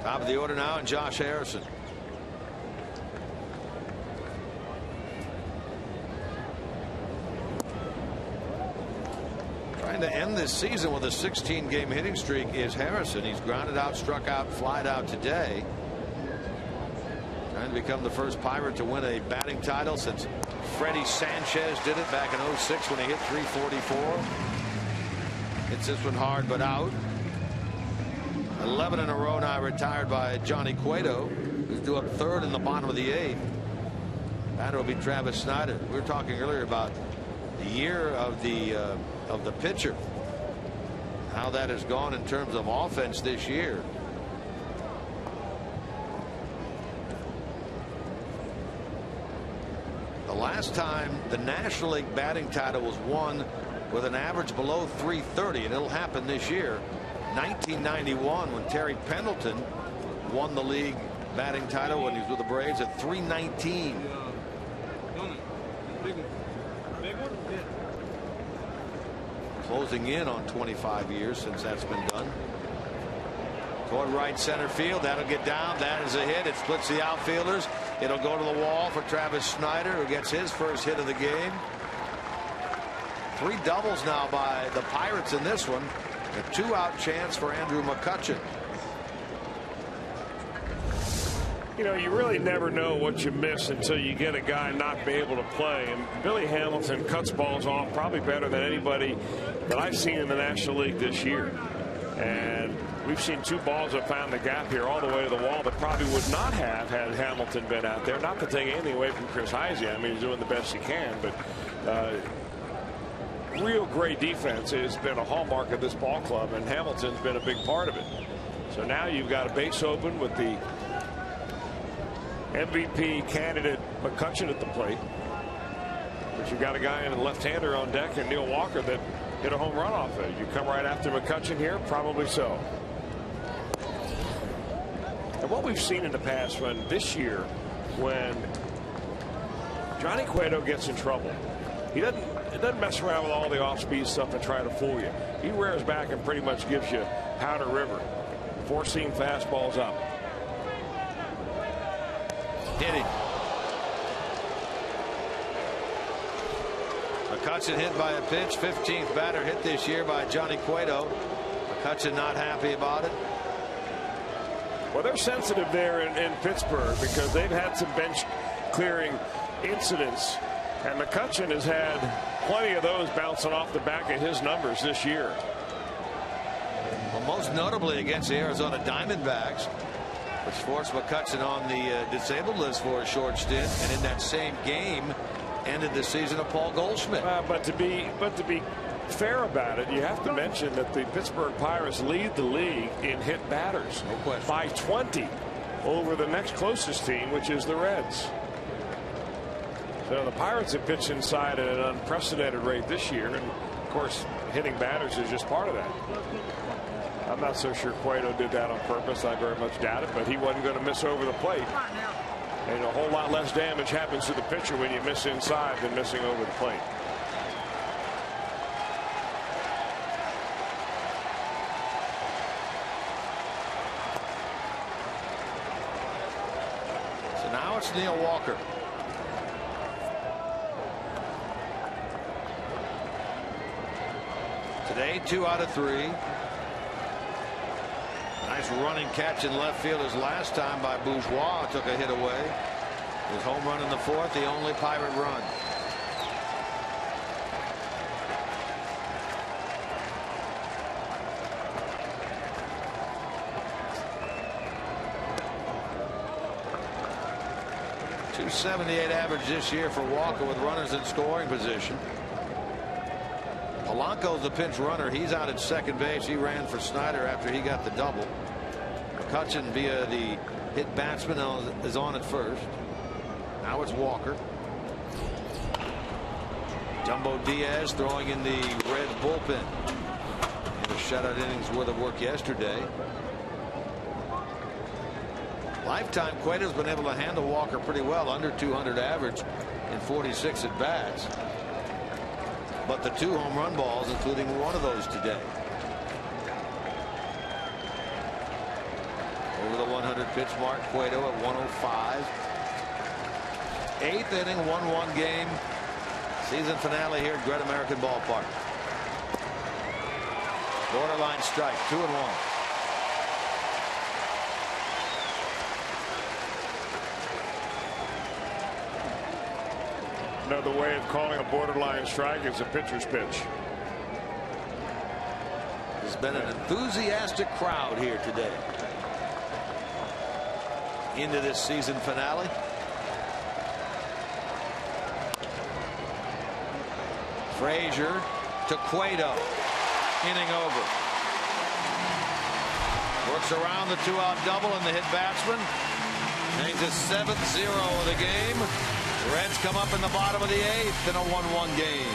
Top of the order now, and Josh Harrison. Trying to end this season with a 16-game hitting streak is Harrison. He's grounded out, struck out, flied out today. Trying to become the first Pirate to win a batting title since Freddie Sanchez did it back in 06 when he hit .344. Hits this one hard but out. 11 in a row now retired by Johnny Cueto, who's due up 3rd in the bottom of the 8th. Batter will be Travis Snyder. We were talking earlier about the year of the pitcher, how that has gone in terms of offense this year. The last time the National League batting title was won with an average below .330, and it'll happen this year. 1991, when Terry Pendleton won the league batting title when he was with the Braves at .319. Closing in on 25 years since that's been done. Toward right center field. That'll get down. That is a hit. It splits the outfielders. It'll go to the wall for Travis Snyder, who gets his first hit of the game. 3 doubles now by the Pirates in this one. A 2-out chance for Andrew McCutchen. You know, you really never know what you miss until you get a guy not be able to play. And Billy Hamilton cuts balls off probably better than anybody that I've seen in the National League this year. And we've seen 2 balls that found the gap here all the way to the wall that probably would not have had Hamilton been out there. Not to take anything away from Chris Heisey. I mean, he's doing the best he can. But real great defense has been a hallmark of this ball club, and Hamilton's been a big part of it. So now you've got a base open with the MVP candidate McCutchen at the plate. But you've got a guy in a left-hander on deck, and Neil Walker that hit a home run off it. You come right after McCutchen here? Probably so. And what we've seen in the past, when this year, when Johnny Cueto gets in trouble, he doesn't mess around with all the off-speed stuff and try to fool you. He rears back and pretty much gives you Powder River. 4-seam fastballs up. Hit it. McCutchen hit by a pitch. 15th batter hit this year by Johnny Cueto. McCutchen not happy about it. Well, they're sensitive there in Pittsburgh because they've had some bench clearing incidents, and McCutchen has had plenty of those bouncing off the back of his numbers this year. Well, most notably against the Arizona Diamondbacks, which forced McCutchen on the disabled list for a short stint, and in that same game ended the season of Paul Goldschmidt. But to be fair about it, you have to mention that the Pittsburgh Pirates lead the league in hit batters by 20 over the next closest team, which is the Reds. So the Pirates have pitched inside at an unprecedented rate this year, and of course hitting batters is just part of that. I'm not so sure Cueto did that on purpose. I very much doubt it, but he wasn't going to miss over the plate. And a whole lot less damage happens to the pitcher when you miss inside than missing over the plate. So now it's Neil Walker. Today, 2 out of 3. Nice running catch in left field as last time by Bourgeois took a hit away. His home run in the 4th, the only Pirate run. .278 average this year for Walker with runners in scoring position. Polanco's the pinch runner. He's out at second base. He ran for Snyder after he got the double. McCutchen via the hit batsman is on at first. Now it's Walker. Jumbo Diaz throwing in the Reds bullpen. In a shutout innings worth of work yesterday. Lifetime, Cueto's been able to handle Walker pretty well, under 200 average in 46 at bats. But the 2 home run balls, including one of those today. Over the 100 pitch mark, Cueto at 105. 8th inning, 1-1 game. Season finale here at Great American Ballpark. Borderline strike, 2-1. Another way of calling a borderline strike is a pitcher's pitch. There's been an enthusiastic crowd here today. Into this season finale. Frazier to Cueto. Inning over. Works around the 2-out double and the hit batsman. Makes it 7-0 of the game. Reds come up in the bottom of the 8th in a 1-1 game.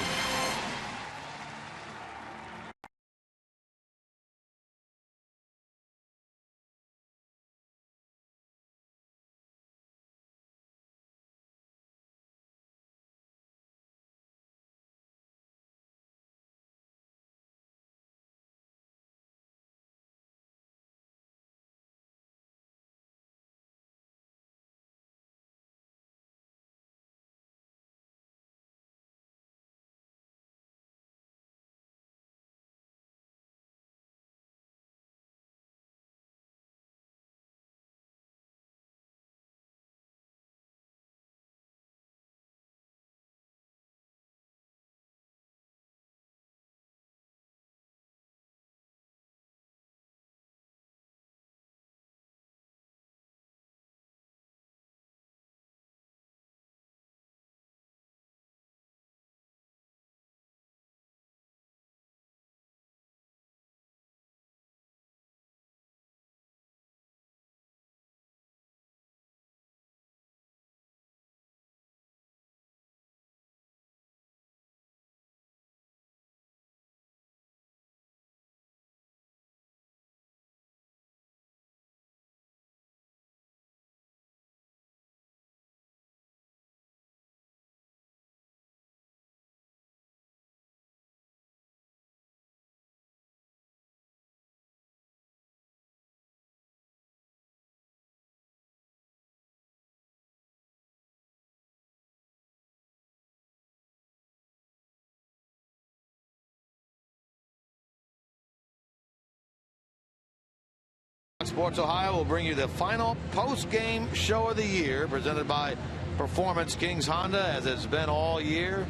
Sports Ohio will bring you the final post-game show of the year, presented by Performance Kings Honda, as it's been all year.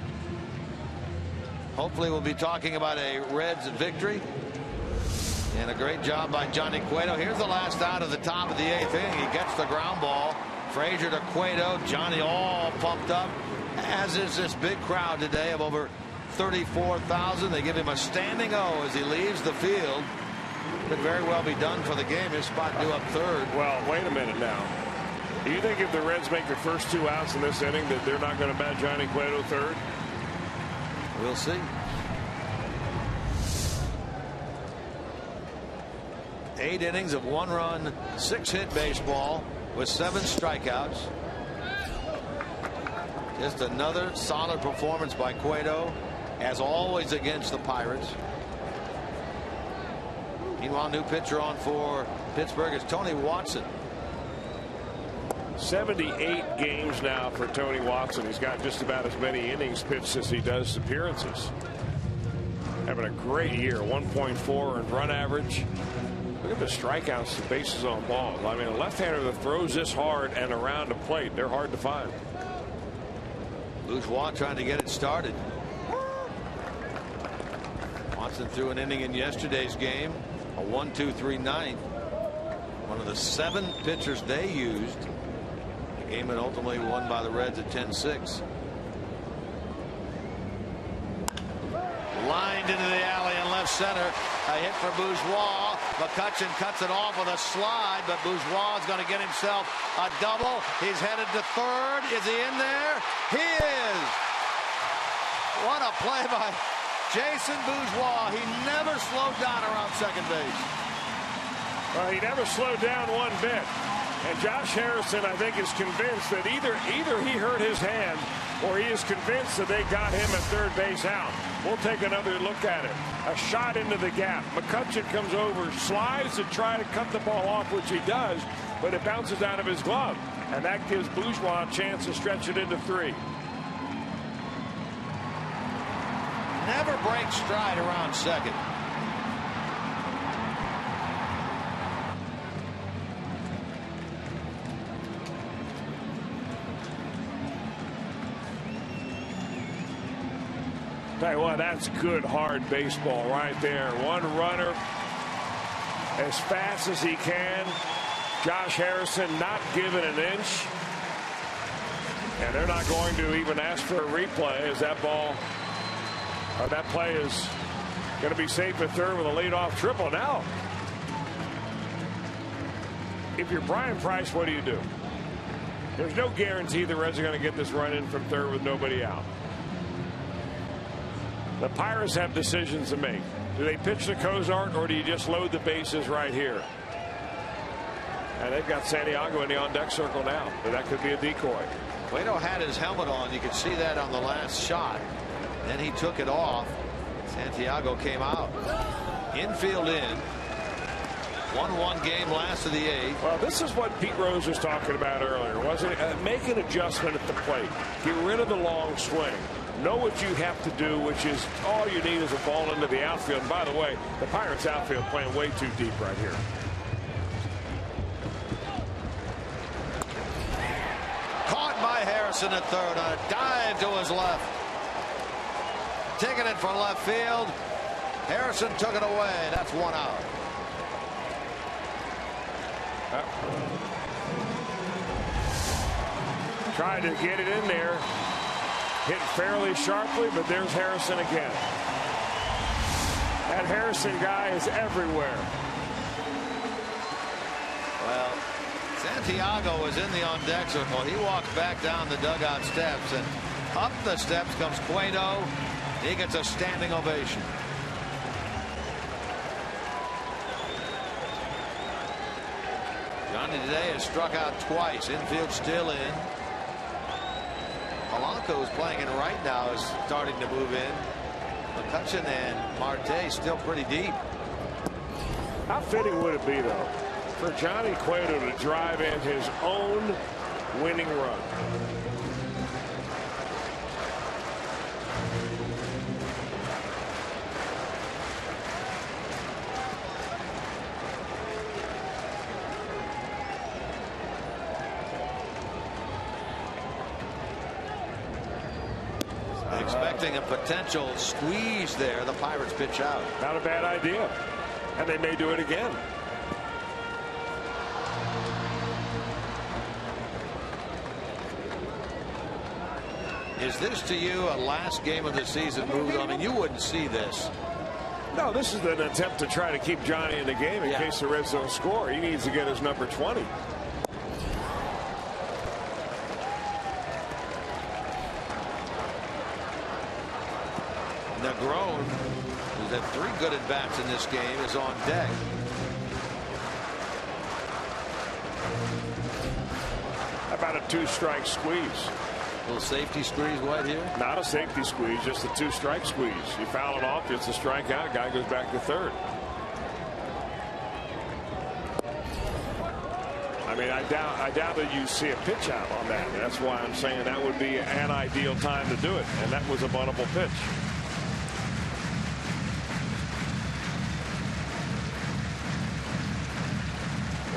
Hopefully we'll be talking about a Reds victory. And a great job by Johnny Cueto. Here's the last out of the top of the 8th inning. He gets the ground ball. Frazier to Cueto. Johnny all pumped up, as is this big crowd today of over 34,000. They give him a standing O as he leaves the field. Could very well be done for the game. His spot due up third. Well, wait a minute now. Do you think if the Reds make the first 2 outs in this inning that they're not going to bat Johnny Cueto third? We'll see. 8 innings of 1-run, 6-hit baseball with 7 strikeouts. Just another solid performance by Cueto, as always against the Pirates. Meanwhile, new pitcher on for Pittsburgh is Tony Watson. 78 games now for Tony Watson. He's got just about as many innings pitched as he does appearances. Having a great year. 1.4 earned run average. Look at the strikeouts, the bases on balls. I mean, a left-hander that throws this hard and around the plate, they're hard to find. Bourgeois trying to get it started. Watson threw an inning in yesterday's game. A 1-2-3 ninth. One of the 7 pitchers they used. The game had ultimately won by the Reds at 10-6. Lined into the alley in left center. A hit for Bourgeois. McCutchen cuts it off with a slide, but Bourgeois is going to get himself a double. He's headed to third. Is he in there? He is. What a play by Jason Bourgeois. He never slowed down around second base. Well, he never slowed down one bit. And Josh Harrison, I think, is convinced that either he hurt his hand or he is convinced that they got him at third base out. We'll take another look at it. A shot into the gap. McCutchen comes over, slides to try to cut the ball off, which he does, but it bounces out of his glove. And that gives Bourgeois a chance to stretch it into 3. Never breaks stride around second. Tell you what, that's good hard baseball right there. One runner as fast as he can. Josh Harrison not giving an inch. And they're not going to even ask for a replay as that ball, or that play is going to be safe at third with a leadoff triple. Now, if you're Brian Price, what do? There's no guarantee the Reds are going to get this run in from third with nobody out. The Pirates have decisions to make. Do they pitch to Cozart, or do you just load the bases right here? And they've got Santiago in the on-deck circle now. But that could be a decoy. Cueto had his helmet on. You could see that on the last shot. Then he took it off. Santiago came out. Infield in. 1-1 game, last of the 8th. Well, this is what Pete Rose was talking about earlier, wasn't it? Make an adjustment at the plate. Get rid of the long swing. Know what you have to do, which is all you need is a ball into the outfield. And by the way, the Pirates outfield playing way too deep right here. Caught by Harrison at third on a dive to his left. Taking it for left field. Harrison took it away. That's 1 out. Tried to get it in there. Hit fairly sharply, but there's Harrison again. That Harrison guy is everywhere. Well, Santiago is in the on-deck circle. He walks back down the dugout steps, and up the steps comes Cueto. He gets a standing ovation. Johnny today has struck out twice. Infield still in. Polanco is playing in right now, is starting to move in. McCutchen and Marte still pretty deep. How fitting would it be, though, for Johnny Cueto to drive in his own winning run? expecting a potential squeeze there. The Pirates pitch out. Not a bad idea. And they may do it again. Is this to you a last game of the season move? I mean, you wouldn't see this. No, this is an attempt to try to keep Johnny in the game in case the Reds don't score. He needs to get his number 20. Negron, who's had 3 good at-bats in this game, is on deck. How about a 2-strike squeeze? A little safety squeeze right here? Not a safety squeeze, just a 2-strike squeeze. You foul it off, it's a strikeout. Guy goes back to third. I mean, I doubt that you see a pitch out on that. That's why I'm saying that would be an ideal time to do it. And that was a buttable pitch.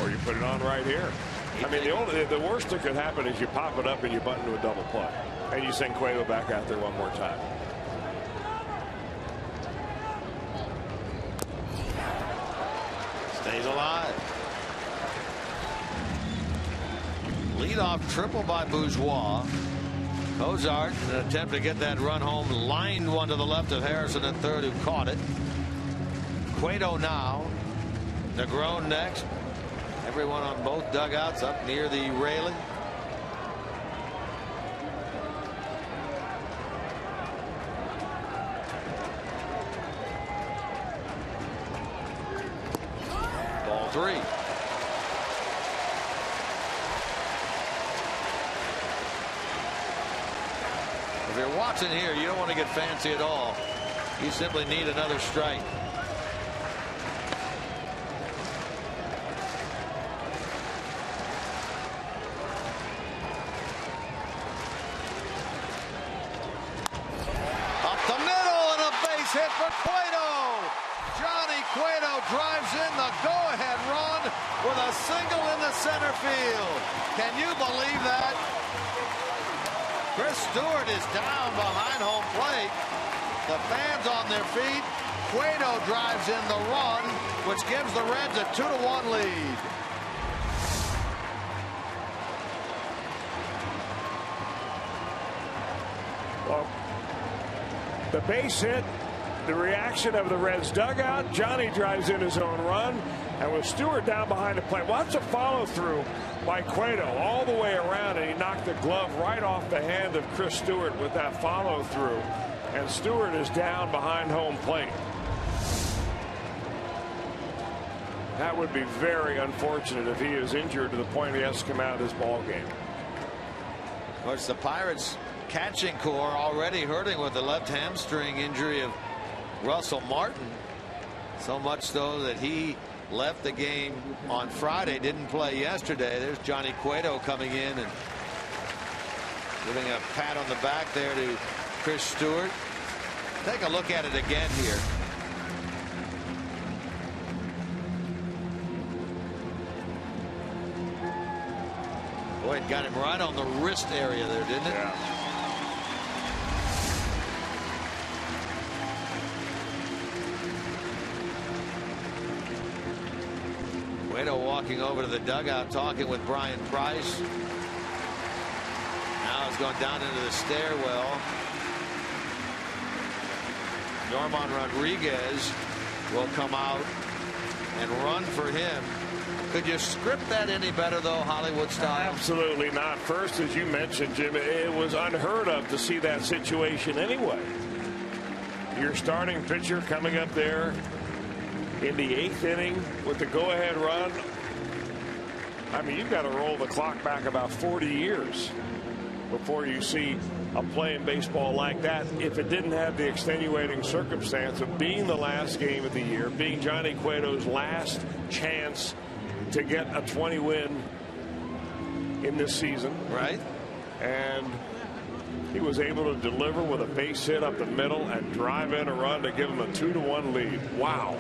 Or you put it on right here. I mean, the worst that could happen is you pop it up and you butt into a double play. And you send Cueto back out there one more time. Stays alive. Leadoff triple by Bourgeois. Cozart, in an attempt to get that run home, lined one to the left of Harrison at third, who caught it. Cueto now. Negron next. Everyone on both dugouts up near the railing. Ball 3. If you're watching here, you don't want to get fancy at all. You simply need another strike. Hit for Cueto. Johnny Cueto drives in the go-ahead run with a single in the center field. Can you believe that? Chris Stewart is down behind home plate. The fans on their feet. Cueto drives in the run, which gives the Reds a 2-1 lead. Well, the base hit. The reaction of the Reds dugout. Johnny drives in his own run, and with Stewart down behind the plate, watch a follow through by Cueto all the way around, and he knocked the glove right off the hand of Chris Stewart with that follow through, and Stewart is down behind home plate. That would be very unfortunate if he is injured to the point he has to come out of this ball game. Of course, the Pirates catching core already hurting with the left hamstring injury of Russell Martin, so much so that he left the game on Friday, didn't play yesterday. There's Johnny Cueto coming in and giving a pat on the back there to Chris Stewart. Take a look at it again here. Boy, it got him right on the wrist area there, didn't it? Yeah. Cueto walking over to the dugout, talking with Brian Price. Now he's going down into the stairwell. Norman Rodriguez will come out and run for him. Could you script that any better, though, Hollywood style? Absolutely not. First, as you mentioned, Jim, it was unheard of to see that situation anyway. Your starting pitcher coming up there in the 8th inning with the go-ahead run. I mean, you've got to roll the clock back about 40 years before you see a play in baseball like that, if it didn't have the extenuating circumstance of being the last game of the year, being Johnny Cueto's last chance to get a 20 win in this season. Right. And he was able to deliver with a base hit up the middle and drive in a run to give him a 2-1 lead. Wow.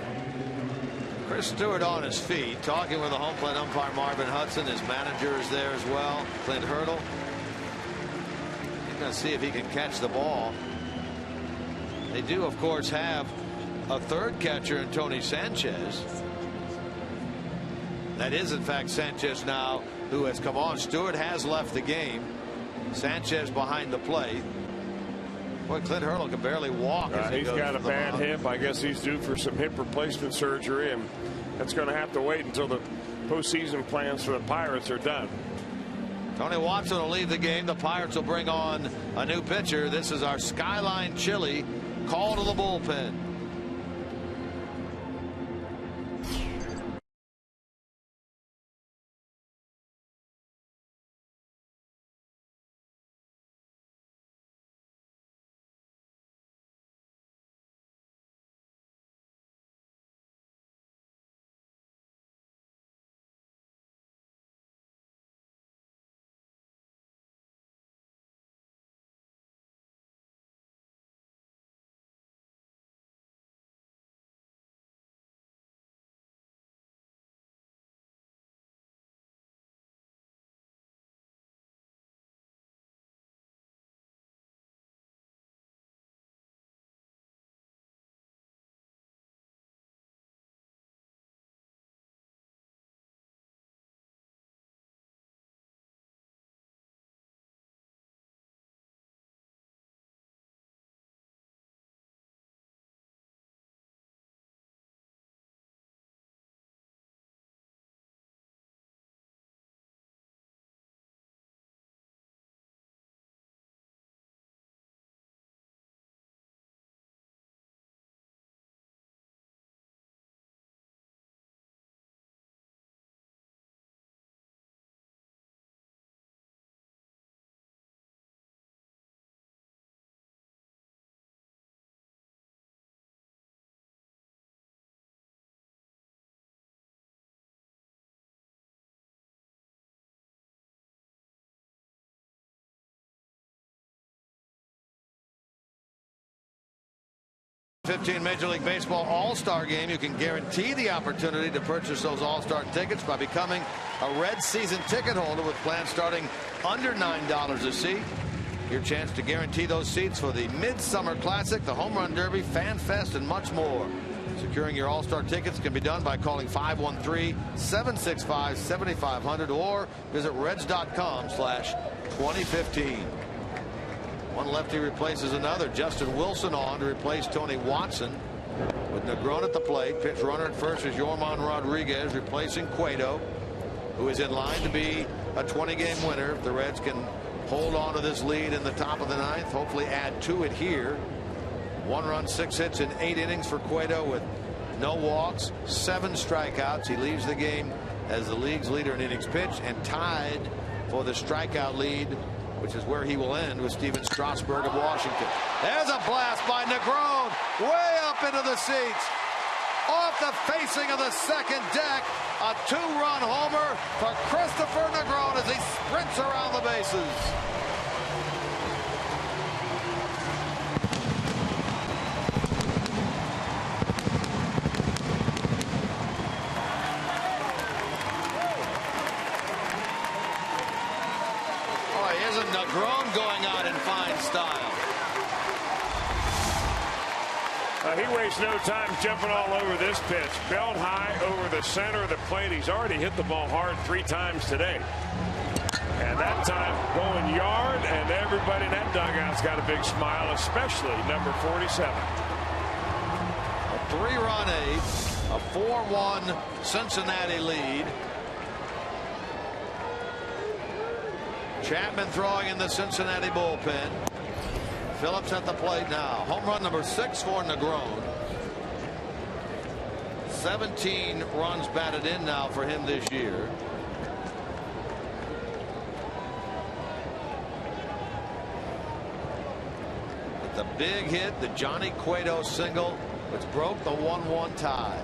Chris Stewart on his feet, talking with the home plate umpire Marvin Hudson. His manager is there as well, Clint Hurdle. He's going to see if he can catch the ball. They do, of course, have a third catcher in Tony Sanchez. That is, in fact, Sanchez now who has come on. Stewart has left the game. Sanchez behind the plate. Boy, Clint Hurley can barely walk. He's got a bad hip. I guess he's due for some hip replacement surgery, and that's going to have to wait until the postseason plans for the Pirates are done. Tony Watson will leave the game. The Pirates will bring on a new pitcher. This is our Skyline Chili call to the bullpen. $15 Major League Baseball All-Star Game. You can guarantee the opportunity to purchase those All-Star tickets by becoming a Red season ticket holder with plans starting under $9 a seat. Your chance to guarantee those seats for the Midsummer Classic, the Home Run Derby, Fan Fest, and much more. Securing your All-Star tickets can be done by calling 513-765-7500 or visit Reds.com/2015. One lefty replaces another. Justin Wilson on to replace Tony Watson. With Negron at the plate. Pitch runner at first is Yorman Rodriguez replacing Cueto, who is in line to be a 20-game winner. If the Reds can hold on to this lead in the top of the ninth, hopefully add to it here. 1 run, 6 hits in 8 innings for Cueto with no walks, 7 strikeouts. He leaves the game as the league's leader in innings pitched and tied for the strikeout lead, which is where he will end with Steven Strasburg of Washington. There's a blast by Negron, way up into the seats. Off the facing of the second deck, a 2-run homer for Christopher Negron as he sprints around the bases. Negron going out in fine style. He wastes no time jumping all over this pitch. Belt high over the center of the plate. He's already hit the ball hard 3 times today. And that time going yard, and everybody in that dugout's got a big smile, especially number 47. A 3-run 8, a 4-1 Cincinnati lead. Chapman throwing in the Cincinnati bullpen. Phillips at the plate now. Home run number 6 for Negron. 17 runs batted in now for him this year. With the big hit, the Johnny Cueto single, which broke the 1-1 tie.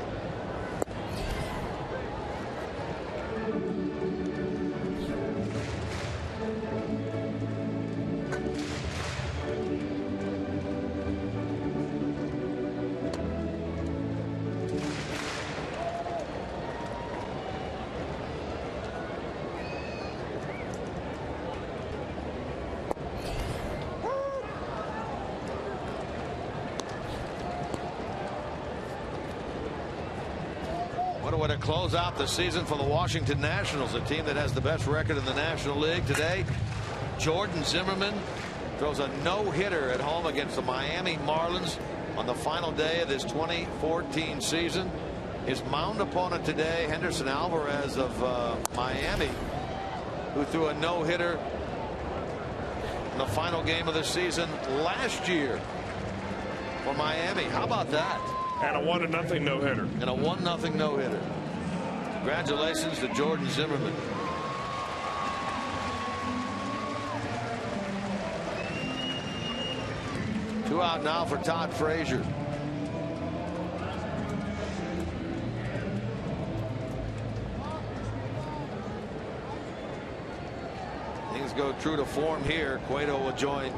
What a way to close out the season for the Washington Nationals, a team that has the best record in the National League today. Jordan Zimmermann throws a no-hitter at home against the Miami Marlins on the final day of this 2014 season. His mound opponent today, Henderson Alvarez of Miami, who threw a no-hitter in the final game of the season last year for Miami. How about that? And a 1-0 no-hitter. And a 1-0 no-hitter. Congratulations to Jordan Zimmermann. Two out now for Todd Frazier. Things go true to form here. Cueto will join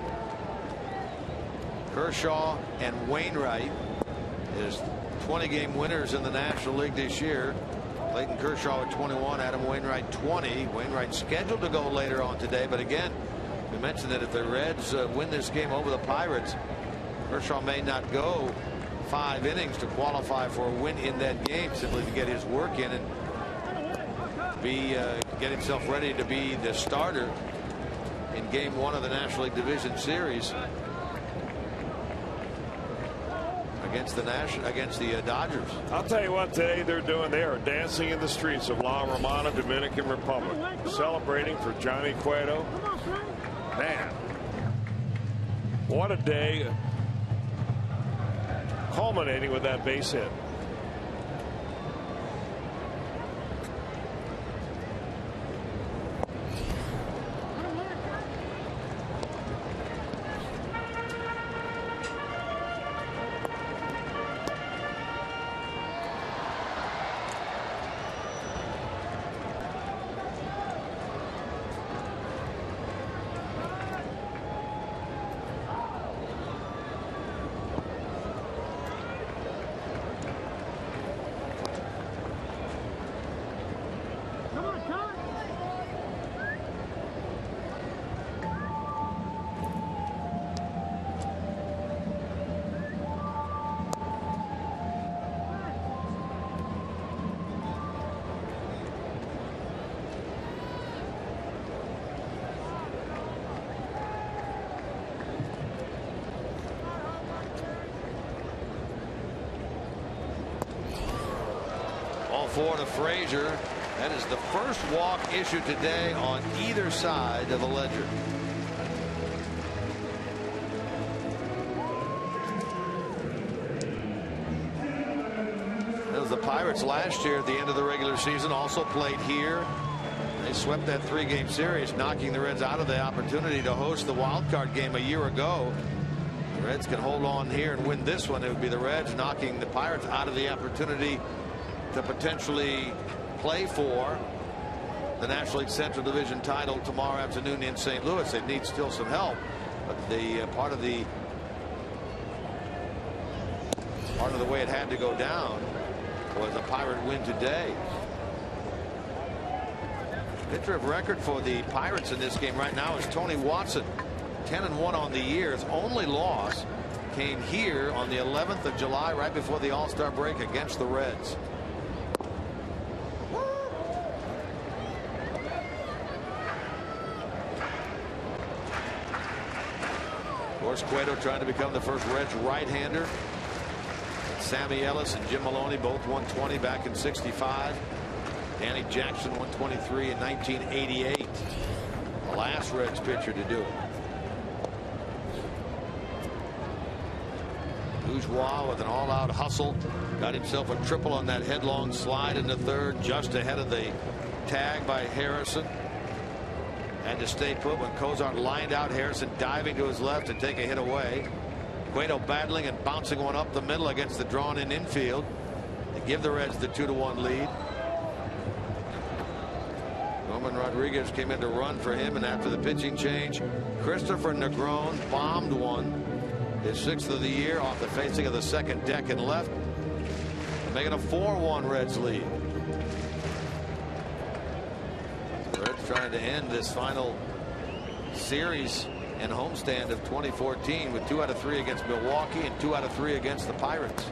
Kershaw and Wainwright as 20-game winners in the National League this year. Clayton Kershaw at 21, Adam Wainwright 20. Wainwright scheduled to go later on today, but again, we mentioned that if the Reds win this game over the Pirates, Kershaw may not go 5 innings to qualify for a win in that game, simply to get his work in and get himself ready to be the starter in Game 1 of the National League Division Series against the Dodgers. I'll tell you what today they're doing. They are dancing in the streets of La Romana, Dominican Republic, celebrating for Johnny Cueto. Man, what a day, culminating with that base hit. For to Frazier. That is the first walk issued today on either side of the ledger. As the Pirates last year at the end of the regular season also played here. They swept that 3-game series, knocking the Reds out of the opportunity to host the wild card game a year ago. The Reds can hold on here and win this one. It would be the Reds knocking the Pirates out of the opportunity to potentially play for the National League Central Division title tomorrow afternoon in St. Louis. They need still some help, but the part of the way it had to go down was a Pirate win today. Pitcher of record for the Pirates in this game right now is Tony Watson, 10-1 on the year. His only loss came here on the 11th of July, right before the All-Star break against the Reds. Cueto trying to become the first Reds right-hander. Sammy Ellis and Jim Maloney both 120 back in '65. Danny Jackson 123 in 1988. The last Reds pitcher to do it. Bourgeois with an all-out hustle got himself a triple on that headlong slide into third, just ahead of the tag by Harrison. Had to stay put when Cozart lined out. Harrison diving to his left to take a hit away. Cueto battling and bouncing one up the middle against the drawn-in infield to give the Reds the 2-1 lead. Norman Rodriguez came in to run for him, and after the pitching change, Christopher Negron bombed one, his 6th of the year, off the facing of the second deck and left, making a 4-1 Reds lead. Trying to end this final series and homestand of 2014 with 2 out of 3 against Milwaukee and 2 out of 3 against the Pirates.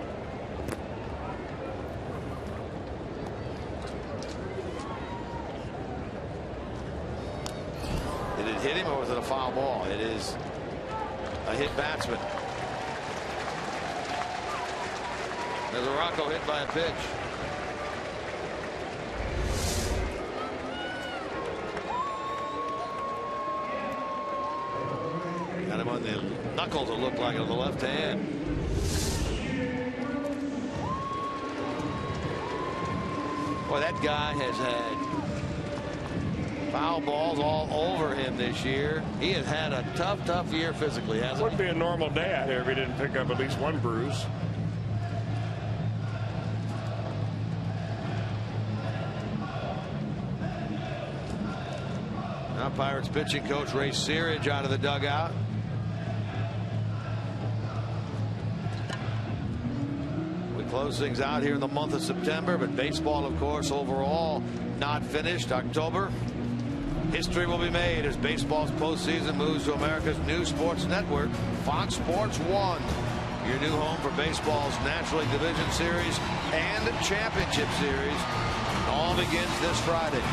hit him or was it a foul ball? It is a hit batsman. There's a Rocco hit by a pitch. Got him on the knuckles, it looked like, on the left hand. Boy, that guy has had foul balls all over him this year. He has had a tough year physically, hasn't he? Would be a normal day out here if he didn't pick up at least one bruise. Now Pirates pitching coach Ray Searage out of the dugout. We close things out here in the month of September, but baseball, of course, overall not finished. October, history will be made as baseball's postseason moves to America's new sports network, Fox Sports 1. Your new home for baseball's National League Division Series and Championship Series. It all begins this Friday.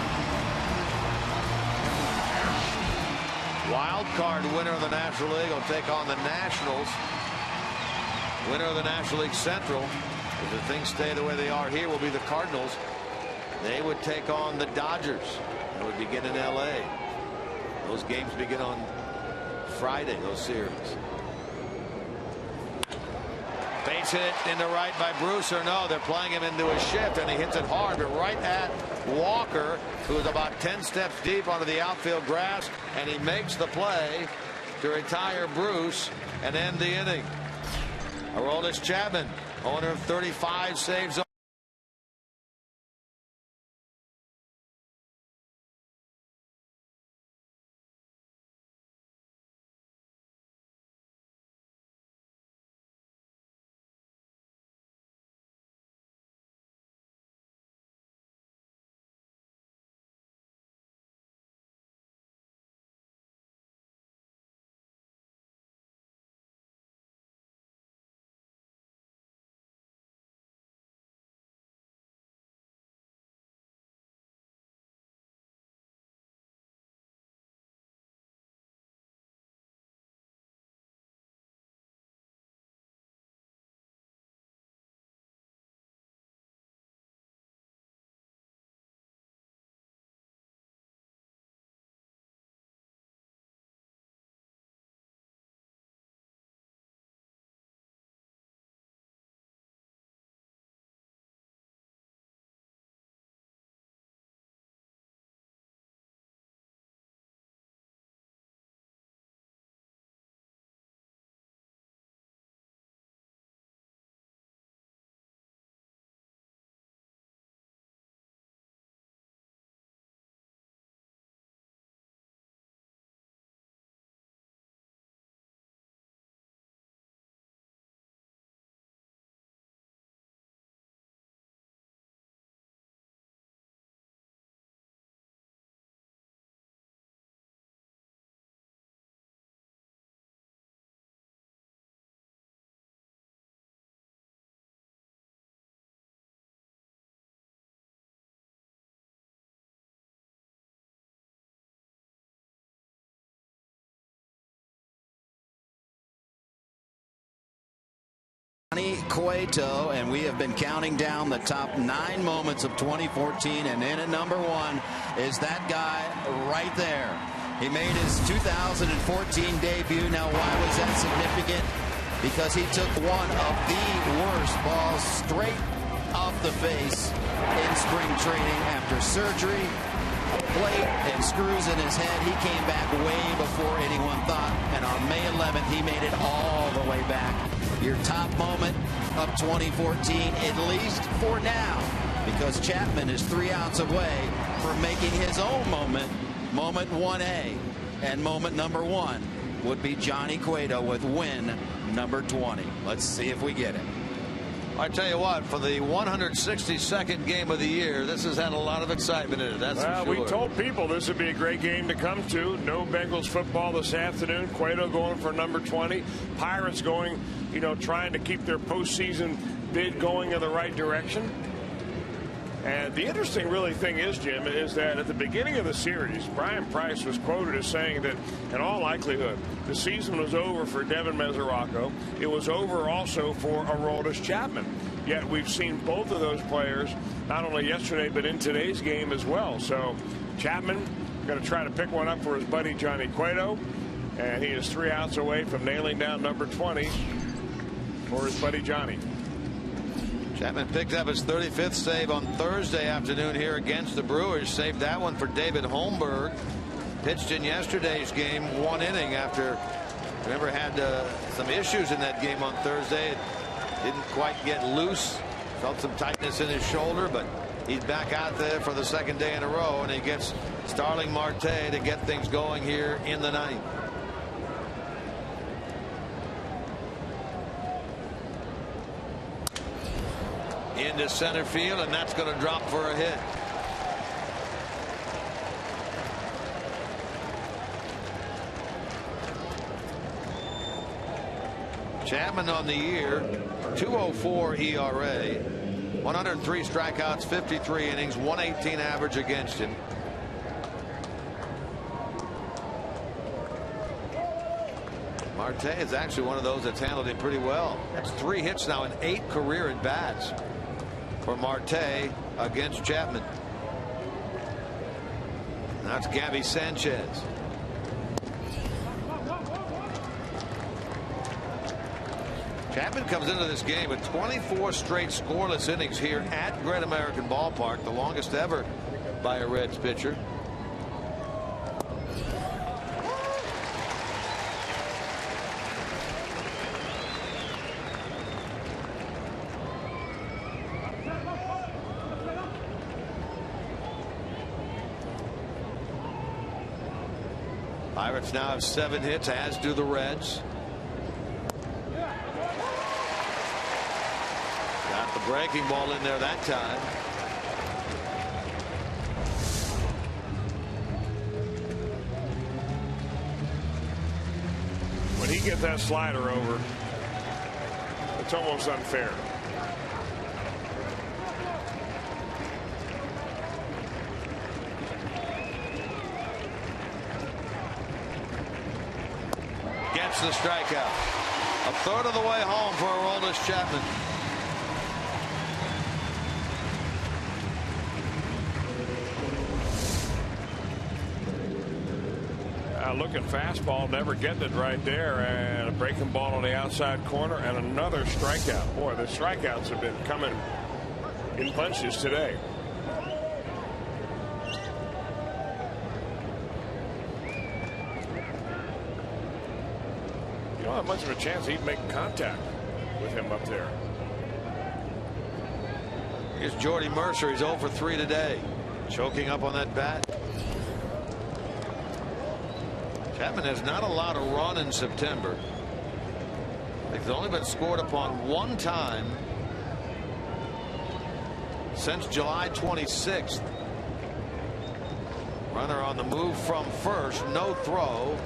Wild card winner of the National League will take on the Nationals. Winner of the National League Central, if the things stay the way they are here, will be the Cardinals. They would take on the Dodgers. It would begin in L.A. Those games begin on Friday, those series. Base hit into right by Brewster. No, they're playing him into a shift, and he hits it hard, but right at Walker, who is about 10 steps deep onto the outfield grass, and he makes the play to retire Bruce and end the inning. Aroldis Chapman, owner of 35 saves. Cueto, and we have been counting down the top 9 moments of 2014, and in at number 1 is that guy right there. He made his 2014 debut. Now, why was that significant? Because he took one of the worst balls straight off the face in spring training after surgery, a plate and screws in his head. He came back way before anyone thought, and on May 11th, he made it all the way back. Your top moment of 2014, at least for now, because Chapman is 3 outs away from making his own moment 1A, and moment number 1 would be Johnny Cueto with win number 20. Let's see if we get it. I tell you what, for the 162nd game of the year, this has had a lot of excitement in it. That's for sure. We told people this would be a great game to come to. No Bengals football this afternoon. Cueto going for number 20. Pirates going, trying to keep their postseason bid going in the right direction. And the interesting really thing is, Jim, is that at the beginning of the series, Brian Price was quoted as saying that in all likelihood the season was over for Devin Mesoraco. It was over also for Aroldis Chapman. Yet we've seen both of those players not only yesterday but in today's game as well. So Chapman going to try to pick one up for his buddy Johnny Cueto, and he is 3 outs away from nailing down number 20 for his buddy Johnny. Chapman picked up his 35th save on Thursday afternoon here against the Brewers. Saved that one for David Holmberg. Pitched in yesterday's game 1 inning after, remember, had some issues in that game on Thursday. It didn't quite get loose. Felt some tightness in his shoulder, but he's back out there for the 2nd day in a row, and he gets Starling Marte to get things going here in the 9th. Into center field, and that's going to drop for a hit. Chapman on the year, 2.04 ERA, 103 strikeouts, 53 innings, 118 average against him. Marte is actually one of those that's handled him pretty well. That's 3 hits now and 8 career at bats for Marte against Chapman. That's Gabby Sanchez. Chapman comes into this game with 24 straight scoreless innings here at Great American Ballpark, the longest ever by a Reds pitcher. Pirates now have 7 hits, as do the Reds. Got the breaking ball in there that time. When he gets that slider over, it's almost unfair. Gets the strikeout. A third of the way home for Aroldis Chapman. Looking fastball, never getting it right there, and a breaking ball on the outside corner, and another strikeout. Boy, the strikeouts have been coming in bunches today. You don't have much of a chance he'd make contact with him up there. Here's Jordy Mercer. He's 0 for 3 today. Choking up on that bat. Chapman has not allowed a run in September. He's only been scored upon 1 time since July 26th. Runner on the move from first, no throw.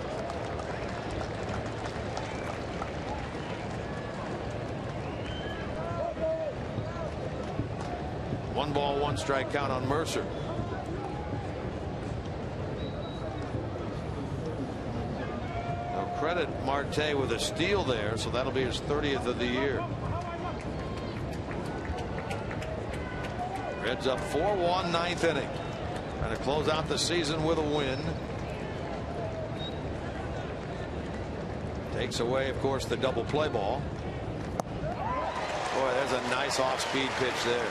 One ball, 1 strike count on Mercer. Credit Marte with a steal there, so that'll be his 30th of the year. Reds up 4-1, 9th inning. Trying to close out the season with a win. Takes away, of course, the double play ball. Boy, there's a nice off-speed pitch there.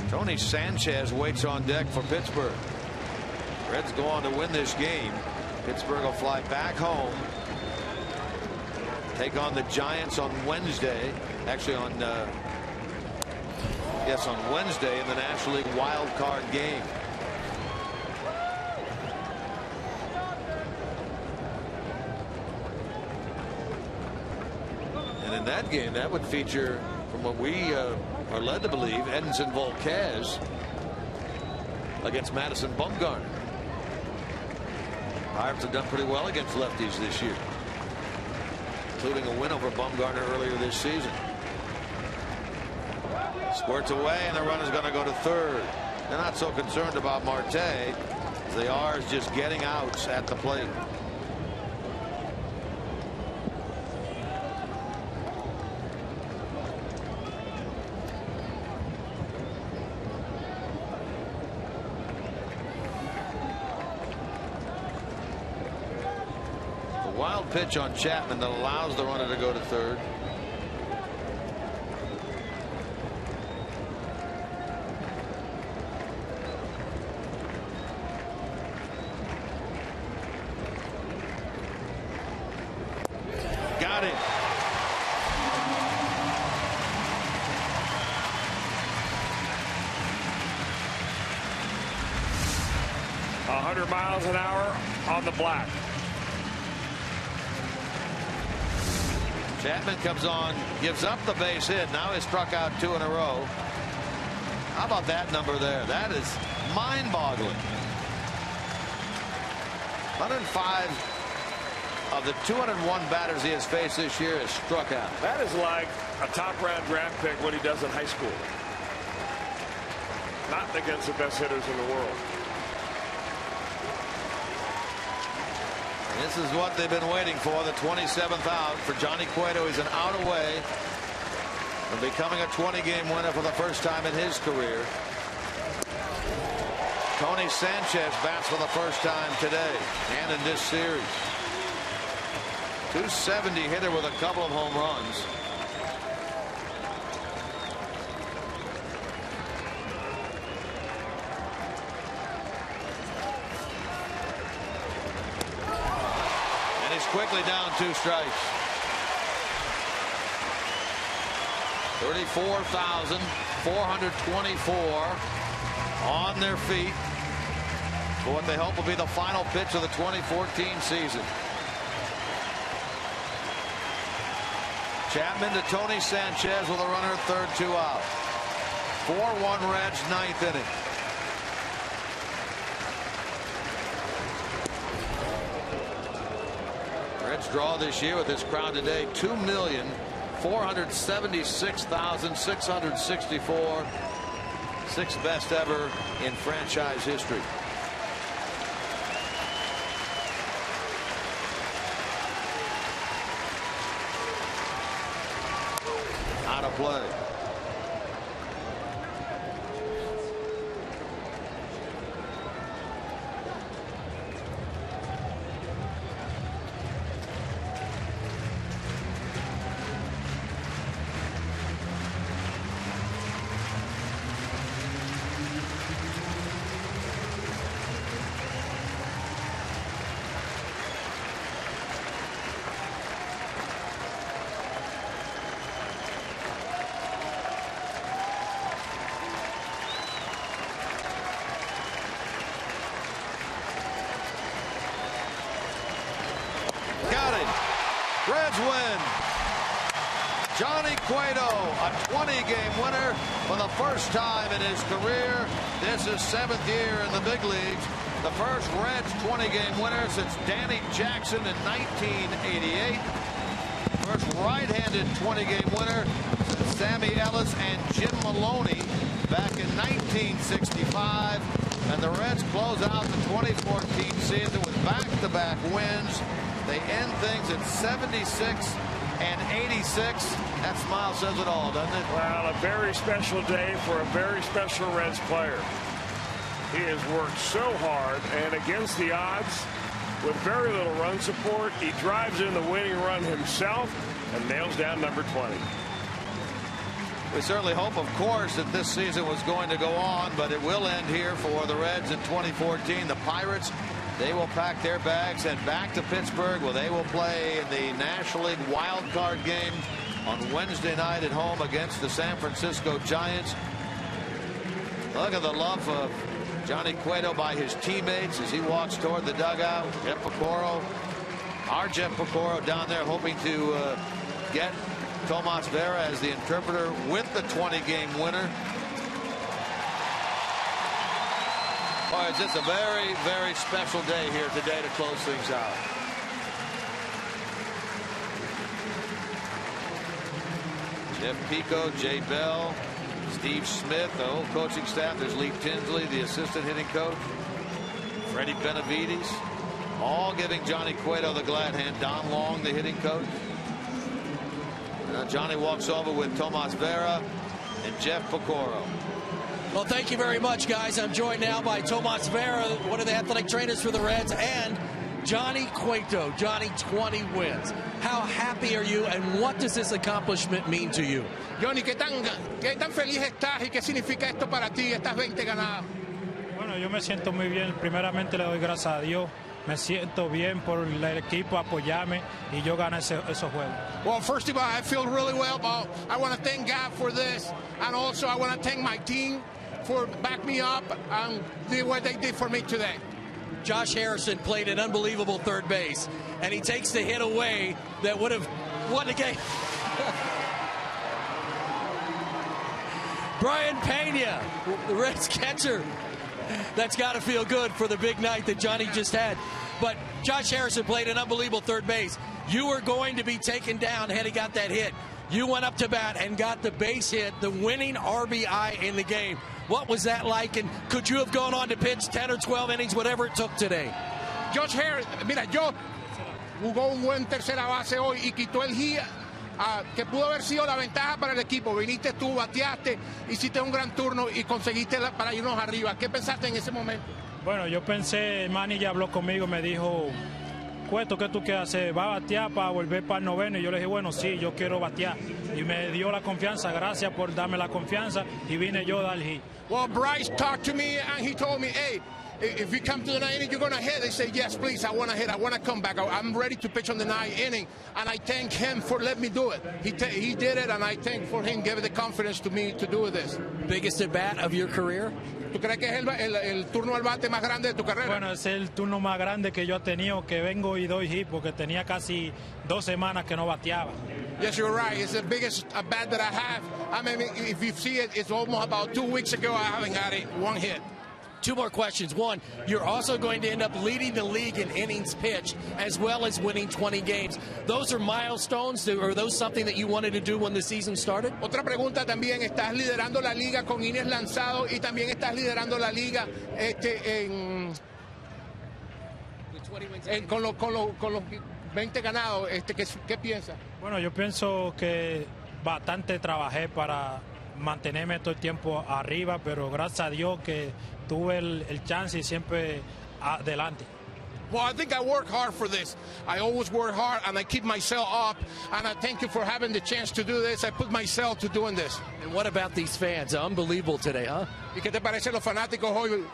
Tony Sanchez waits on deck for Pittsburgh. Reds go on to win this game. Pittsburgh will fly back home. Take on the Giants on Wednesday. Actually on Wednesday in the National League wild card game. And in that game, that would feature, from what we are led to believe, Edinson Volquez against Madison Bumgarner. Pirates have done pretty well against lefties this year, including a win over Bumgarner earlier this season. Squirts away, and the run is going to go to third. They're not so concerned about Marte as they are just getting outs at the plate. The wild pitch on Chapman that allows the runner to go to third. Got it. A 100 miles an hour on the black. Chapman comes on, gives up the base hit. Now he's struck out 2 in a row. How about that number there? That is mind-boggling. 105 of the 201 batters he has faced this year is struck out. That is like a top-round draft pick what he does in high school. Not against the best hitters in the world. And this is what they've been waiting for, the 27th out for Johnny Cueto. He's an out away from becoming a 20-game winner for the first time in his career. Tony Sanchez bats for the first time today and in this series. 270 hitter with a couple of home runs. And he's quickly down 2 strikes. 34,424 on their feet for what they hope will be the final pitch of the 2014 season. Chapman to Tony Sanchez with a runner at third, 2 out. 4-1 Reds, 9th inning. Reds draw this year with this crowd today, 2,476,664. 6th best ever in franchise history. Out of play. Reds win. Johnny Cueto, a 20-game winner for the first time in his career. This is 7th year in the big leagues. The first Reds 20-game winner since Danny Jackson in 1988. First right-handed 20-game winner since Sammy Ellis and Jim Maloney back in 1965. And the Reds close out the 2014 season with back-to-back wins. They end things at 76 and 86. That smile says it all, doesn't it? Well, a very special day for a very special Reds player. He has worked so hard and against the odds with very little run support. He drives in the winning run himself and nails down number 20. We certainly hope, of course, that this season was going to go on, but it will end here for the Reds in 2014. The Pirates, they will pack their bags and back to Pittsburgh, where they will play in the National League wild card game on Wednesday night at home against the San Francisco Giants. Look at the love of Johnny Cueto by his teammates as he walks toward the dugout. Jeff Piccoro, our Jeff Piccoro down there hoping to get Tomas Vera as the interpreter with the 20-game winner. Boy, it's just a very, very special day here today to close things out. Jeff Pico, Jay Bell, Steve Smith, the whole coaching staff. There's Lee Tinsley, the assistant hitting coach. Freddie Benavides, all giving Johnny Cueto the glad hand. Don Long, the hitting coach. Johnny walks over with Tomas Vera and Jeff Pecoro. Well, thank you very much, guys. I'm joined now by Tomas Vera, one of the athletic trainers for the Reds, and Johnny Cueto. Johnny, 20 wins. How happy are you, and what does this accomplishment mean to you? Johnny, ¿qué tan feliz estás y qué significa esto para ti, estas 20 ganadas? Bueno, yo me siento muy bien. Primeramente le doy gracias a Dios. Me siento bien por el equipo apoyarme y yo gané esos juegos. Well, first of all, I feel really well. I want to thank God for this, and also I want to thank my team for backing me up and doing what they did for me today. Josh Harrison played an unbelievable third base, and he takes the hit away that would have won the game. Brian Pena, the Reds catcher. That's got to feel good for the big night that Johnny just had. But Josh Harrison played an unbelievable third base. You were going to be taken down had he got that hit. You went up to bat and got the base hit, the winning RBI in the game. What was that like? And could you have gone on to pitch 10 or 12 innings, whatever it took today? Josh Harrison, mira, yo jugó un buen tercera base hoy y quitó el hit que pudo haber sido la ventaja para el equipo. Viniste tú, bateaste, hiciste un gran turno y conseguiste para irnos arriba. ¿Qué pensaste en ese momento? Bueno, yo pensé, Manny ya habló conmigo, me dijo, Cueto, ¿qué tú quieres hacer? ¿Va a batear para volver para el noveno? Y yo le dije, bueno, sí, yo quiero batear. Y me dio la confianza, gracias por darme la confianza, y vine yo a dar el hit. Well, Bryce talked to me and he told me, hey, if you come to the 9th inning, you're going to hit. They said, yes, please, I want to hit. I want to come back. I'm ready to pitch on the 9th inning. And I thank him for letting me do it. He did it, and I thank for him giving the confidence to me to do this. Biggest at bat of your career? ¿Tú crees que es el turno al bate más grande de tu carrera? Bueno, es el turno más grande que yo he tenido, que vengo y doy hit, porque tenía casi 2 semanas que no bateaba. Yes, you're right. It's the biggest at bat that I have. I mean, if you see it, it's almost about 2 weeks ago I haven't got one hit. 2 more questions. One, you're also going to end up leading the league in innings pitched, as well as winning 20 games. Those are milestones. Are those something that you wanted to do when the season started? Otra pregunta también. Estás liderando la liga con innings lanzados y también estás liderando la liga con los 20 ganados. ¿Qué piensas? Bueno, yo pienso que bastante trabajé para mantenerme todo el tiempo arriba, pero gracias a Dios que tuve el chance y siempre adelante. Well, I think I work hard for this. I always work hard and I keep myself up, and I thank you for having the chance to do this. I put myself to doing this. And what about these fans? Unbelievable today, huh? ¿Y qué te parecen los fanáticos hoy?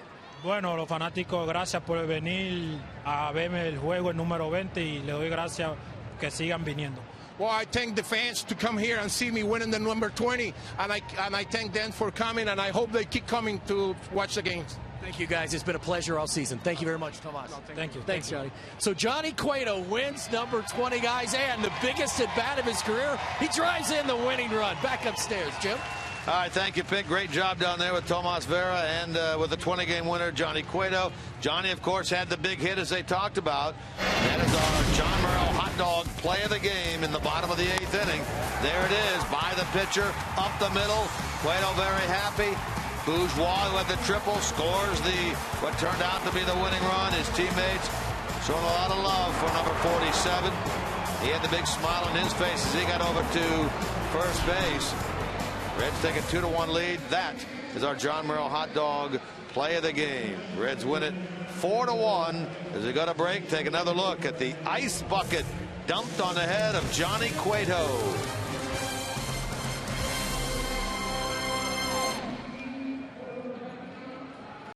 Bueno, los fanáticos, gracias por venir a verme el juego, el número 20, y le doy gracias que sigan viniendo. Well, I thank the fans to come here and see me winning the number 20, and I thank them for coming, and I hope they keep coming to watch the games. Thank you, guys. It's been a pleasure all season. Thank you very much, Tomas. No, thank you. Thanks, Johnny. So Johnny Cueto wins number 20, guys, and the biggest at bat of his career. He drives in the winning run. Back upstairs, Jim. All right, thank you, Pitt. Great job down there with Tomas Vera and with the 20-game winner, Johnny Cueto. Johnny, of course, had the big hit, as they talked about. That is our John Merrill hot dog play of the game in the bottom of the 8th inning. There it is, by the pitcher, up the middle. Cueto very happy. Bourgeois, who had the triple, scores what turned out to be the winning run. His teammates showing a lot of love for number 47. He had the big smile on his face as he got over to first base. Reds take a 2-1 lead. That is our John Merrill hot dog play of the game. Reds win it 4-1. As we go to break, take another look at the ice bucket dumped on the head of Johnny Cueto.